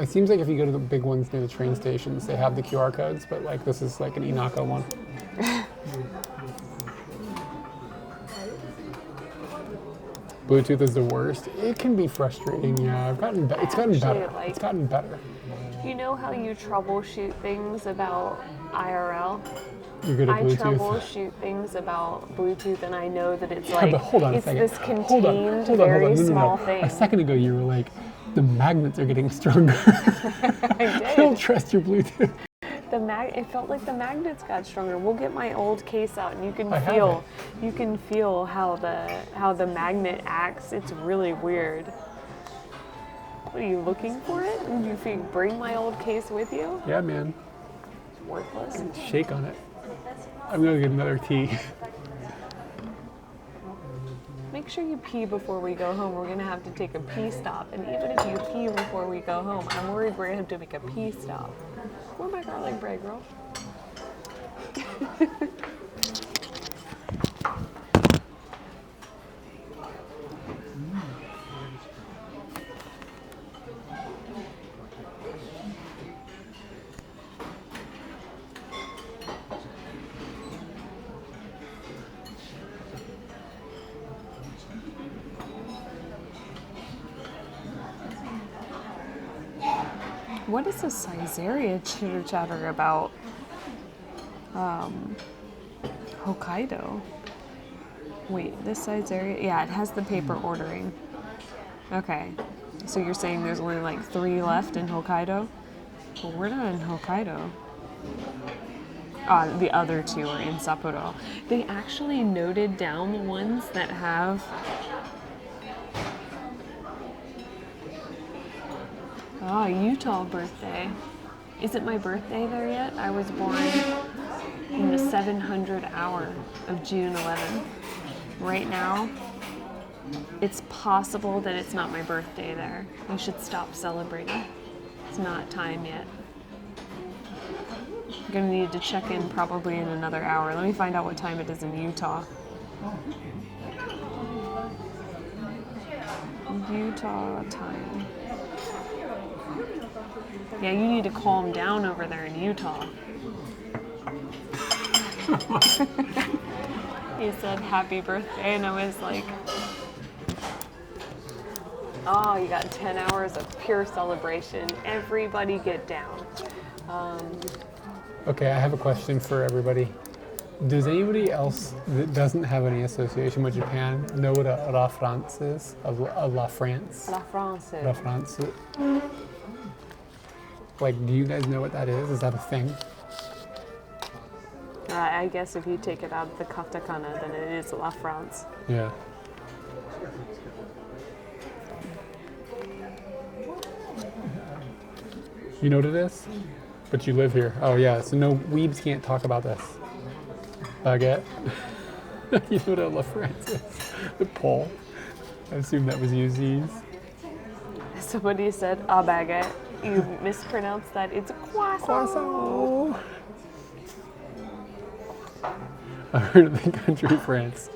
It seems like if you go to the big ones near the train stations, they have the QR codes, but like this is like an Inaka one. Bluetooth is the worst. It can be frustrating. Yeah, it's gotten better. It's gotten better. You know how you troubleshoot things about IRL? You're good at Bluetooth. I troubleshoot things about Bluetooth, and I know that it's like, but hold on it's a second. this contained, very small thing. A second ago you were like, the magnets are getting stronger. I did. I don't trust your Bluetooth. It felt like the magnets got stronger. We'll get my old case out, and you can feel how the magnet acts. It's really weird. What, are you looking for it? Did you bring my old case with you? Yeah, man. It's worthless. Shake on it. I'm gonna get another tea. Make sure you pee before we go home. We're gonna have to take a pee stop, and even if you pee before we go home, I'm worried we're gonna have to make a pee stop. Where's my garlic bread, girl? What is this Caesarea chitter chatter about Hokkaido? Wait, this Caesarea? Yeah, it has the paper ordering. Okay, so you're saying there's only like 3 left in Hokkaido? Well, we're not in Hokkaido. The other 2 are in Sapporo. They actually noted down the ones that have Ah, Utah birthday. Is it my birthday there yet? I was born in the 700 hour of June 11th. Right now, it's possible that it's not my birthday there. You should stop celebrating. It's not time yet. I'm gonna need to check in probably in another hour. Let me find out what time it is in Utah. Utah time. Yeah, you need to calm down over there in Utah. He said happy birthday, and I was like, oh, you got 10 hours of pure celebration. Everybody get down. Okay, I have a question for everybody. Does anybody else that doesn't have any association with Japan know what a La France is? A La France? La France. La France. Like, do you guys know what that is? Is that a thing? I guess if you take it out of the katakana, then it is La France. Yeah. You know what it is? But you live here. Oh yeah, so no, weebs can't talk about this. Baguette. You know what a La France is? The pole. I assume that was Uz's. Somebody said a baguette. You mispronounced that. It's a croissant. I heard of the country France.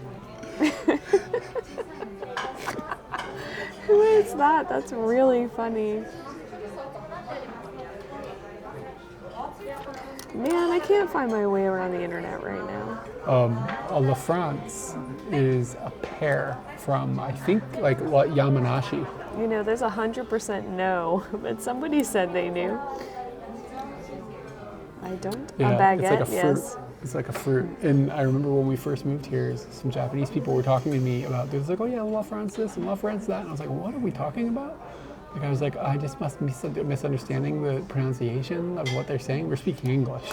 Who is that? That's really funny. Man, I can't find my way around the internet right now. A La France is a pear from, I think, like what, Yamanashi. You know, there's 100% no, but somebody said they knew. I don't. Yeah, a baguette, it's like a fruit. yes. It's like a fruit. And I remember when we first moved here, some Japanese people were talking to me about this. Like, oh yeah, La France this and La France that. And I was like, what are we talking about? Like, I was like, I just must be misunderstanding the pronunciation of what they're saying. We're speaking English.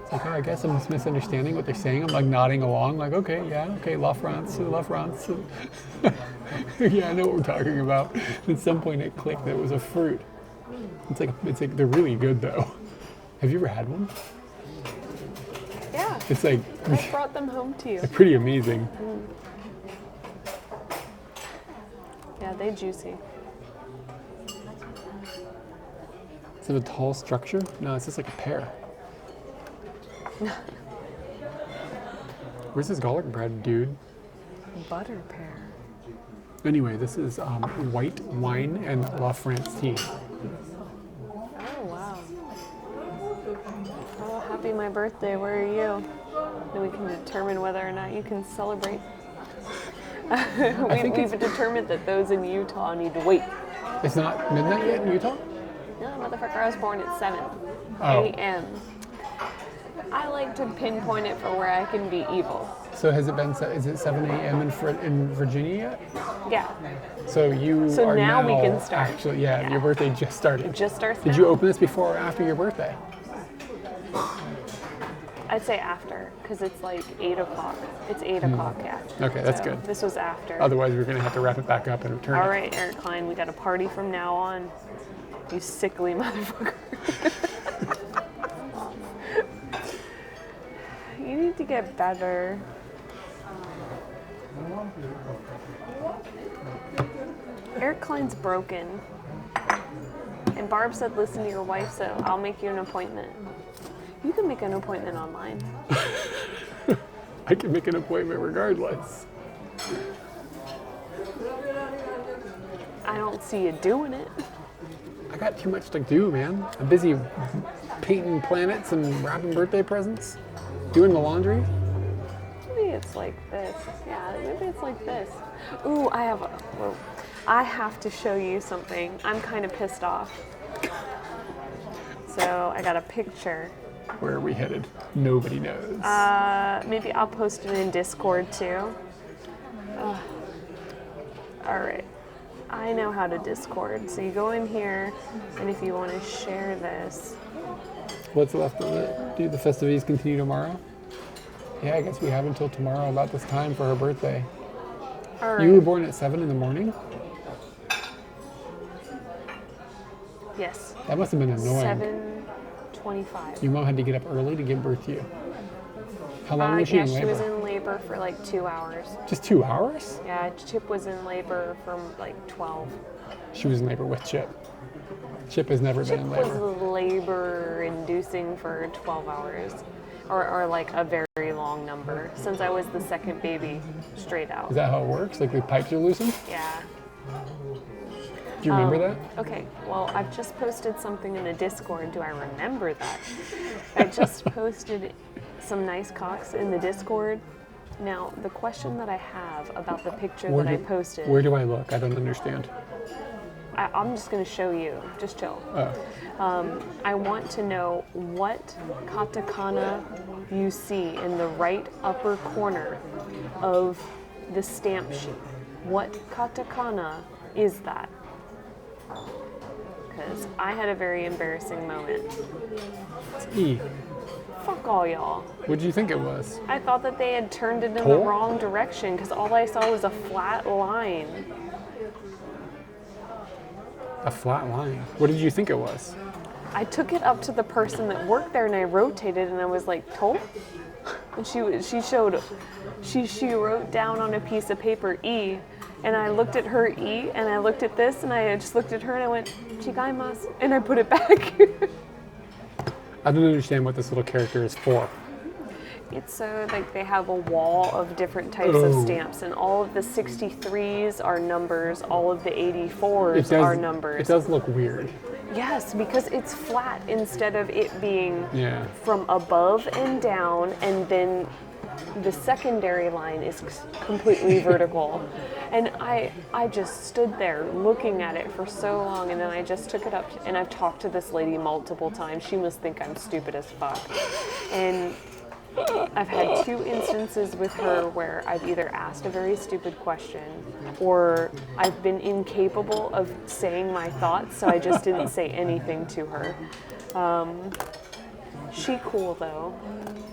It's like, oh, I guess I'm just misunderstanding what they're saying. I'm like nodding along, like, okay, La France, La France. Yeah, I know what we're talking about. At some point it clicked that it was a fruit. It's like they're really good though. Have you ever had one? Yeah. It's like, I brought them home to you. they're pretty amazing. Yeah, they're juicy. Is it a tall structure? No, it's just like a pear. Where's this garlic bread, dude? Butter pear. Anyway, this is white wine and La France tea. Oh, wow. Oh, happy my birthday. Where are you? Then we can determine whether or not you can celebrate. We've determined that those in Utah need to wait. It's not midnight yet in Utah? No, motherfucker, I was born at 7 a.m. I like to pinpoint it for where I can be evil. So has it been, is it 7 a.m. in Virginia yet? Yeah. So you So are now we can start. Actually, yeah, your birthday just started. It just starts Did now. you open this before or after your birthday? I'd say after, because it's like 8 o'clock. It's 8 o'clock, yeah. Okay, that's So good. This was after. Otherwise, we're going to have to wrap it back up and return it. All right, Eric Klein, we got a party from now on. You sickly motherfucker. You need to get better. Eric Klein's broken. And Barb said, listen to your wife, so I'll make you an appointment. You can make an appointment online. I can make an appointment regardless. I don't see you doing it. I got too much to do, man. I'm busy painting planets and wrapping birthday presents, doing the laundry. Maybe it's like this. Yeah, maybe it's like this. Ooh, I have to show you something. I'm kind of pissed off. So I got a picture. Where are we headed? Nobody knows. Maybe I'll post it in Discord too. All right. I know how to Discord. So you go in here, and if you want to share this. What's left of it? Do the festivities continue tomorrow? Yeah, I guess we have until tomorrow about this time for her birthday. All right. You were born at 7 in the morning? Yes. That must have been annoying. 7:25. Your mom had to get up early to give birth to you. How long was she Yeah, in labor? she was in labor for like 2 hours. Just 2 hours? Yeah, Chip was in labor from like 12. She was in labor with Chip. Chip has never been in Chip labor. was labor-inducing for 12 hours. Or like a very long number, since I was the second baby straight out. Is that how it works? Like the pipes are loosened? Yeah. Do you remember that? Okay, well, I've just posted something in the Discord. Do I remember that? I just posted some nice cocks in the Discord. Now, the question that I have about the picture that I posted... Where do I look? I don't understand. I'm just going to show you. Just chill. Oh. I want to know what katakana you see in the right upper corner of the stamp sheet. What katakana is that? Because I had a very embarrassing moment. It's E. Fuck all y'all. What did you think it was? I thought that they had turned it in the Toll? wrong direction because all I saw was a flat line. A flat line. What did you think it was? I took it up to the person that worked there and I rotated and I was like, toll? And she wrote down on a piece of paper E, and I looked at her E and I looked at this and I just looked at her and I went, chigaimasu, and I put it back. I don't understand what this little character is for. It's so like they have a wall of different types of stamps, and all of the 63s are numbers, all of the 84s are numbers. It does look weird. Yes, because it's flat instead of it being Yeah. from above and down, and then the secondary line is completely vertical. And I just stood there looking at it for so long, and then I just took it up, and I've talked to this lady multiple times. She must think I'm stupid as fuck. And I've had 2 instances with her where I've either asked a very stupid question or I've been incapable of saying my thoughts, so I just didn't say anything to her. She cool though.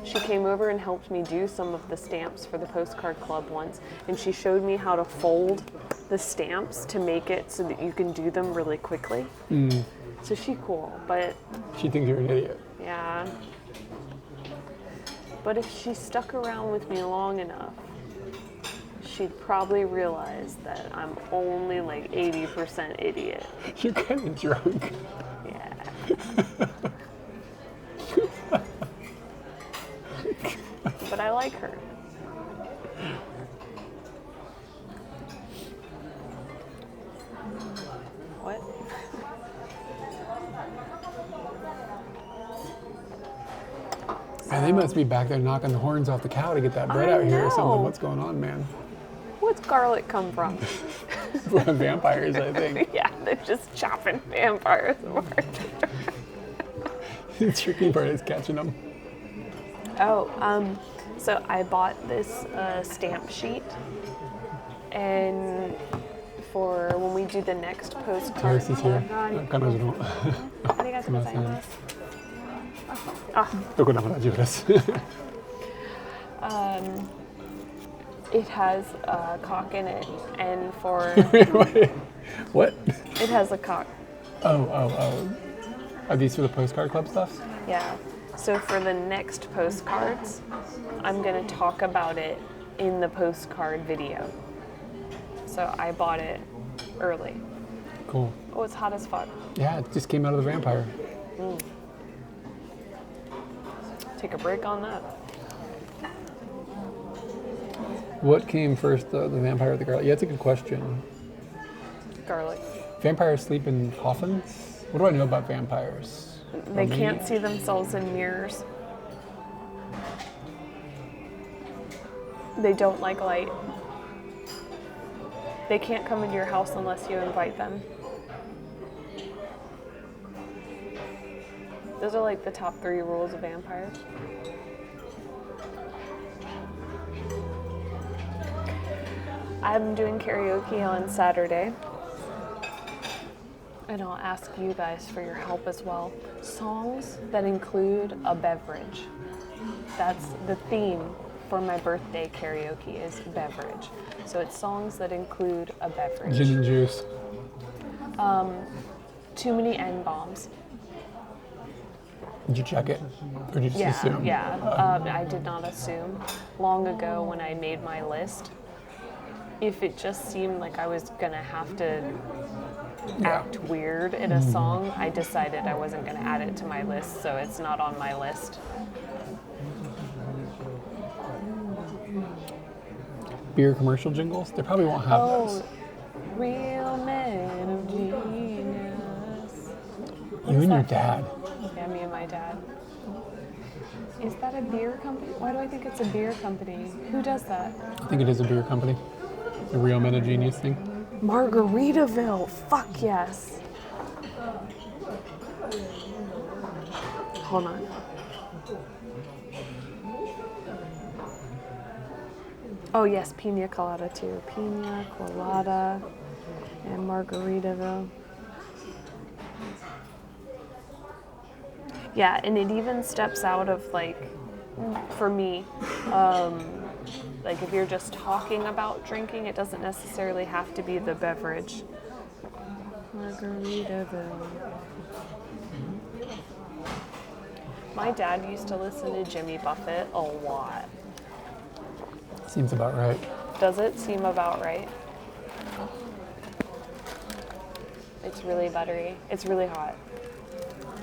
She came over and helped me do some of the stamps for the postcard club once, and she showed me how to fold the stamps to make it so that you can do them really quickly. So she cool, but She thinks you're an idiot. yeah. But if she stuck around with me long enough, she'd probably realize that I'm only like 80% idiot. You're kind of drunk. Yeah. But I like her. What? Man, they must be back there knocking the horns off the cow to get that bread out here or something. know. What's going on, man? What's garlic come from? Vampires, I think. Yeah, they're just chopping vampires apart. The tricky part is catching them. Oh, so I bought this stamp sheet, and for when we do the next postcard. Darcy's here. 彼女のありがとうございます。どこでも大丈夫です。 It has a cock in it, and for What? it has a cock. Oh. Are these for the postcard club stuff? Yeah. So for the next postcards, I'm gonna talk about it in the postcard video. So I bought it early. Cool. Oh, it's hot as fuck. Yeah, it just came out of the vampire. Take a break on that. What came first, the vampire or the garlic? Yeah, it's a good question. Garlic. Vampires sleep in coffins? What do I know about vampires? They can't see themselves in mirrors. They don't like light. They can't come into your house unless you invite them. Those are like the top 3 rules of vampires. I'm doing karaoke on Saturday. And I'll ask you guys for your help as well. Songs that include a beverage. That's the theme for my birthday karaoke is beverage. So it's songs that include a beverage. Gin and juice. Too many N-bombs. Did you check it? Or did you just assume? Yeah. I did not assume. Long ago when I made my list, if it just seemed like I was going to have to act weird in a song, I decided I wasn't going to add it to my list, so it's not on my list. Beer commercial jingles? They probably won't have those. Real man of genius. You and your dad. Yeah, me and my dad. Is that a beer company? Why do I think it's a beer company? Who does that? I think it is a beer company. The Real Men of Genius thing. Margaritaville. Fuck yes. Hold on. Oh yes, Pina Colada too. Pina Colada and Margaritaville. Yeah, and it even steps out of like, for me, like if you're just talking about drinking, it doesn't necessarily have to be the beverage. Margaritaville. My dad used to listen to Jimmy Buffett a lot. Seems about right. Does it seem about right? It's really buttery. It's really hot.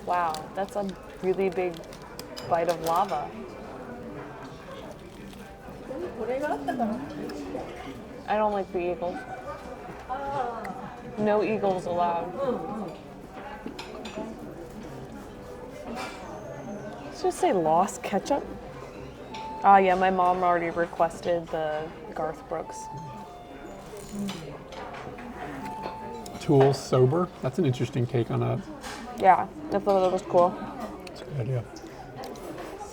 Wow, that's a really big bite of lava. I don't like the eagles. No eagles allowed. Let's just say lost ketchup. Oh yeah, my mom already requested the Garth Brooks. Tool sober? That's an interesting take on a... Yeah, I thought that was cool. That's a good idea.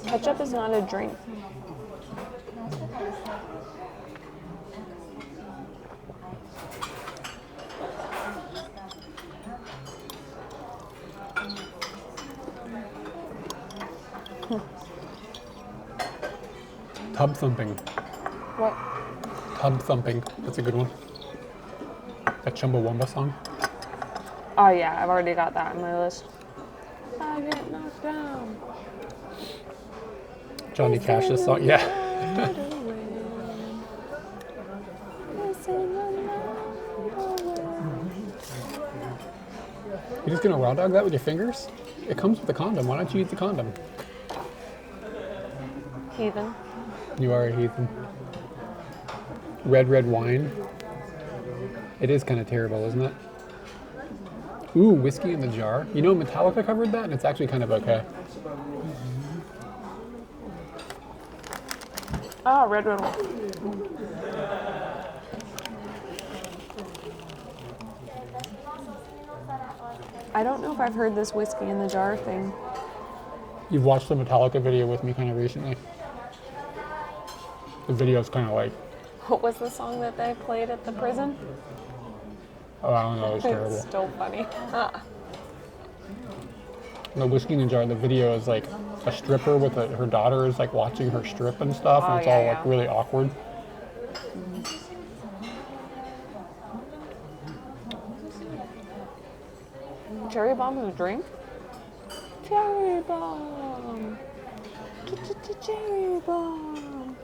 Ketchup is not a drink. Tub thumping. What? Tub thumping. That's a good one. That Chumbawamba song. Oh yeah, I've already got that on my list. I get knocked down. Johnny Cash's song. Yeah. You're just gonna raw dog that with your fingers? It comes with a condom. Why don't you use the condom? Heathen. You are a heathen. Red wine. It is kind of terrible, isn't it? Ooh, whiskey in the jar. You know, Metallica covered that, and it's actually kind of okay. Oh, red wine. I don't know if I've heard this whiskey in the jar thing. You've watched the Metallica video with me kind of recently. The video's kind of like... What was the song that they played at the prison? Oh, I don't know, it was terrible. It's still funny. The whiskey in the jar, the video is like a stripper with her daughter is like watching her strip and stuff, and it's all like really awkward. Cherry bomb is a drink? Cherry bomb. Cherry bomb.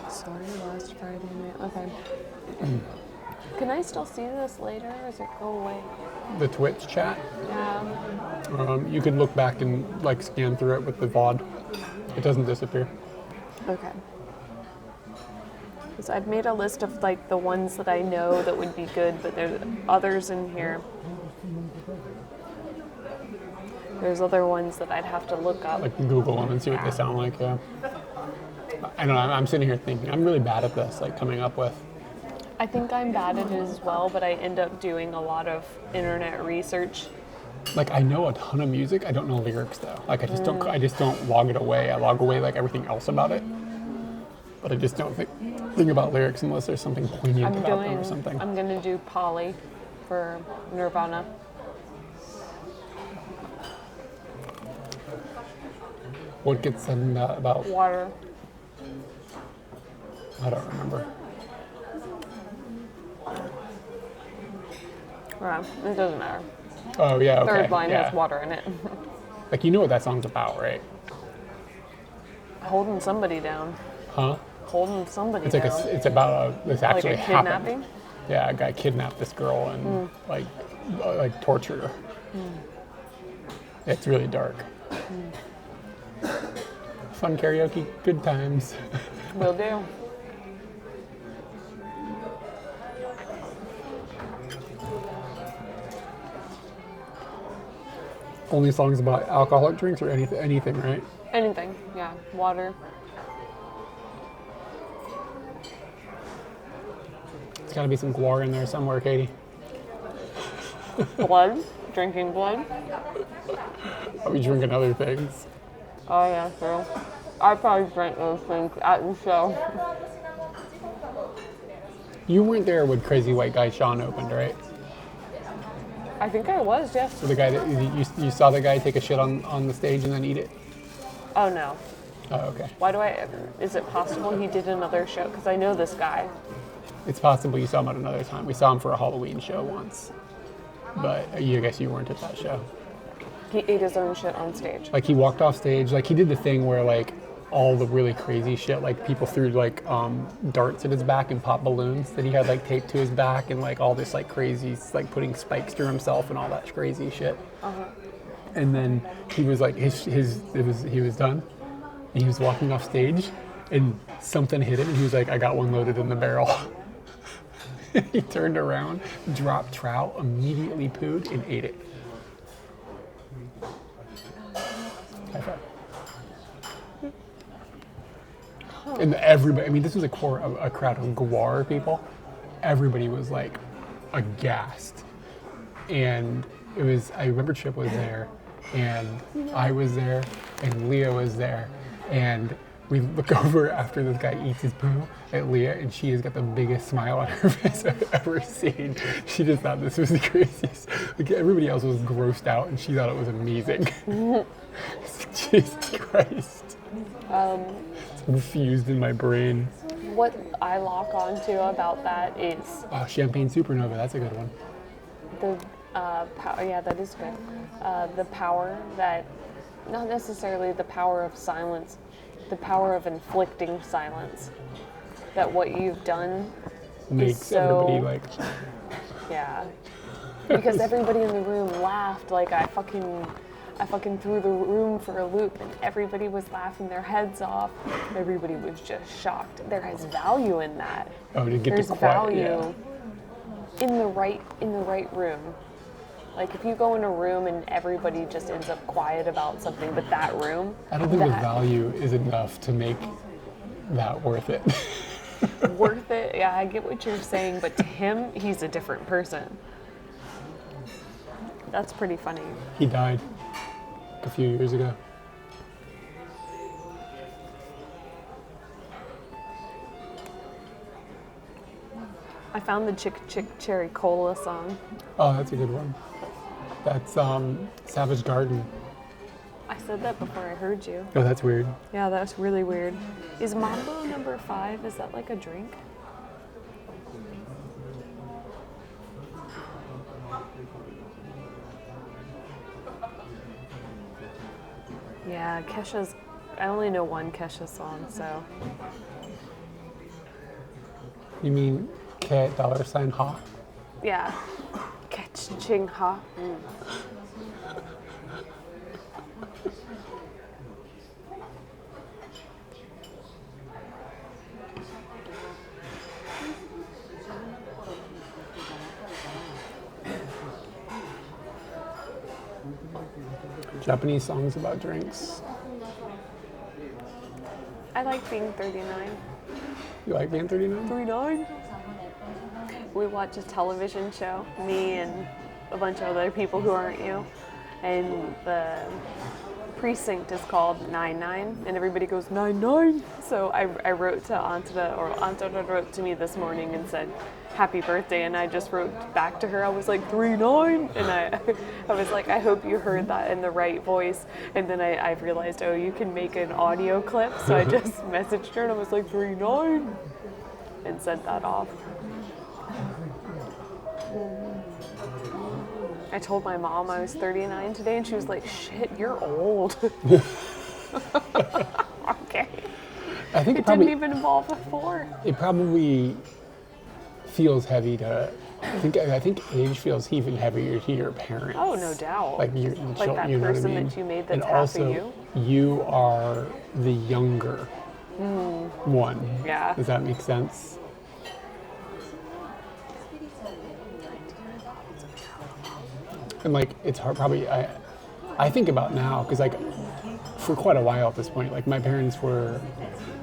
Sorry, last Friday night. Okay. Can I still see this later, or does it go away? The Twitch chat? Yeah. You could look back and like scan through it with the VOD. It doesn't disappear. Okay. Because I've made a list of like the ones that I know that would be good, but there's others in here. There's other ones that I'd have to look up. Like Google them and see what they sound like, yeah. I know, I'm sitting here thinking, I'm really bad at this, like coming up with. I think I'm bad at it as well, but I end up doing a lot of internet research. Like I know a ton of music, I don't know lyrics though. Like I just don't log it away. I log away like everything else about it. But I just don't think about lyrics unless there's something poignant about them or something. I'm gonna do Polly for Nirvana. What gets said in that about? Water. I don't remember. Yeah, it doesn't matter. Oh yeah, okay. Third line yeah. has water in it. Like, you know what that song's about, right? Holding somebody down. Huh? Holding somebody It's like down. it's about this actually like a kidnapping? happened. Yeah, a guy kidnapped this girl and like tortured her. It's really dark. Fun karaoke, good times. Will do. Only songs about alcoholic drinks or anything, right? Anything, yeah. Water. There's got to be some guar in there somewhere, Katie. Blood. Drinking blood. Are we drinking other things? Oh yeah, true. I probably drank those things at the show. You weren't there when Crazy White Guy Sean opened, right? I think I was, yes. So the guy that you saw the guy take a shit on the stage and then eat it? Oh no. Oh, okay. Why do I, is it possible he did another show? Because I know this guy. It's possible you saw him at another time. We saw him for a Halloween show once. But I guess you weren't at that show. He ate his own shit on stage. Like, he walked off stage, like he did the thing where like all the really crazy shit, like people threw like darts at his back and pop balloons that he had like taped to his back, and like all this like crazy, like putting spikes through himself and all that crazy shit. And then he was like, he was done. And he was walking off stage and something hit him and he was like, I got one loaded in the barrel. He turned around, dropped trout, immediately pooed and ate it. High five. And everybody, I mean, this was a crowd of guar people. Everybody was like aghast. And it was, I remember Chip was there, and I was there, and Leah was there. And we look over after this guy eats his poo at Leah, and she has got the biggest smile on her face I've ever seen. She just thought this was the craziest. Like, everybody else was grossed out, and she thought it was amazing. Jesus Christ. It's infused in my brain. What I lock onto about that is Champagne Supernova, that's a good one. the yeah, that is good. The power that, not necessarily the power of silence, the power of inflicting silence. That what you've done makes is so, everybody like, yeah, because everybody in the room laughed like I fucking threw the room for a loop, and everybody was laughing their heads off. Everybody was just shocked. There is value in that. oh, to get There's the quiet, value in the right room. Like, if you go in a room and everybody just ends up quiet about something, but that room, I don't think the value is enough to make that worth it. worth it. Yeah, I get what you're saying, but to him, he's a different person. That's pretty funny. He died a few years ago. I found the Chick Chick Cherry Cola song. Oh, that's a good one. That's Savage Garden. I said that before I heard you. Oh, that's weird. Yeah, that's really weird. Is Mambo number 5, is that like a drink? Yeah, Kesha's, I only know one Kesha song, so. You mean Kat $? Ha? Yeah. Catch Ching Ha. Japanese songs about drinks. I like being 39. You like being 39? 39? We watch a television show, me and a bunch of other people who aren't you, and the precinct is called 99, and everybody goes 99. So I wrote to Antada, or Antada wrote to me this morning and said, happy birthday, and I just wrote back to her, I was like 39, and I was like, I hope you heard that in the right voice, and then I realized, oh, you can make an audio clip, so I just messaged her and I was like 39, and sent that off. I told my mom I was 39 today, and she was like, "Shit, you're old." Okay. I think it didn't even involve a 4. It probably feels heavy to. I think age feels even heavier to your parents. Oh, no doubt. Like that you know what I person mean? that you made that's and half also, of you. You are the younger one. Yeah. Does that make sense? And like it's hard. Probably I think about now because like for quite a while at this point, like my parents were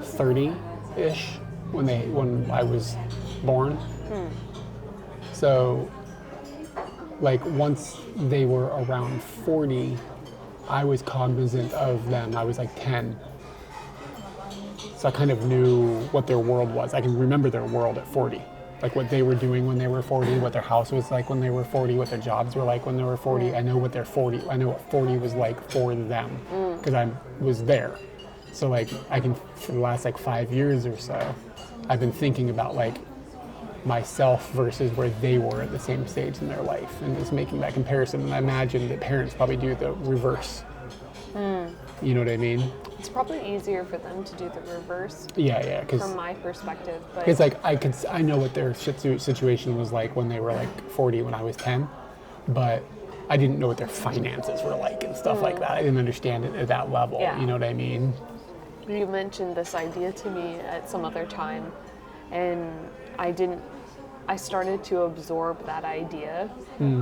30-ish when I was born. So like once they were around 40, I was cognizant of them. I was like 10. So I kind of knew what their world was. I can remember their world at 40. Like what they were doing when they were 40, what their house was like when they were 40, what their jobs were like when they were 40. I know what I know what 40 was like for them because I was there. So like I can, for the last like 5 years or so, I've been thinking about like myself versus where they were at the same stage in their life and just making that comparison. And I imagine that parents probably do the reverse. You know what I mean? It's probably easier for them to do the reverse. Yeah, from my perspective. But it's like I know what their situation was like when they were like 40 when I was 10, but I didn't know what their finances were like and stuff like that. I didn't understand it at that level. Yeah. You know what I mean? You mentioned this idea to me at some other time, and I started to absorb that idea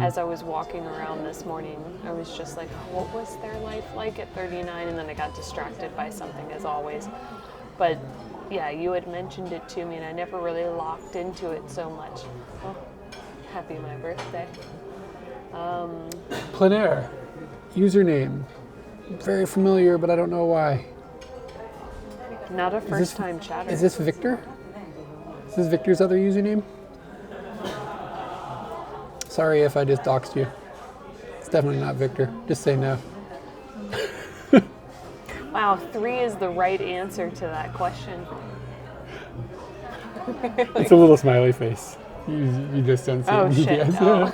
as I was walking around this morning. I was just like, what was their life like at 39? And then I got distracted by something, as always. But yeah, you had mentioned it to me, and I never really locked into it so much. Oh, happy my birthday. Plein air. Username. Very familiar, but I don't know why. Not a first-time chatter. Is this Victor? Is this Victor's other username? Sorry if I just doxed you. It's definitely not Victor. Just say no. Wow, 3 is the right answer to that question. It's a little smiley face. You just don't see it. Shit, no.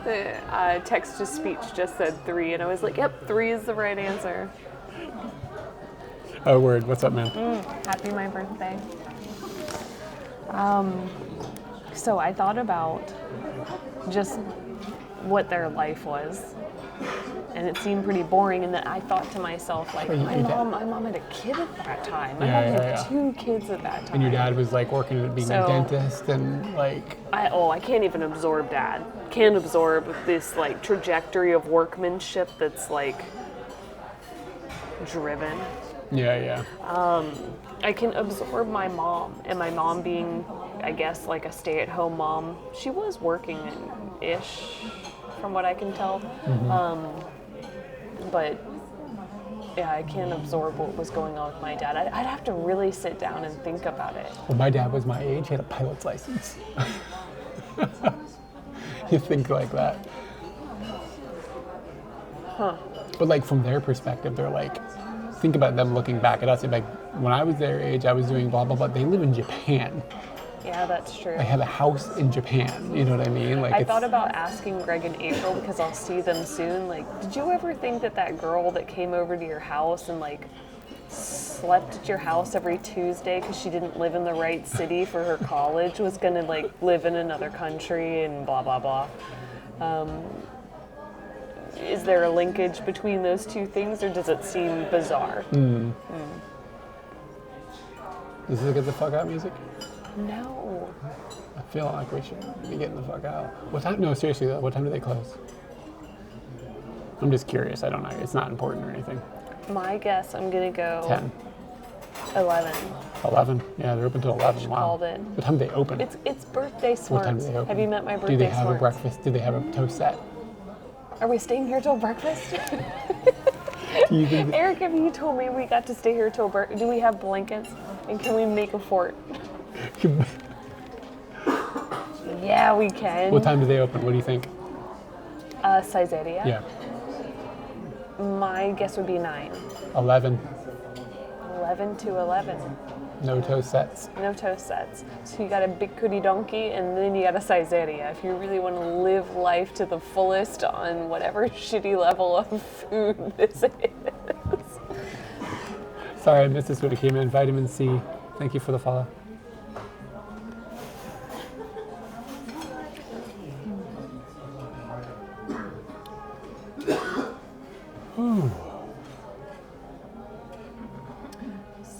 The text-to-speech just said 3, and I was like, yep, 3 is the right answer. Oh, word. What's up, man? Happy my birthday. So I thought about just what their life was, and it seemed pretty boring. And then I thought to myself, like, my mom had a kid at that time. My mom had 2 kids at that time. And your dad was like working at being a dentist and like. I can't even absorb Dad. Can't absorb this like trajectory of workmanship that's like driven. Yeah. I can absorb my mom, and my mom being, I guess, like a stay-at-home mom. She was working-ish, from what I can tell. But yeah, I can't absorb what was going on with my dad. I'd have to really sit down and think about it. Well, my dad was my age. He had a pilot's license. You think like that. Huh. But like from their perspective, they're like, think about them looking back at us. Like when I was their age, I was doing blah, blah, blah. They live in Japan. Yeah, that's true. They have a house in Japan. You know what I mean? Like I thought about asking Greg and April, because I'll see them soon. Like, did you ever think that girl that came over to your house and like slept at your house every Tuesday because she didn't live in the right city for her college was gonna like live in another country and blah, blah, blah. Is there a linkage between those two things, or does it seem bizarre? Does this get the fuck out music? No. I feel like we should be getting the fuck out. What time? No, seriously though. What time do they close? I'm just curious. I don't know. It's not important or anything. My guess, I'm gonna go 10. 11. 11? Yeah, they're open till 11. Wow. Called it. What time do they open? It's birthday smarts. What time do they open? Have you met my birthday Do they have smarts? a breakfast? Do they have a toast set? Are we staying here till breakfast? Do you think Eric, have you told me we got to stay here till breakfast? Do we have blankets? And can we make a fort? Yeah, we can. What time do they open? What do you think? Caesarea? Yeah. My guess would be 9. 11. 11 to 11. No toe sets. No toe sets. So you got a big cootie donkey, and then you got a Caesarea. If you really want to live life to the fullest on whatever shitty level of food this is. Sorry, I missed this when it came in. Vitamin C. Thank you for the follow.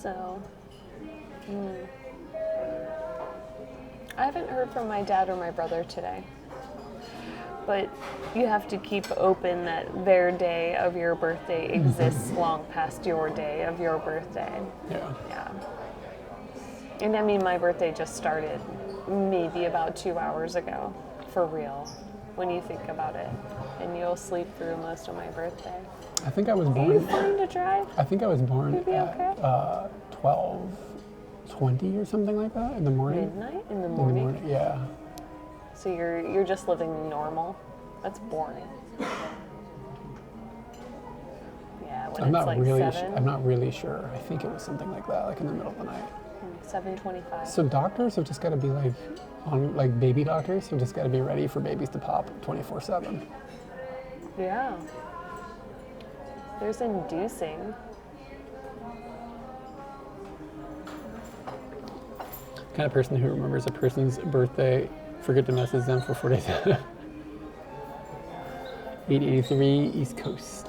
So, I haven't heard from my dad or my brother today. But you have to keep open that their day of your birthday exists long past your day of your birthday. Yeah. Yeah. And I mean, my birthday just started maybe about 2 hours ago, for real, when you think about it. And you'll sleep through most of my birthday. I think I was Are born. you fine to drive? I think I was born You'll be okay? at 12:20 or something like that in the morning. Midnight in the morning? Yeah. So you're just living normal? That's boring. Yeah, when I'm it's not like really. 7, I'm not really sure. I think it was something like that, like in the middle of the night. 7:25. So doctors have just got to be like, baby doctors have just got to be ready for babies to pop 24/7. Yeah. There's inducing. Kind of person who remembers a person's birthday, forget to message them for 4 days. 883 East Coast.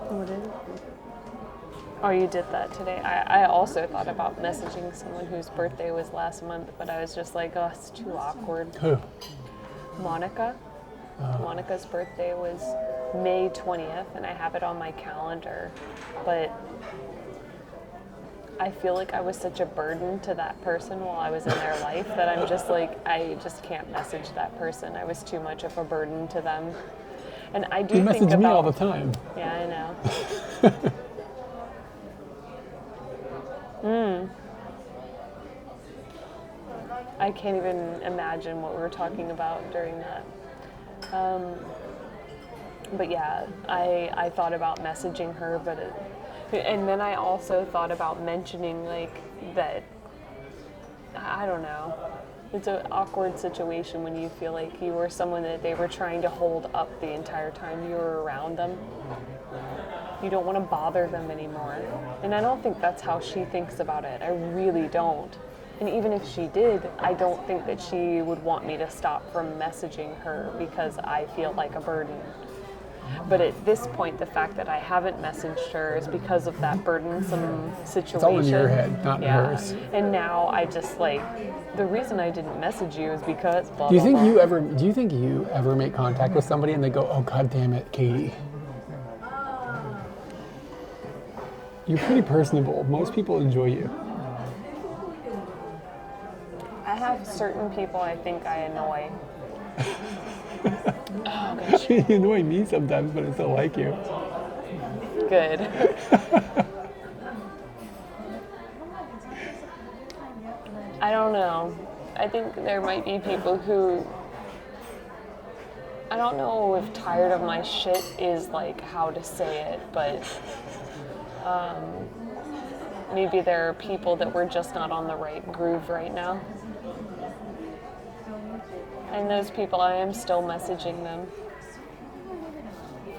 What is it? Oh, you did that today. I also thought about messaging someone whose birthday was last month, but I was just like, oh, it's too awkward. Who? Monica. Monica's birthday was May 20th, and I have it on my calendar. But I feel like I was such a burden to that person while I was in their life that I'm just like, I just can't message that person. I was too much of a burden to them. And I do You think message about, me all the time. Yeah, I know. I can't even imagine what we were talking about during that. But yeah, I thought about messaging her, and then I also thought about mentioning like that, I don't know, it's an awkward situation when you feel like you were someone that they were trying to hold up the entire time you were around them. You don't want to bother them anymore. And I don't think that's how she thinks about it. I really don't. And even if she did, I don't think that she would want me to stop from messaging her because I feel like a burden. But at this point, the fact that I haven't messaged her is because of that burdensome situation. It's all in your head, not in hers. And now I just like, the reason I didn't message you is because blah, Do you blah, think blah. do you think you ever make contact with somebody and they go, oh god damn it, Katie? You're pretty personable. Most people enjoy you. I have certain people I think I annoy. Oh, gosh. You annoy me sometimes, but I still like you. Good. I don't know. I think there might be people who, I don't know if tired of my shit is like how to say it, but maybe there are people that we're just not on the right groove right now. And those people, I am still messaging them.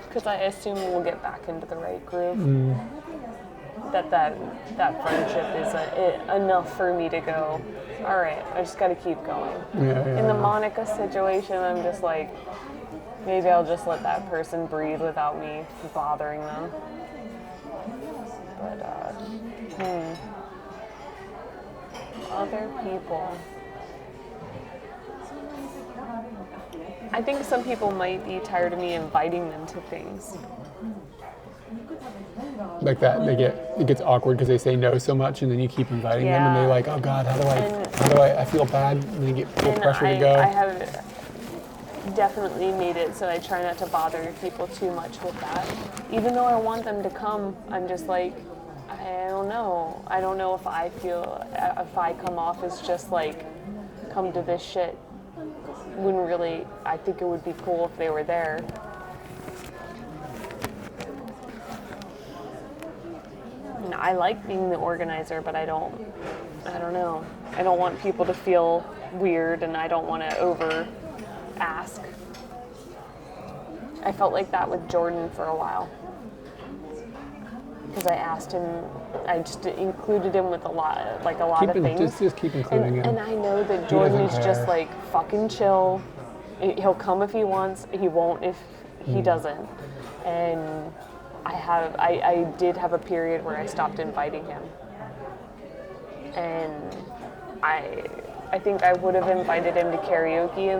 Because I assume we'll get back into the right groove. That friendship is enough for me to go, all right, I just got to keep going. In the Monica situation, I'm just like, maybe I'll just let that person breathe without me bothering them. But, other people. I think some people might be tired of me inviting them to things. Like that, it gets awkward because they say no so much, and then you keep inviting them, and they're like, oh god, how do I feel bad, and they feel pressure to go. I have definitely made it so I try not to bother people too much with that. Even though I want them to come, I'm just like, I don't know. I don't know if I come off as just like, come to this shit. When really, I think it would be cool if they were there. I like being the organizer, but I don't know. I don't want people to feel weird, and I don't want to over ask. I felt like that with Jordan for a while. Because I asked him, I just included him with a lot of things. Just keep including him. And I know that Jordan is just like fucking chill. He'll come if he wants. He won't if he doesn't. And I did have a period where I stopped inviting him. And I think I would have invited him to karaoke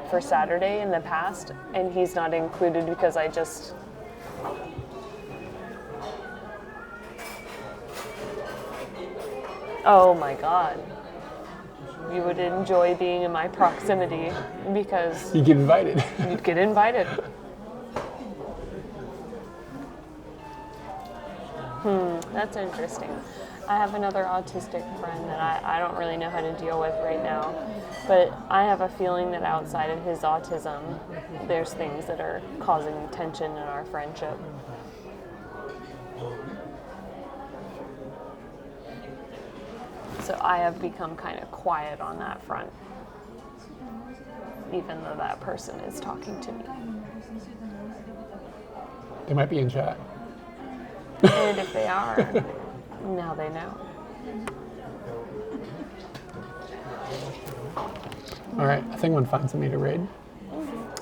for Saturday in the past, and he's not included because I just... Oh my God. You would enjoy being in my proximity because... You get invited. You'd get invited. That's interesting. I have another autistic friend that I don't really know how to deal with right now, but I have a feeling that outside of his autism, there's things that are causing tension in our friendship. So I have become kind of quiet on that front, even though that person is talking to me. They might be in chat. And if they are, now they know. All right, I think I'm going to find somebody to raid,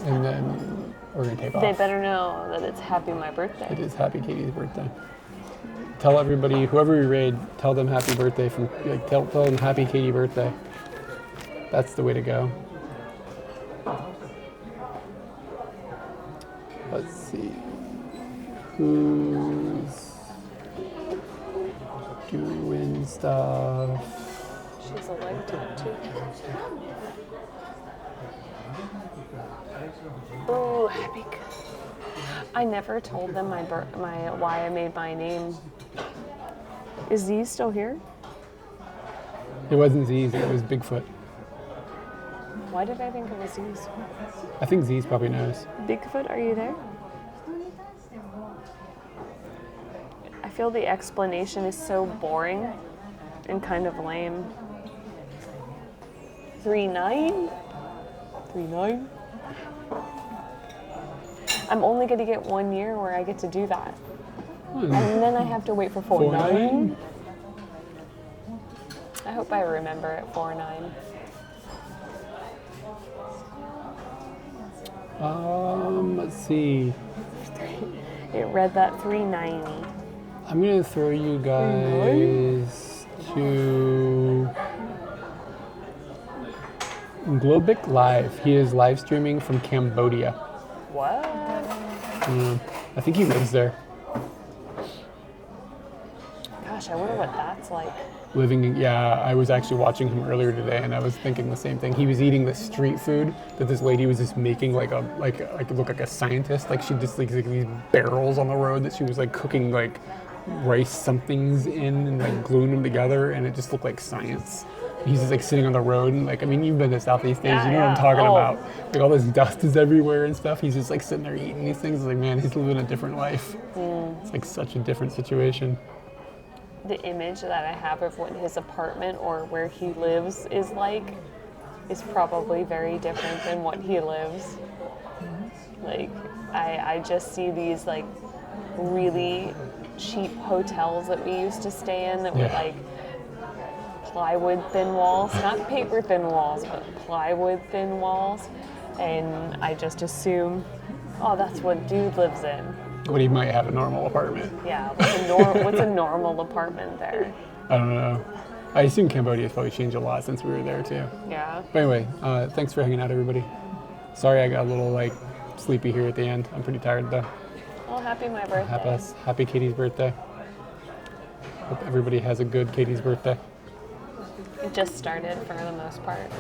and then we're going to take off. They better know that it's happy my birthday. It is happy Katie's birthday. Tell everybody, whoever we raid, tell them happy birthday. Tell them happy Katie birthday. That's the way to go. Let's see. Who's doing stuff? She's a leg tattoo. Ooh, happy. I never told them why I made my name. Is Z still here? It wasn't Z's, it was Bigfoot. Why did I think it was Z's? I think Z's probably knows. Bigfoot, are you there? I feel the explanation is so boring and kind of lame. 3-9? 3-9? I'm only going to get 1 year where I get to do that. And then I have to wait for 4-9. I hope I remember it 4-9. Let's see. It read that 390. I'm going to throw you guys to Globic Live. He is live streaming from Cambodia. What? I think he lives there. Gosh, I wonder what that's like. I was actually watching him earlier today, and I was thinking the same thing. He was eating the street food that this lady was just making, like look like a scientist. Like she just like these barrels on the road that she was like cooking like rice somethings in and like gluing them together, and it just looked like science. He's just like sitting on the road, and like, I mean, you've been to Southeast Asia, you know what I'm talking about. Like all this dust is everywhere and stuff. He's just like sitting there eating these things. Like, man, he's living a different life. It's like such a different situation. The image that I have of what his apartment or where he lives is like is probably very different than what he lives. Like, I just see these like really cheap hotels that we used to stay in that were like plywood thin walls, not paper thin walls, but plywood thin walls. And I just assume, oh, that's what dude lives in. But he might have a normal apartment. Yeah, what's a normal apartment there? I don't know. I assume Cambodia's probably changed a lot since we were there too. Yeah. But anyway, thanks for hanging out, everybody. Sorry I got a little like sleepy here at the end. I'm pretty tired though. Well, happy my birthday. Happy Katie's birthday. Hope everybody has a good Katie's birthday. It just started for the most part.